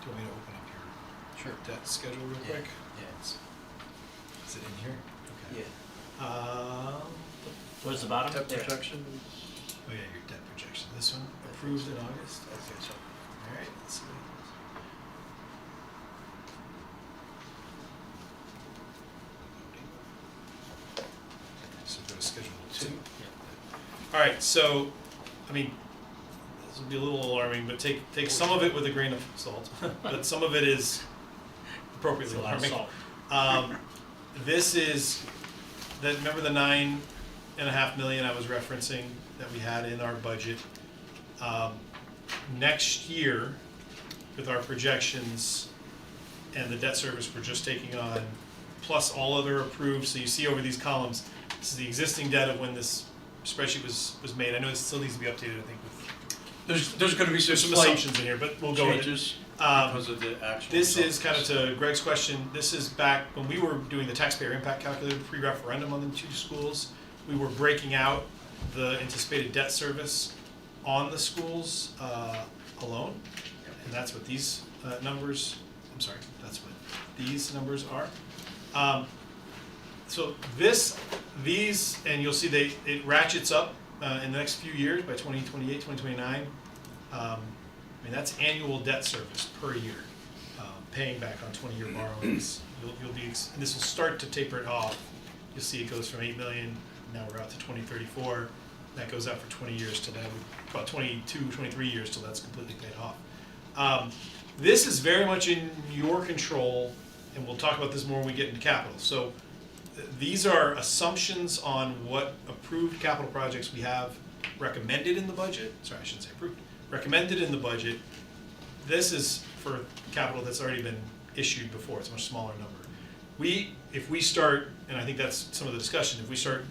Do you want me to open up your debt schedule real quick? Yeah. Is it in here? Okay. Yeah. Where's the bottom? Debt There. projection. Oh yeah, your debt projection. This one approved in August. Okay, so all right, let's see. So go to schedule 2. All right, so I mean, this will be a little alarming, but take some of it with a grain of salt. But some of it is appropriately It's a lot of alarming. salt. This is that. Remember the $9.5 million I was referencing that we had in our budget. Next year, with our projections and the debt service we're just taking on, plus all other approved, so you see over these columns, this is the existing debt of when this spreadsheet was made. I know it still needs to be updated, I think, with There's gonna be there's some slight assumptions in here, but we'll go with it. changes Um, because of the actual. This is results. kind of to Greg's question, this is back when we were doing the taxpayer impact calculator pre-referendum on the two schools. We were breaking out the anticipated debt service on the schools alone. And that's what these numbers, I'm sorry, that's what these numbers are. So these, and you'll see it ratchets up in the next few years by 2028, 2029. I mean, that's annual debt service per year, paying back on 20-year borrowings. You'll be, and this will start to taper it off. You'll see it goes from 8 million, now we're out to 2034. That goes out for 20 years till that, about 22, 23 years till that's completely paid off. This is very much in your control, and we'll talk about this more when we get into capital. So these are assumptions on what approved capital projects we have recommended in the budget. Sorry, I shouldn't say approved. Recommended in the budget. This is for capital that's already been issued before. It's a much smaller number. If we start, and I think that's some of the discussion, if we start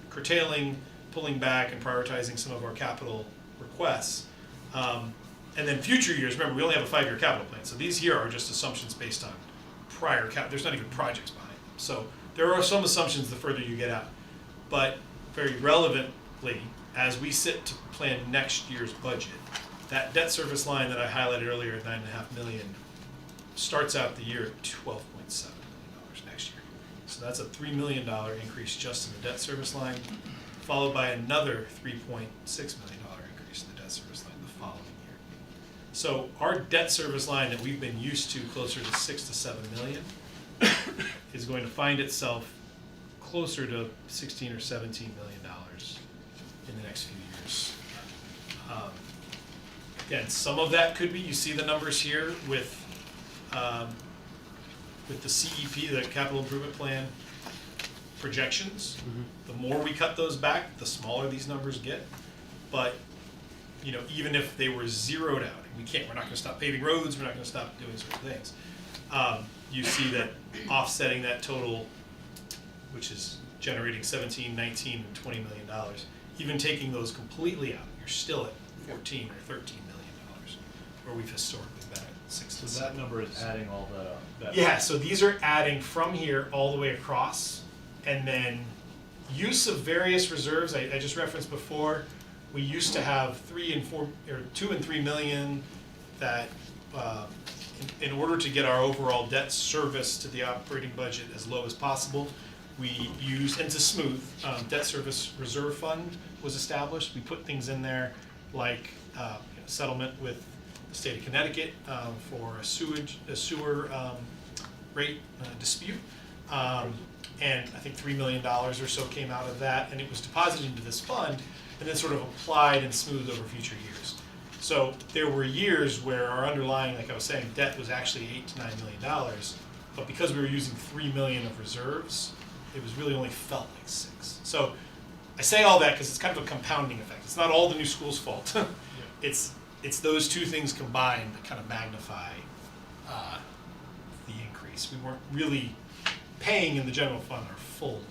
curtailing, pulling back, and prioritizing some of our capital requests, and then future years, remember, we only have a 5-year capital plan. So these here are just assumptions based on prior there's not even projects behind them. So there are some assumptions the further you get out. But very relevantly, as we sit to plan next year's budget, that debt service line that I highlighted earlier at $9.5 million starts out the year at $12.7 million next year. It's So that's a $3 million increase just in the debt service line, followed by another $3.6 million increase in the debt service line the following year. So our debt service line that we've been used to closer to 6 to 7 million is going to find itself closer to 16 or 17 million dollars in the next few years. Again, some of that could be, you see the numbers here with the CEP, the Capital Improvement Plan projections. The more we cut those back, the smaller these numbers get. But, you know, even if they were zeroed out, and we're not gonna stop paving roads, we're not gonna stop doing certain things. You see that offsetting that total, which is generating 17, 19, and $20 million, even taking those completely out, you're still at 14 or 13 million dollars, where we've historically been at 6 to 7. So that number is adding all that up. Yeah, so these are adding from here all the way across, and then use of various reserves. I just referenced before, we used to have 2 and 3 million that, in order to get our overall debt service to the operating budget as low as possible, we used, and to smooth, debt service reserve fund was established. We put things in there like settlement with the state of Connecticut for a sewer rate dispute. And I think $3 million or so came out of that, and it was deposited into this fund and then sort of applied and smoothed over future years. So there were years where our underlying, like I was saying, debt was actually $8 to $9 million, but because we were using $3 million of reserves, it was really only felt like 6. So I say all that because it's kind of a compounding effect. It's not all the new school's fault. It's those two things combined that kind of magnify the increase. We weren't really paying in the general fund our full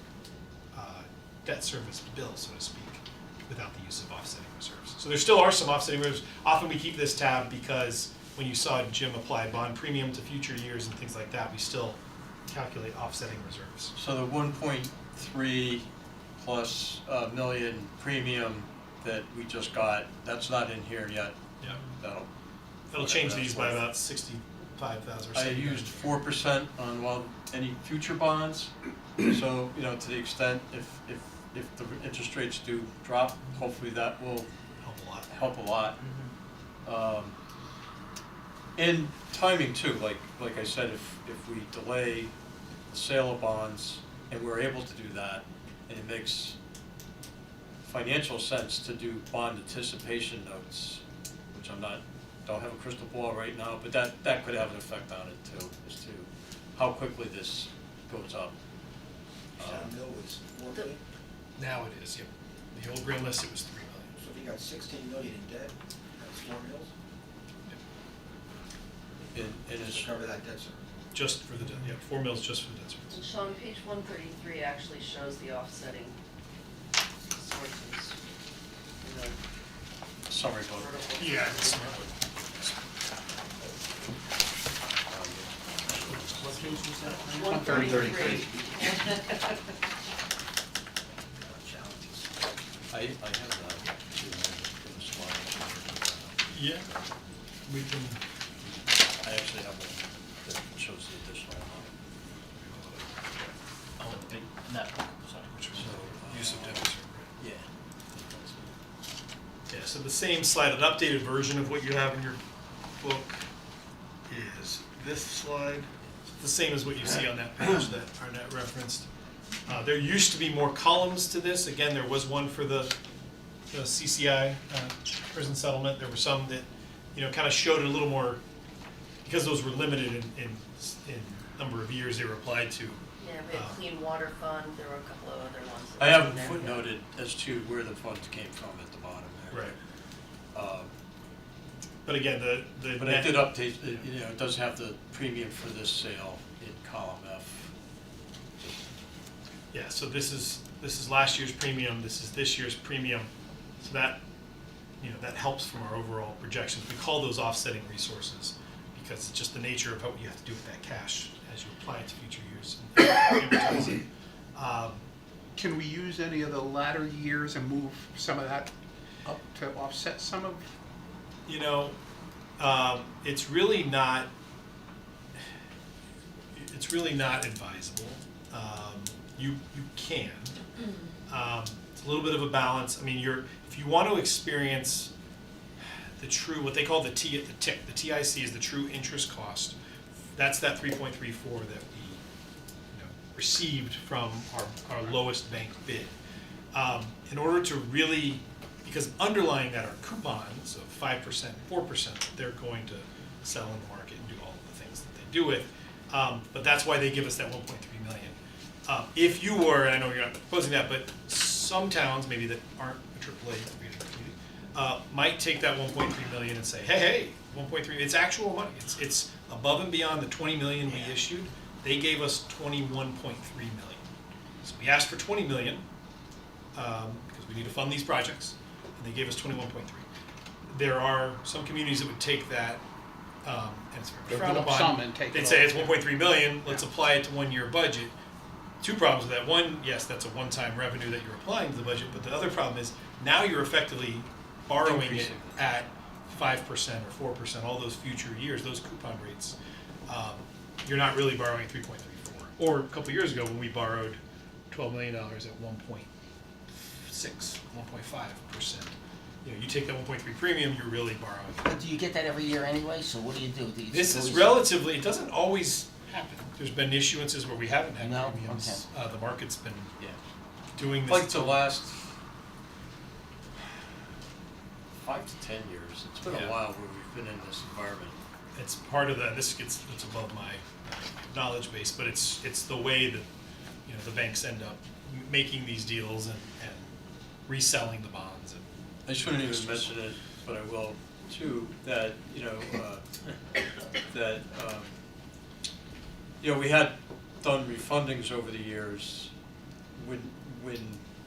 debt service bill, so to speak, without the use of offsetting reserves. So there still are some offsetting reserves. Often we keep this tab because when you saw Jim apply bond premium to future years and things like that, we still calculate offsetting reserves. So the 1.3 plus million premium that we just got, that's not in here yet. Yeah. That'll change these by about 65,000 or I something. used 4% on any future bonds. So, you know, to the extent if the interest rates do drop, hopefully that will help a lot. And timing too, like I said, if we delay the sale of bonds and we're able to do that, and it makes financial sense to do bond anticipation notes, which don't have a crystal ball right now, but that could have an effect on it too, as to how quickly this goes up. Town mill was 4 million, Now it is, yep. The old grand list, it was 3 million. so if you got 16 million in debt, that's 4 mills, And it's, to cover that debt service. Just for the debt, yeah, 4 mils just for the debt service. And Sean, page 133 actually shows the offsetting sources. in the summary vote. vertical. Yeah, it's What page was that? 133. I have that in the slide. Yeah, we can, I actually have one that shows the additional amount. Oh, that book, sorry. which was So, use of debt reserve, right? Yeah. Yeah, so the same slide, an updated version of what you have in your book is this slide. It's the same as what you see on that page that Arnett referenced. There used to be more columns to this. Again, there was one for the CCI prison settlement. There were some that, you know, kind of showed it a little more, because those were limited in number of years they were applied to. Yeah, we had Clean Water Fund, there were a couple of other ones. that I have were in there, yeah. footnoted as to where the funds came from at the bottom there. Right. But again, the But I did update, you know, it does have the premium for this sale in column F. Yeah, so this is last year's premium, this is this year's premium. So that, you know, that helps from our overall projections. We call those offsetting resources because it's just the nature of what you have to do with that cash as you apply it to future years and amortize it. Can we use any of the latter years and move some of that up to offset some of? You know, it's really not advisable. you can. It's a little bit of a balance. I mean, if you want to experience the true, what they call the TIC, the TIC is the true interest cost. That's that 3.34 that we received from our lowest bank bid. In order to really, because underlying that are coupons of 5%, 4% that they're going to sell in the market and do all of the things that they do with. But that's why they give us that 1.3 million. If you were, and I know you're not proposing that, but some towns maybe that aren't a AAA rated might take that 1.3 million and say, hey, 1.3, it's actual money. It's above and beyond the 20 million we issued. They gave us 21.3 million. So we asked for 20 million because we need to fund these projects, and they gave us 21.3. There are some communities that would take that, and it's very frowned upon. They'd say it's 1.3 million. Let's apply it to 1 year budget. Two problems with that. One, yes, that's a one-time revenue that you're applying to the budget, but the other problem is now you're effectively borrowing it at 5% or 4%, all those future years, those coupon rates. You're not really borrowing at 3.34. Or a couple years ago when we borrowed $12 million at 1.6, 1.5%. You take that 1.3 premium, you're really borrowing. But do you get that every year anyway? So what do you do? This is relatively, it doesn't always happen. There's been issuances where we haven't had premiums. Okay. The market's been doing this. Like the last 5 to 10 years, it's been a while where we've been in this environment. It's part of that. It's above my knowledge base, but it's the way that the banks end up making these deals and reselling the bonds. I shouldn't even mention it, but I will too. That we had done refundings over the years when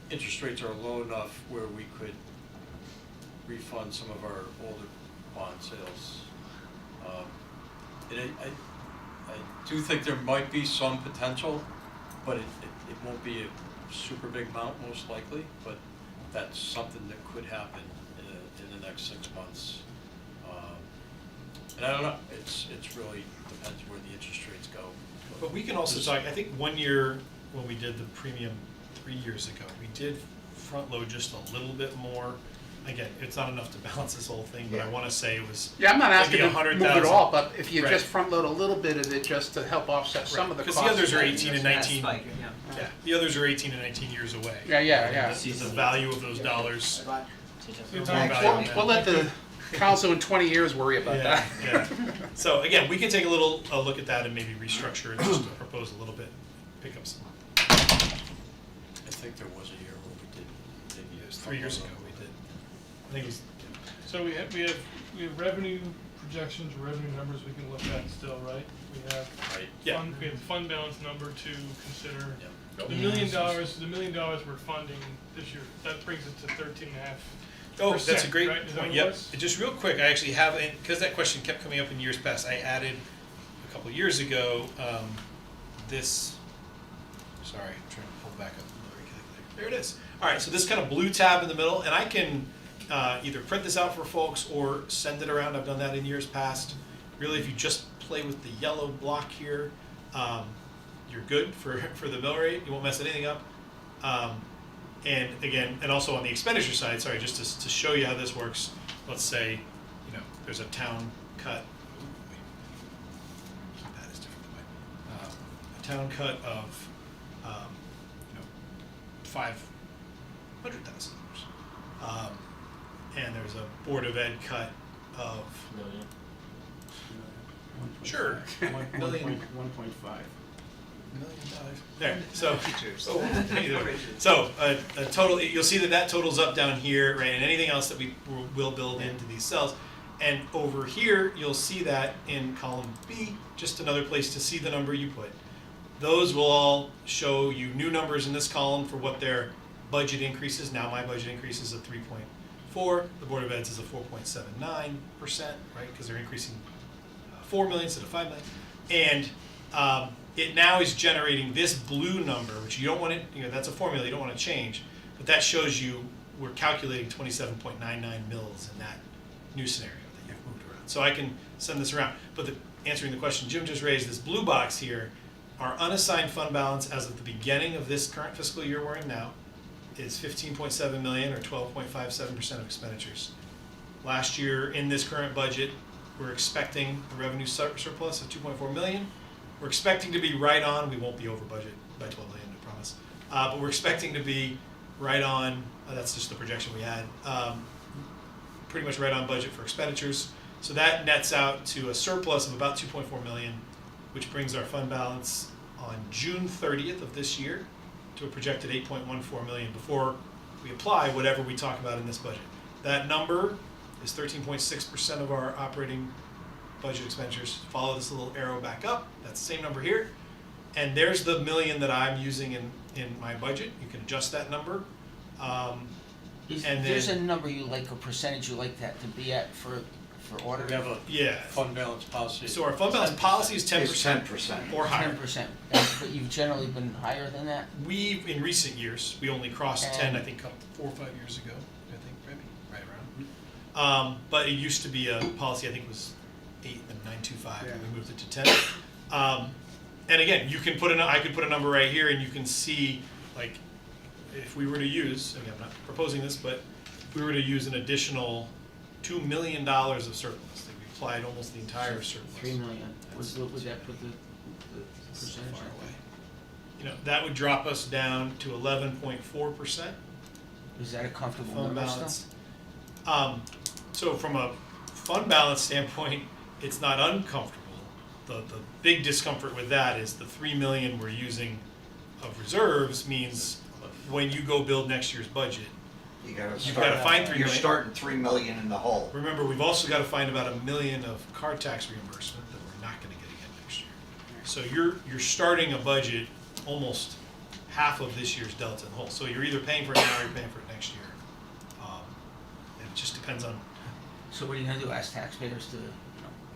interest rates are low enough where we could refund some of our older bond sales. And I do think there might be some potential, but it won't be a super big amount most likely, but that's something that could happen in the next 6 months. And I don't know, it's really depends where the interest rates go. But we can also talk, I think 1 year when we did the premium 3 years ago, we did front load just a little bit more. Again, it's not enough to balance this whole thing, but I want to say it was I'm not asking maybe to 100,000. move it all, but if you just front load a little bit of it just to help offset some of the costs. Because the others are 18 and 19. Spike, Yeah, the others are 18 and 19 years away. Yeah. The value of those dollars. We'll let the council in 20 years worry about that. Yeah. So again, we can take a look at that and maybe restructure and just propose a little bit, pick up some. I think there was a year where we did. It was 3 years ago we did. I think it was. So we have revenue projections, revenue numbers we can look at still, right? We have we have the fund balance number to consider. Yep. The $1 million we're funding this year, that brings it to 13.5%. Oh, that's a great right? Is that point. what it Yep. was? Just real quick, I actually have, because that question kept coming up in years past, I added a couple of years ago this. Sorry, I'm trying to pull back up. There it is. All right, so this kind of blue tab in the middle, and I can either print this out for folks or send it around. I've done that in years past. Really, if you just play with the yellow block here, you're good for the mill rate. You won't mess anything up. And again, and also on the expenditure side, sorry, just to show you how this works, let's say, there's a town cut. That is different than mine. A town cut of, $500,000. And there's a Board of Ed cut of sure, $1.5 million. There. So a total. You'll see that totals up down here, right? And anything else that we will build into these cells. And over here, you'll see that in column B, just another place to see the number you put. Those will all show you new numbers in this column for what their budget increases. Now my budget increase is a 3.4. The Board of Eds is a 4.79%, right? Because they're increasing 4 million instead of 5 million. And it now is generating this blue number, which you don't want to, that's a formula you don't want to change, but that shows you we're calculating 27.99 mils in that new scenario that you've moved around. So I can send this around. But answering the question Jim just raised, this blue box here our unassigned fund balance as of the beginning of this current fiscal year we're in now is 15.7 million, or 12.57% of expenditures. Last year, in this current budget, we're expecting a revenue surplus of 2.4 million. We're expecting to be right on, we won't be over budget by 12 million, I promise. But we're expecting to be right on, that's just the projection we had, pretty much right on budget for expenditures. So that nets out to a surplus of about 2.4 million, which brings our fund balance on June 30th of this year to a projected 8.14 million before we apply whatever we talk about in this budget. That number is 13.6% of our operating budget expenditures. Follow this little arrow back up, that's the same number here. And there's the million that I'm using in my budget. You can adjust that number. And There's a then, number you like, a percentage you like that to be at for audit? We have a yeah. fund balance policy. So our fund balance policy is 10%. It's 10%. Or higher. 10%, but you've generally been higher than that? We, in recent years, we only crossed 10, And- I think, 4 or 5 years ago, I think, maybe, right around. But it used to be a policy, I think it was 8 and 925, and we moved it to 10. And again, you can put I could put a number right here, and you can see, like, if we were to use, again, I'm not proposing this, but if we were to use an additional $2 million of surplus, like we applied almost the entire surplus. 3 million, would that put the This is percentage? far away. You know, that would drop us down to 11.4%. Is that a comfortable Fund number balance. still? So from a fund balance standpoint, it's not uncomfortable. The big discomfort with that is the 3 million we're using of reserves means when you go build next year's budget, You gotta you've start, gotta find 3 you're million. starting 3 million in the hole. Remember, we've also gotta find about $1 million of car tax reimbursement that we're not gonna get again next year. So you're starting a budget almost half of this year's delta in the hole. So you're either paying for it now or you're paying for it next year. And it just depends on, So what are you gonna do, ask taxpayers to,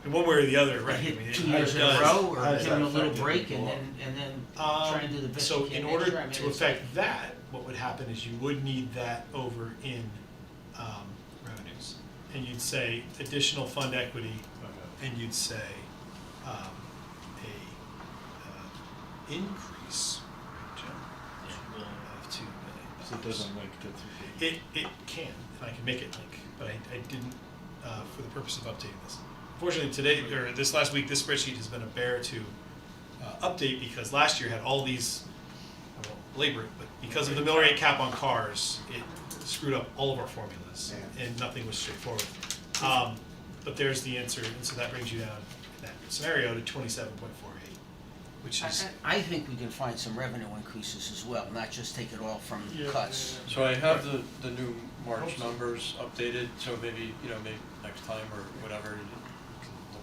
in one way or the other, right? I mean, hit it 2 years in a does. row, or How does give them a that little affect break it? and then try and do the best you So can in next order year? I mean, to it's- affect that, what would happen is you would need that over in revenues. And you'd say additional fund equity, and you'd say a increase, right, Jim? Of 2 million. So it doesn't link to 2. It can, if I can make it link, but I didn't, for the purpose of updating this. Unfortunately, today, or this last week, this spreadsheet has been a bear to update because last year had all these, I won't belabor it, but because of the mill rate cap on cars, it screwed up all of our formulas, and nothing was straightforward. But there's the answer, and so that brings you down, in that scenario, to 27.48, which is, I think we can find some revenue increases as well, not just take it all from Yeah, cuts. So I have the new March numbers updated, so maybe next time or whatever.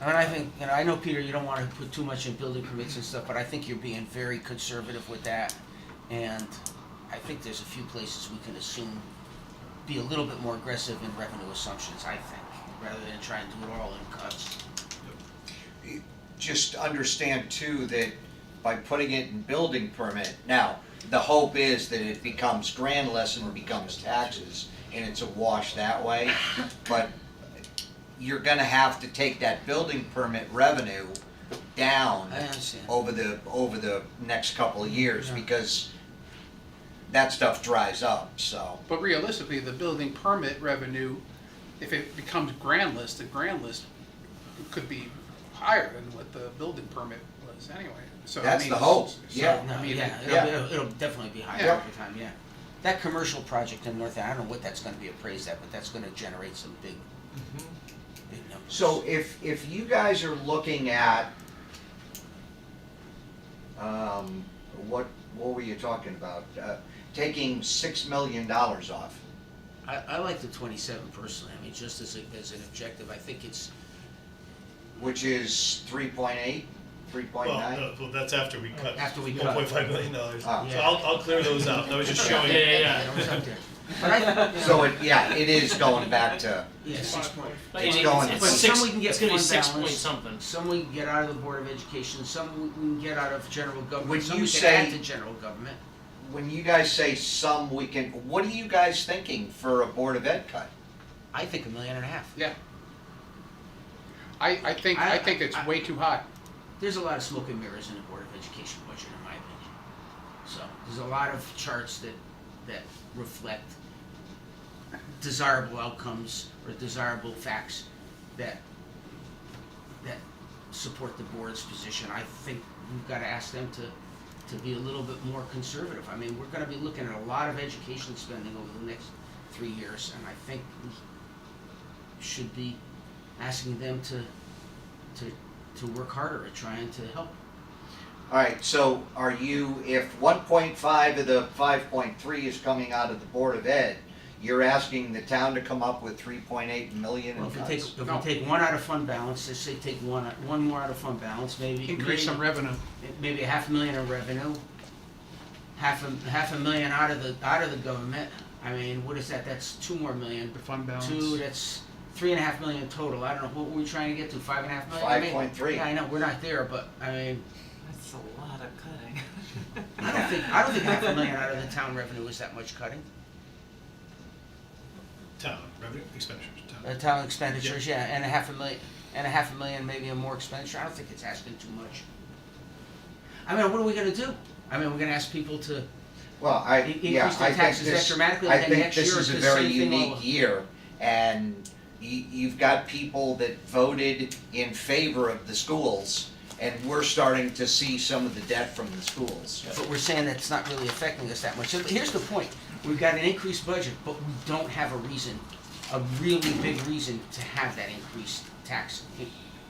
I mean, I think, I know, Peter, you don't wanna put too much in building permits and stuff, but I think you're being very conservative with that. And I think there's a few places we can assume, be a little bit more aggressive in revenue assumptions, I think, rather than try and do it all in cuts. Just understand too that by putting it in building permit, now, the hope is that it becomes grandless and becomes taxes, and it's a wash that way, but you're gonna have to take that building permit revenue down I understand. over the next couple of years, because that stuff dries up, so. But realistically, the building permit revenue, if it becomes grand list, the grand list could be higher than what the building permit was anyway. So I That's mean, the hope, so, yeah. No, I mean, yeah, it'll definitely be higher Yeah. over time, yeah. That commercial project in North End, I don't know what that's gonna be appraised at, but that's gonna generate some big numbers. So if you guys are looking at, what were you talking about? Taking $6 million off. I like the 27 personally, I mean, just as an objective, I think it's, Which is 3.8, 3.9? well, that's after we cut After we cut. $1.5 million. Oh. So I'll clear those out. I was just showing. it was up there. But I, So it is going back to, yeah, 6 point. It's going- But It's some we can get it's gonna be fund 6 balance, point something. some we can get out of the Board of Education, some we can get out of general When government, some you we can say- add to general government. when you guys say some we can, what are you guys thinking for a Board of Ed cut? I think $1.5 million. Yeah. I think it's way too high. there's a lot of smoke and mirrors in the Board of Education budget, in my opinion. So, there's a lot of charts that reflect desirable outcomes or desirable facts that support the board's position. I think we've gotta ask them to be a little bit more conservative. I mean, we're gonna be looking at a lot of education spending over the next 3 years, and I think we should be asking them to work harder at trying to help. All right, so are you, if 1.5 of the 5.3 is coming out of the Board of Ed, you're asking the town to come up with 3.8 million in Well, cuts? if we take one out of fund balance, let's say take one more out of fund balance, maybe. Increase some revenue. Maybe $500,000 in revenue, half a million out of the government. I mean, what is that? That's 2 more million. The fund balance. That's 3.5 million total. I don't know, what were we trying to get to, 5.5 million? I mean, 5.3. Yeah, I know, we're not there, but, I mean, That's a lot of cutting. I don't think $500,000 out of the town revenue is that much cutting. Town revenue expenditures, town. Town expenditures, yeah, and $500,000 maybe a more expenditure. I don't think it's asking too much. I mean, what are we gonna do? I mean, we're gonna ask people to Well, increase their taxes that dramatically, and then next year this it's is a the very same thing all unique year, and you've got people that voted in favor of the schools, and we're starting to see some of the debt from the schools. But we're saying that it's not really affecting us that much. So here's the point. We've got an increased budget, but we don't have a really big reason to have that increased tax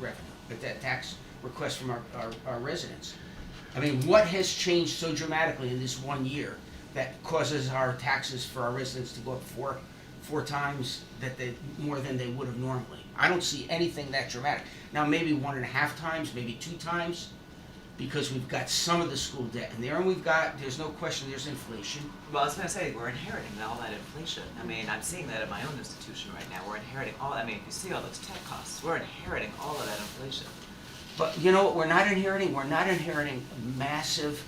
revenue, but that tax request from our residents. I mean, what has changed so dramatically in this 1 year that causes our taxes for our residents to go up four times more than they would have normally? I don't see anything that dramatic. Now, maybe 1.5 times, maybe 2 times, because we've got some of the school debt in there, and there's no question, there's inflation. Well, I was gonna say, we're inheriting all that inflation. I mean, I'm seeing that at my own institution right now. We're inheriting if you see all those tech costs, we're inheriting all of that inflation. But you know what we're not inheriting? We're not inheriting massive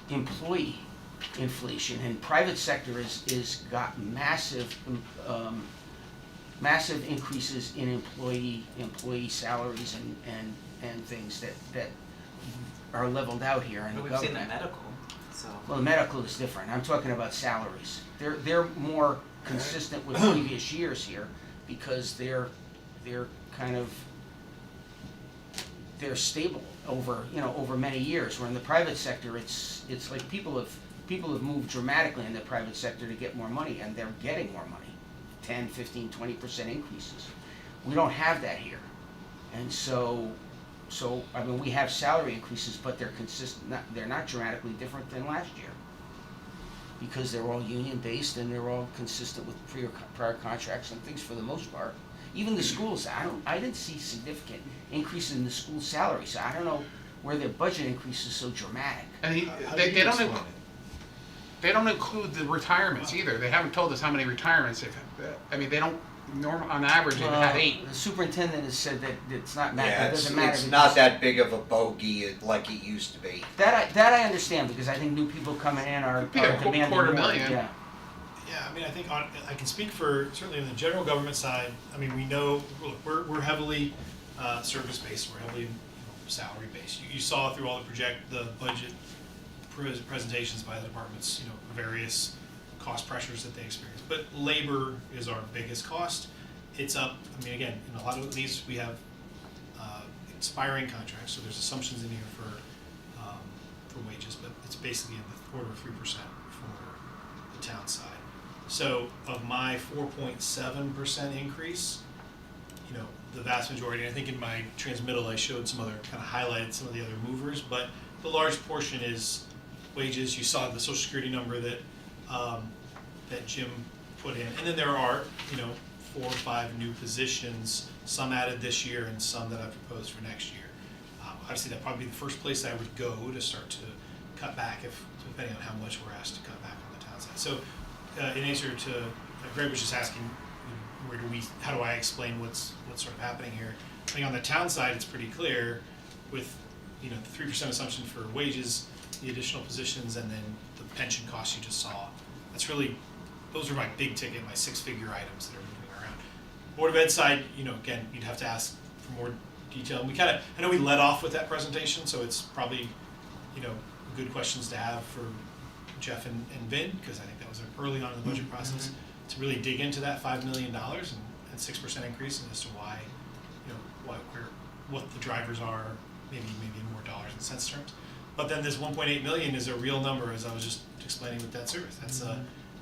employee inflation, and private sector is got massive increases in employee salaries and things that are leveled out here in the But government. we've seen the medical, so. Well, the medical is different. I'm talking about salaries. They're more consistent with previous years here because they're stable over many years. Where in the private sector, it's like people have moved dramatically in the private sector to get more money, and they're getting more money, 10, 15, 20% increases. We don't have that here, and so I mean, we have salary increases, but they're consistent. They're not dramatically different than last year, because they're all union based and they're all consistent with prior contracts and things for the most part. Even the schools, I didn't see significant increase in the school salary, so I don't know where their budget increase is so dramatic. And How do they you don't explain include. it? They don't include the retirements either. They haven't told us how many retirements they've had. I mean, they don't, on average, they've had 8. The superintendent has said that it's not Yeah, it doesn't matter. it's not that big of a bogey like it used to be. That I understand, because I think new people coming in are Could be a demanding more. $250,000. Yeah. Yeah, I mean, I think I can speak for, certainly on the general government side, I mean, we know, look, we're heavily service-based, we're heavily salary-based. You saw through all the budget presentations by the departments, various cost pressures that they experience. But labor is our biggest cost. It's up, I mean, again, in a lot of these, we have expiring contracts, so there's assumptions in here for wages, but it's basically in the order of 3% for the town side. So of my 4.7% increase, the vast majority, I think in my transmittal I showed some other, kind of highlighted some of the other movers, but the large portion is wages. You saw the Social Security number that Jim put in. And then there are, 4 or 5 new positions, some added this year and some that I've proposed for next year. Obviously that'd probably be the first place I would go to start to cut back, depending on how much we're asked to cut back on the town side. So in answer to, Greg was just asking, how do I explain what's sort of happening here? I think on the town side, it's pretty clear with, the 3% assumption for wages, the additional positions, and then the pension costs you just saw. Those are my big ticket, my 6-figure items that are moving around. Board of Ed side, again, you'd have to ask for more detail. And we kind of, I know we led off with that presentation, so it's probably, good questions to have for Jeff and Vin, because I think that was early on in the budget process, to really dig into that $5 million and 6% increase, and as to why, what the drivers are, maybe in more dollars and cents terms. But then this 1.8 million is a real number, as I was just explaining with debt service. That's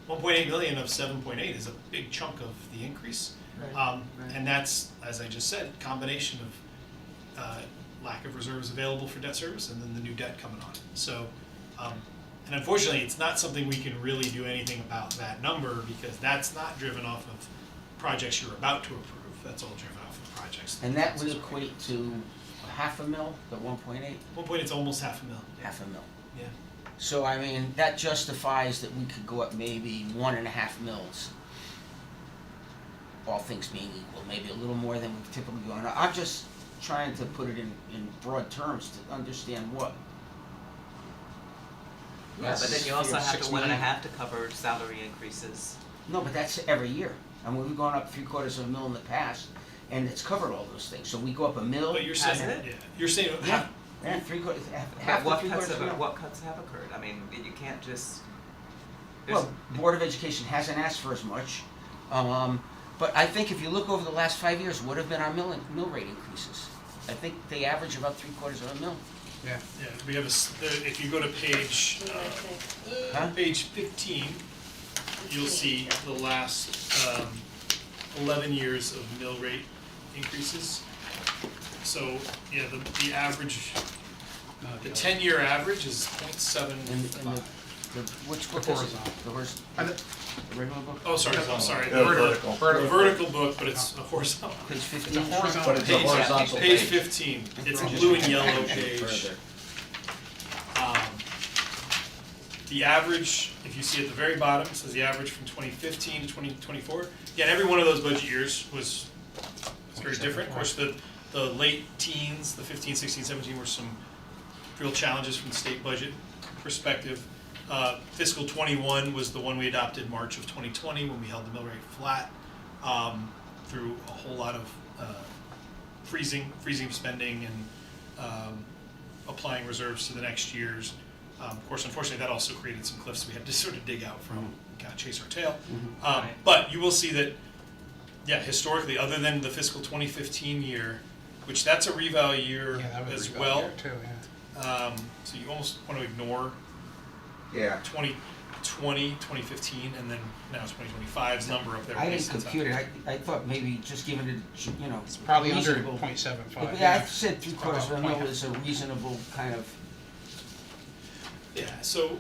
1.8 million of 7.8 is a big chunk of the increase. Right. And that's, as I just said, combination of lack of reserves available for debt service and then the new debt coming on. So, and unfortunately, it's not something we can really do anything about that number, because that's not driven off of projects you're about to approve. That's all driven off of projects. And that would equate to half a mil, the 1.8? 1.8 is almost $500,000. Half a mil. Yeah. So, I mean, that justifies that we could go up maybe 1.5 mils. All things being equal, maybe a little more than we've typically gone up. I'm just trying to put it in broad terms to understand what. Yeah, but then you also have $6 to million. 1.5 to cover salary increases. No, but that's every year. I mean, we've gone up 3/4 of a mil in the past, and it's covered all those things. So we go up a mil. But you're Has saying, it? yeah, you're saying Yeah, yeah, 3/4, half But the 3/4 of a mil. what cuts have occurred? I mean, you can't just. Well, Board of Education hasn't asked for as much, but I think if you look over the last 5 years, what have been our mill rate increases? I think they average about 3/4 of a mil. Yeah. yeah, we have if you go to page, Huh? page 15, you'll see the last 11 years of mill rate increases. So, yeah, the average, the 10-year average is And .75. which book The is it? horizontal. The regular book? Oh, sorry, I'm sorry. The vertical. The vertical book, but it's a horizontal. Page It's 15? a horizontal. But it's a horizontal Page page. 15, it's a blue and yellow page. Further. The average, if you see at the very bottom, it says the average from 2015 to 2024. Yeah, and every one of those budget years was very different. Of course, the late teens, the 15, 16, 17 were some real challenges from the state budget perspective. Fiscal 21 was the one we adopted March of 2020 when we held the mill rate flat through a whole lot of freezing spending and applying reserves to the next years. Of course, unfortunately, that also created some cliffs we had to sort of dig out from, kind of chase our tail. Right. But you will see that, yeah, historically, other than the fiscal 2015 year, which that's a reval year Yeah, that was as a reval well. year too, yeah. So you almost want to ignore Yeah. 2020, 2015, and then now it's 2025's number up there. I didn't based on compute it. I thought maybe just giving it, It's probably under reasonable. 0.75. Yeah, I said It's 3/4 of a probably mil is a reasonable kind of Yeah, so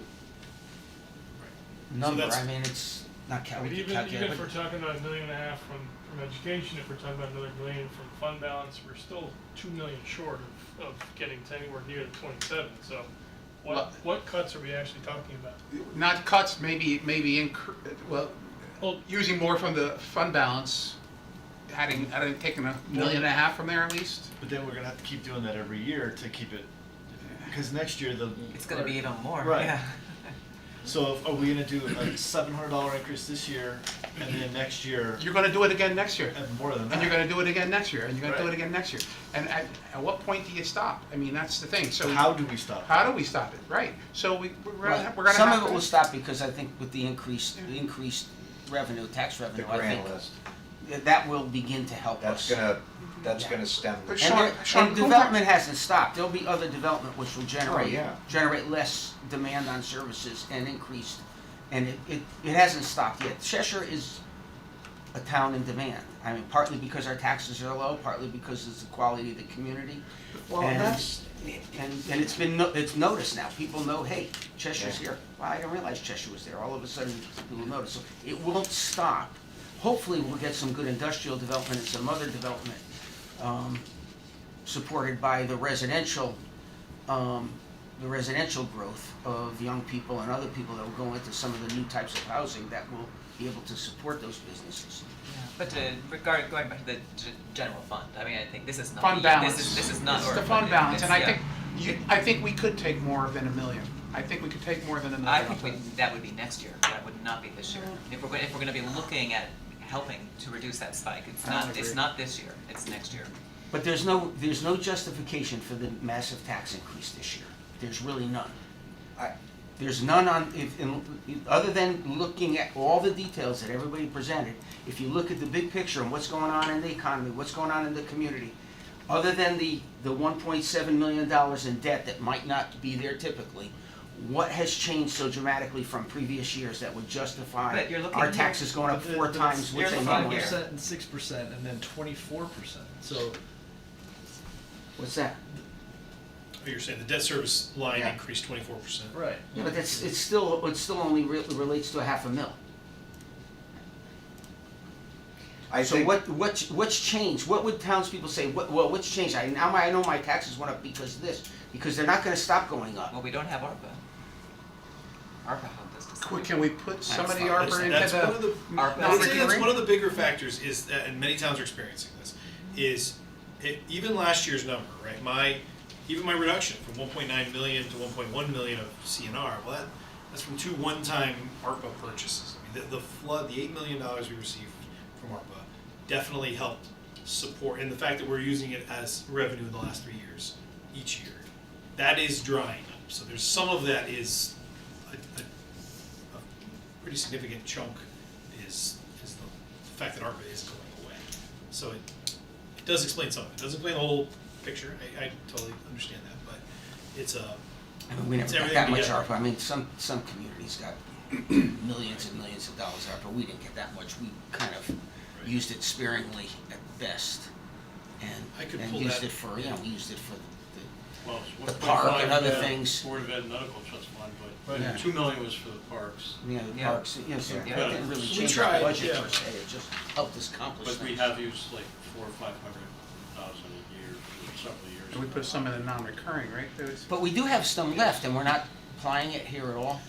number. that's- I mean, it's not But calculated. even if we're talking about $1.5 million from education, if we're talking about another $1 million from fund balance, we're still $2 million short of getting to anywhere near the 27. So Well- what cuts are we actually talking about? Not cuts, maybe well, Well, using more from the fund balance, taking $1.5 million from there at least. But then we're gonna have to keep doing that every year to keep it, because next year It's gonna be even more, Right. yeah. So are we gonna do a $700 increase this year, and then next year You're gonna do it again next year. and more than that? And you're gonna do it again next year, and you're gonna do Right. it again next year. And at what point do you stop? I mean, that's the thing, so. How do we stop? How do we stop it? Right, so we're gonna Some have of it to- will stop because I think with the increased revenue, tax The revenue, I grand think list. that will begin to help us. That's gonna stem. But And, Sean, and development hasn't stopped. There'll be other development which will generate, yeah. generate less demand on services and increased. And it hasn't stopped yet. Cheshire is a town in demand. I mean, partly because our taxes are low, partly because it's the quality of the community. Well, And- that's, And it's been, it's noticed now. People know, hey, Cheshire's here. Well, I didn't realize Cheshire was there. All of a sudden, people notice. So it won't stop. Hopefully, we'll get some good industrial development and some other development supported by the residential growth of young people and other people that will go into some of the new types of housing that will be able to support those businesses. But going back to the general fund, I mean, I think this is not. Fund balance. This is not. It's or the fund funded. balance, and I It's- think, I think we could take more than $1 million. I think we could take more than $1 million. I think that would be next year, that would not be this year. If we're gonna be looking at helping to reduce that spike, I it's agree. not this year, it's next year. But there's no justification for the massive tax increase this year. There's really none. There's none other than looking at all the details that everybody presented. If you look at the big picture and what's going on in the economy, what's going on in the community, other than the $1.7 million in debt that might not be there typically, what has changed so dramatically from previous years that would justify But you're looking our here- taxes going up 4 times what they normally are? 5% and 6%, and then 24%. So What's that? Oh, you're saying the debt service line Yeah. increased 24%. right. Yeah, but it's still only relates to $500,000. I So think, what's changed? What would townspeople say? What's changed? I know my taxes went up because of this, because they're not gonna stop going up. Well, we don't have ARPA. ARPA helped us to. Can we put some of the fine. ARPA into That's one of the? the, ARPA. I would say that's non-recurring? one of the bigger factors is that, and many towns are experiencing this, is even last year's number, right? Even my reduction from 1.9 million to 1.1 million of CNR, well, that's from 2 one-time ARPA purchases. I mean, the flood, the $8 million we received from ARPA definitely helped support, and the fact that we're using it as revenue in the last 3 years, each year, that is drying up. So there's some of that is a pretty significant chunk is the fact that ARPA is going away. So it does explain some of it. It doesn't explain the whole picture. I totally understand that, but it's a I mean, we never It's got everything that much together. ARPA. I mean, some communities got millions and millions of dollars ARPA. We didn't get that much. We kind of used it sparingly at best, I could and pull used that- it for we used it for Well, the it's park 1.5 and other yeah, things. Board of Ed medical trust fund, but Yeah. 2 million was for the parks. the Yeah. parks. So Yeah. that didn't really We change tried, our budget yeah. per se. It just helped us accomplish But things. we have used like 400,000 or 500,000 a year for several years. And we put some in the non-recurring, right? There was- But we do have some left, and we're not applying it here at all.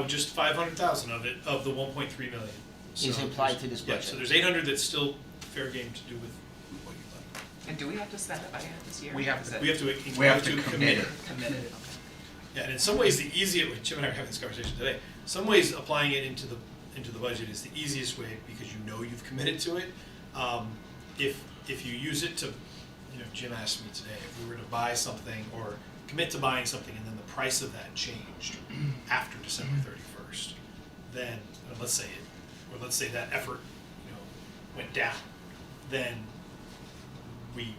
just 500,000 of it, of the 1.3 million. Is applied to this Yeah, budget. so there's 800 that's still fair game to do with what you'd like. And do we have to spend it by the end of this year? We have Is to- it We have to commit it. committed? Okay. Yeah, and in some ways, the easiest way, Jim and I were having this conversation today, some ways applying it into the budget is the easiest way because you know you've committed to it. If you use it to, Jim asked me today, if we were to buy something or commit to buying something and then the price of that changed after December 31st, then, let's say that effort, went down, then we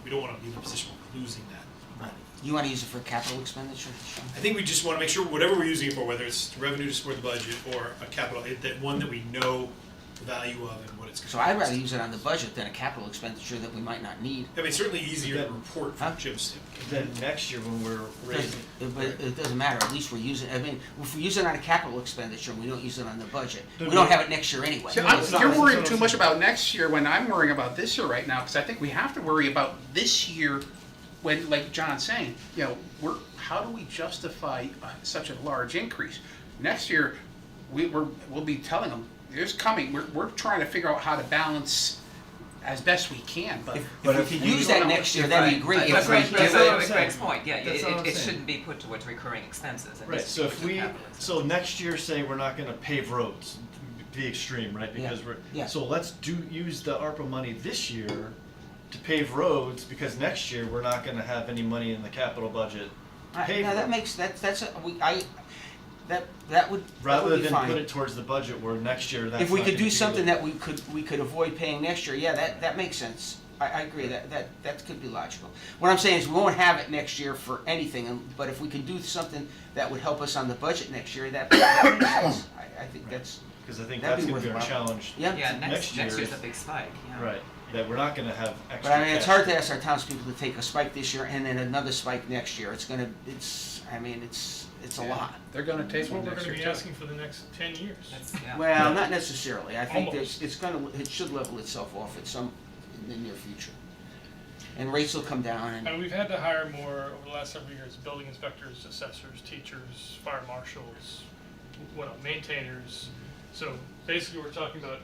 don't wanna be in a position where we're losing that money. You want to use it for capital expenditure, Sean? I think we just want to make sure whatever we're using it for, whether it's revenue to support the budget or a capital, that one that we know the value of and what it's going to So I'd rather use it on the budget than a capital expenditure that we might not need. I mean, it's certainly easier to report Huh? from Jim's standpoint. Then next year when we're raising, But it doesn't matter, at least we're using, I mean, if we use it on a capital expenditure and we don't use it on the budget, we don't have it next year anyway. See, you're worrying too much about next year when I'm worrying about this year right now, because I think we have to worry about this year when, like John's saying, how do we justify such a large increase? Next year, we'll be telling them, it's coming, we're trying to figure out how to balance as best we can, but. If we could use that next year, that'd be great. But If we Greg, give that's it- Greg's point, yeah, That's all I'm it saying. shouldn't be put towards recurring expenses. It right, needs to so be if put to we, capital expenses. so next year say we're not gonna pave roads, be extreme, right? Because Yeah. so let's use the ARPA money this year to pave roads, because next year we're not gonna have any money in the capital budget to pave Now, that roads. makes, that would Rather be than fine. put it towards the budget where next year that's If we not could gonna do be something the- that we could avoid paying next year, yeah, that makes sense. I agree, that could be logical. What I'm saying is, we won't have it next year for anything, but if we can do something that would help us on the budget next year, that makes sense. I think that's, Cause I think that'd that's be gonna be our worthwhile. challenge. yeah. Yeah, next next year year's is- a big spike, yeah. Right, that we're not gonna have extra But I mean, it's hard to cash. ask our townspeople to take a spike this year and then another spike next year. It's a lot. They're gonna take That's what one we're next gonna year be too. asking for the next 10 years. That's, yeah. Well, not necessarily. I think that Almost. it should level itself off at some, in the near future. And rates will come down and, And we've had to hire more over the last several years, building inspectors, assessors, teachers, fire marshals, maintainers. So basically, we're talking about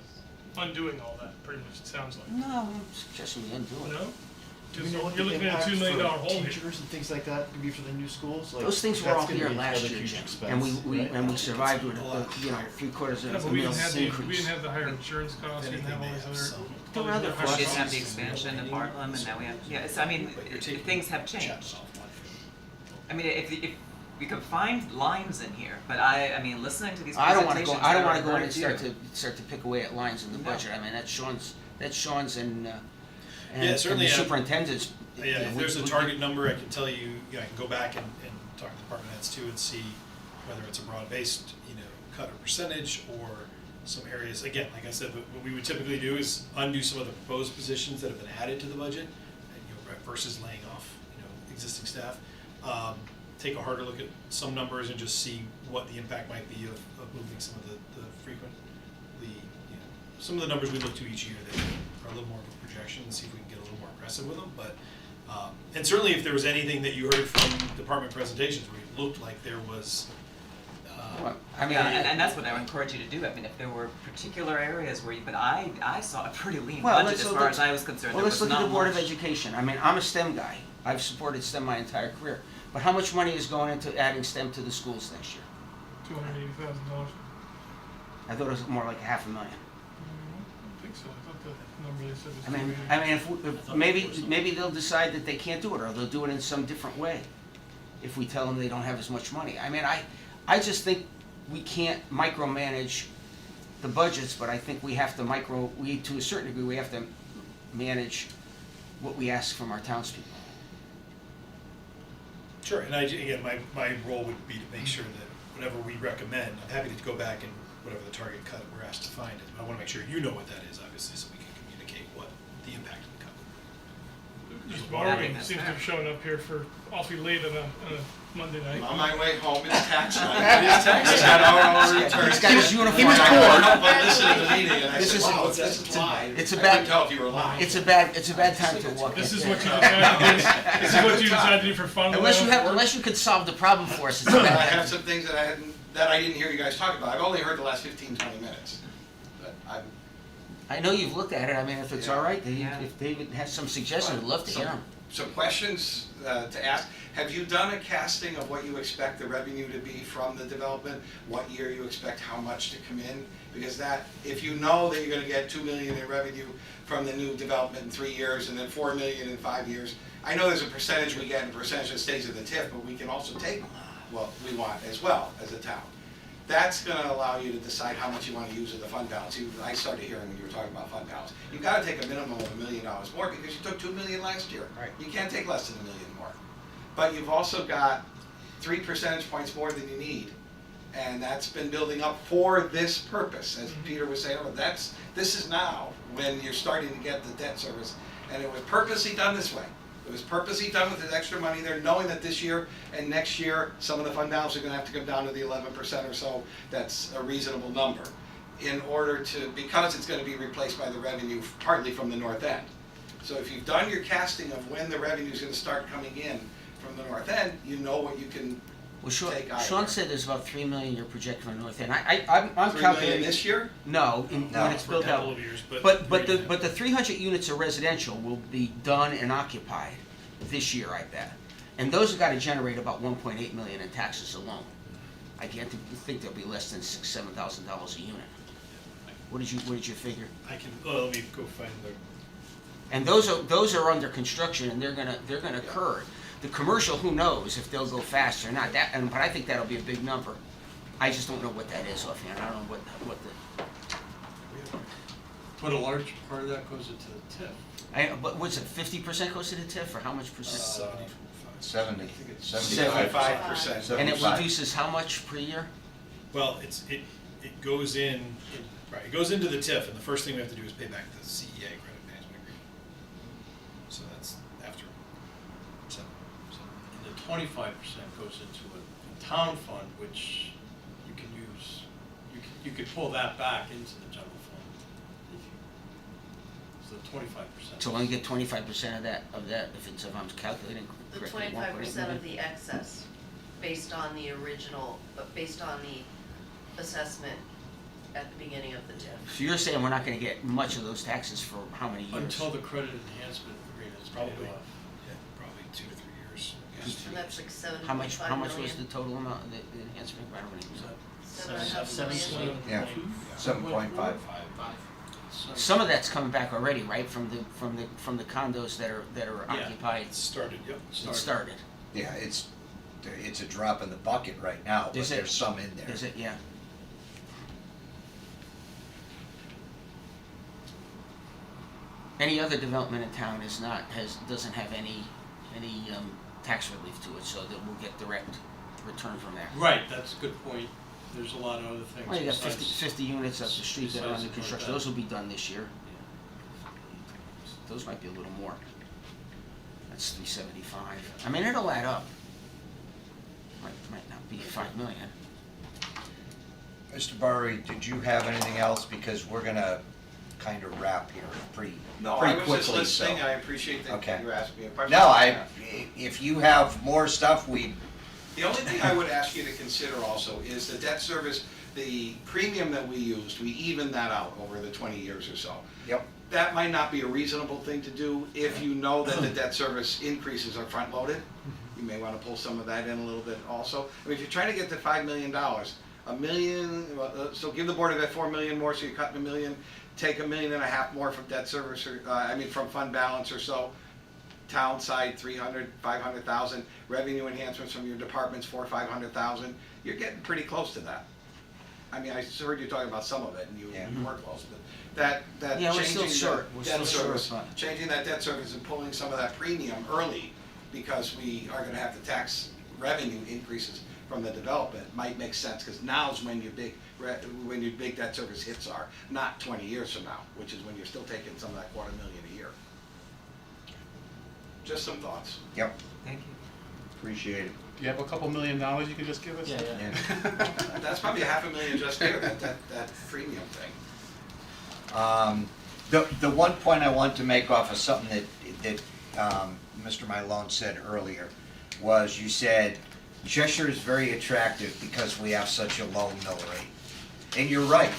undoing all that, pretty much, it sounds like. no, I'm suggesting we undo it. No? Do we know what You're the looking at a impact $2 million for hole here. teachers and things like that could be for the new schools? Like, Those things were that's all gonna here be last another year, huge Jim, expense, and right? we survived with, you know, 3/4 Yeah, of but a we mil didn't have increase. we didn't have the higher insurance costs, we didn't have all these other. There were other all these costs. We didn't have costs. the expansion in Harlem, and now we have, yeah, so I mean, things have changed. I mean, if we could find lines in here, but I mean, listening to these I don't presentations. wanna go, I don't that wanna are go in very and few. start to pick away at lines in the No. budget, I mean, that's Sean's and Yeah, certainly, the superintendent's. Yeah, you know, if we- there's a we- target number, I can tell you, I can go back and talk to department heads too and see whether it's a broad-based, cut or percentage or some areas. Again, like I said, what we would typically do is undo some of the proposed positions that have been added to the budget, versus laying off, existing staff. Take a harder look at some numbers and just see what the impact might be of moving some of the some of the numbers we look to each year that are a little more of a projection and see if we can get a little more aggressive with them. But and certainly if there was anything that you heard from department presentations where it looked like there was Well, I mean, Yeah, and that's what I would encourage you to do. I mean, if there were particular areas where but I saw a pretty lean well, budget as far as I was concerned. well, There let's was look at not the Board of much. Education, I mean, I'm a STEM guy, I've supported STEM my entire career, but how much money is going into adding STEM to the schools next year? $280,000. I thought it was more like $500,000. I don't think so. I thought the number they said was I mean, if maybe they'll decide that they can't do it, or they'll do it in some different way, if we tell them they don't have as much money. I mean, I just think we can't micromanage the budgets, but I think we have to to a certain degree, we have to manage what we ask from our townspeople. Sure, and again, my role would be to make sure that whatever we recommend, I'm happy to go back and whatever the target cut we're asked to find is. I want to make sure you know what that is, obviously, so we can communicate what the impact of the cut would be. Just Yeah, I borrowing think that's seems to have shown up here for awfully late on a Monday night. On my way home, it's tax night. It is tax night. I got our return. He's got his uniform He was on. bored. But listening to the meeting, and I This said, is- wow, this is live. it's a I bad- couldn't tell if you were live. It's a bad time to walk in. This is what you decided to do. This is what you decided to do for fun. Unless you could solve the problem for us, it's a I bad have time. some things that I didn't hear you guys talk about. I've only heard the last 15, 20 minutes. But I know you've looked at it, I mean, if it's Yeah. all right, Yeah. if David has some suggestions, I'd love to hear them. some questions to ask. Have you done a casting of what you expect the revenue to be from the development? What year you expect how much to come in? Because that, if you know that you're gonna get 2 million in revenue from the new development in 3 years and then 4 million in 5 years, I know there's a percentage we get and a percentage that stays in the TIF, but we can also take what we want as well as a town. That's gonna allow you to decide how much you wanna use of the fund balance. I started hearing when you were talking about fund balance. You've gotta take a minimum of $1 million more because you took 2 million last year. Right. You can't take less than $1 million more. But you've also got 3 percentage points more than you need. And that's been building up for this purpose, as Peter was saying, this is now when you're starting to get the debt service. And it was purposely done this way. It was purposely done with this extra money there, knowing that this year and next year, some of the fund balance are gonna have to come down to the 11% or so. That's a reasonable number. In order to, because it's gonna be replaced by the revenue partly from the north end. So if you've done your casting of when the revenue's gonna start coming in from the north end, you know what you can Well, take either. Sean said there's about 3 million you're projecting from the north end. I'm 3 million calculating. this year? No, when it's For a built couple out. of years, But three the 300 units of residential will be done and occupied this year, I bet. And those have got to generate about 1.8 million in taxes alone. I can't think they'll be less than $6,000-7,000 a unit. What did you figure? I can, let me go find the. And those are under construction and they're gonna occur. The commercial, who knows if they'll go fast or not? But I think that'll be a big number. I just don't know what that is offhand. I don't know what the. But a large part of that goes into the TIF. But what's it? 50% goes to the TIF, or how much percent? 70, 75%. And it 75. reduces how much per year? Well, it goes right, it goes into the TIF, and the first thing we have to do is pay back the CEA, Credit Management Agreement. So that's after. And the 25% goes into a town fund, which you can use, you could pull that back into the general fund. So 25%. So only get 25% of that, if I'm calculating The correctly. 25% of the excess, based on the original, based on the assessment at the beginning of the TIF. So you're saying we're not gonna get much of those taxes for how many years? Until the credit enhancement agreement it's Probably. probably. Yeah, probably 2 to 3 years. Yeah. And that's like 7.5 How much was million. the total amount, the enhancement, I don't even know. 7.5 million. Yeah, 7.5. Some of that's coming back already, right, from the condos that are Yeah, occupied, it started, yep. it started, Yeah, it's a drop in the bucket right now, but Is it? there's some in there. is it, yeah? Any other development in town doesn't have any tax relief to it, so that we'll get direct return from there. Right, that's a good point. There's a lot of other things Well, you got besides- 50 units up the street that are besides under the construction, joint those will be done this year. Those might be a little more. That's 375. I mean, it'll add up. Might not be 5 million. Mr. Barry, did you have anything else? Because we're gonna kind of wrap here pretty No, I pretty was quickly, just listening, so. I appreciate that Okay. you asked me a question. No, if you have more stuff, The only thing I would ask you to consider also is the debt service, the premium that we used, we evened that out over the 20 years or so. Yep. That might not be a reasonable thing to do if you know that the debt service increases are front-loaded. You may want to pull some of that in a little bit also. I mean, if you're trying to get to $5 million, $1 million, so give the board that $4 million more, so you're cutting $1 million, take $1.5 million more from debt service, or, from fund balance or so. Town side, 300, 500,000, revenue enhancements from your departments, 400, 500,000, you're getting pretty close to that. I mean, I heard you talking about some of it, and you were close, but that Yeah, we're still changing short. the We're debt still short, service, but- changing that debt service and pulling some of that premium early, because we are gonna have the tax revenue increases from the development, might make sense, because now's when your big debt service hits are, not 20 years from now, which is when you're still taking some of that $250,000 a year. Just some thoughts. yep, Thank you. appreciate it. Do you have a couple $1 million you could just give us? Yeah. That's probably $500,000 just there, that premium thing. The one point I want to make off of something that Mr. Mylone said earlier was, you said Cheshire is very attractive because we have such a low mill rate. And you're right.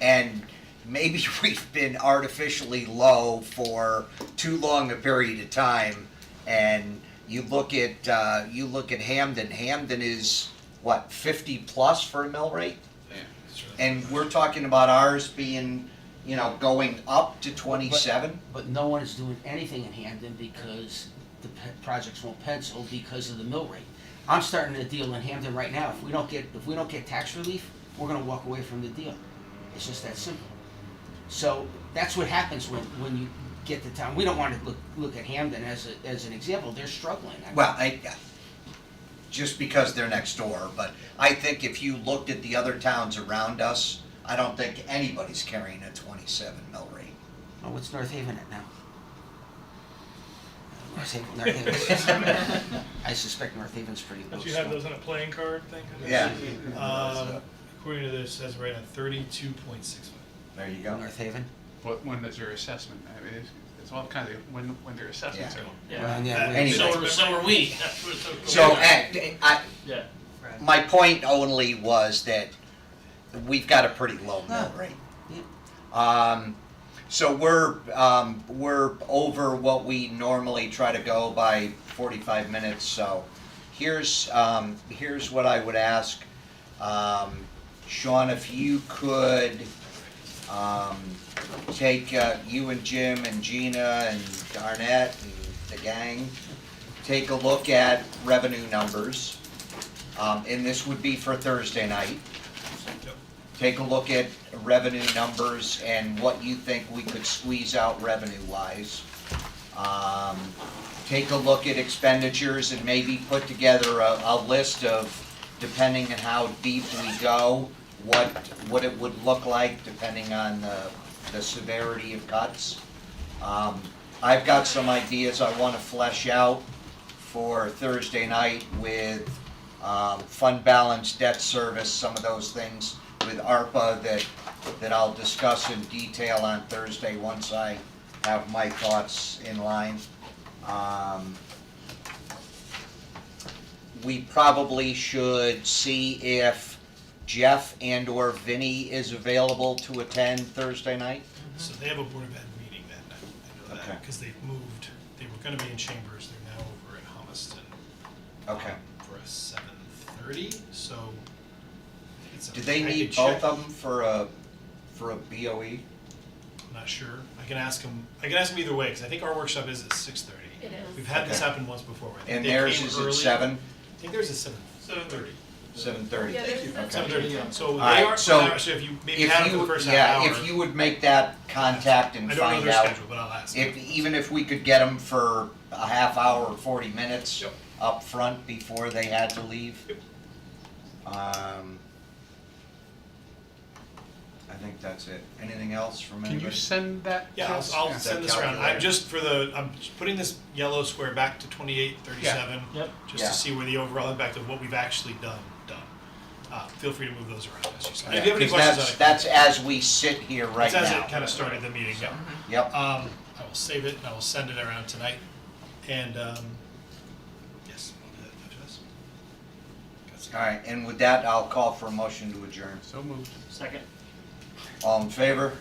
And maybe we've been artificially low for too long a period of time. And you look at Hamden. Hamden is what, 50 plus for a mill rate? Yeah, that's right. And we're talking about ours being, going up to 27? But no one is doing anything in Hamden because the projects won't pencil because of the mill rate. I'm starting a deal in Hamden right now. If we don't get tax relief, we're gonna walk away from the deal. It's just that simple. So that's what happens when you get to town. We don't want to look at Hamden as an example. They're struggling. I mean, Well, just because they're next door, but I think if you looked at the other towns around us, I don't think anybody's carrying a 27 mill rate. oh, what's North Haven at now? North Haven. I suspect North Haven's pretty low. Don't you have still. those on a playing card thing? Yeah. According to this, it says right at 32.65. There you go. North Haven? When is their assessment? I mean, it's all kinds of, when their assessments are. Well, yeah, Anyway. So are we. So, Yeah. my point only was that we've got a pretty low mill rate. So we're over what we normally try to go by 45 minutes, so here's what I would ask. Sean, if you could, take, you and Jim and Gina and Garnett and the gang, take a look at revenue numbers. And this would be for Thursday night. Take a look at revenue numbers and what you think we could squeeze out revenue-wise. Take a look at expenditures and maybe put together a list of, depending on how deep we go, what it would look like depending on the severity of cuts. I've got some ideas I want to flesh out for Thursday night with fund balance, debt service, some of those things with ARPA that I'll discuss in detail on Thursday once I have my thoughts in line. We probably should see if Jeff and/or Vinny is available to attend Thursday night. So they have a Board of Ed meeting that night, I know that, Okay. because they've moved They were gonna be in Chambers, they're now over at Humiston. Okay. For a 7:30, so. I think it's Do they I need could check. both of them for a BOE? I'm not sure. I can ask them either way, because I think our workshop is at 6:30. It is. We've had this Okay. happen once before. I think And they theirs came is early. at 7? I think theirs is 7:30. 7:30? Yeah, there's- Okay. 7:30, so they Alright, are, so actually, if you maybe have them for the first half yeah, hour. if you would make that contact and I don't know find their out, schedule, but I'll ask. even if we could get them for a half hour or 40 minutes Yep. up front before they had to leave. Yep. I think that's it. Anything else from Can anybody? you send that? Yeah, to us? I'll send this around. calculator. I'm just putting this yellow square back to 2837. Yep. Just Yeah. to see where the overall impact of what we've actually done. Feel free to move those around as you see. Yeah, If you have any 'cause questions on it. that's as we sit here right It's as now. it kind of started the meeting, yeah. Yep. I will save it and I will send it around tonight. And, yes, I'll do that, Jess. Got some- All right, and with that, I'll call for a motion to adjourn. So moved. Second. All in favor?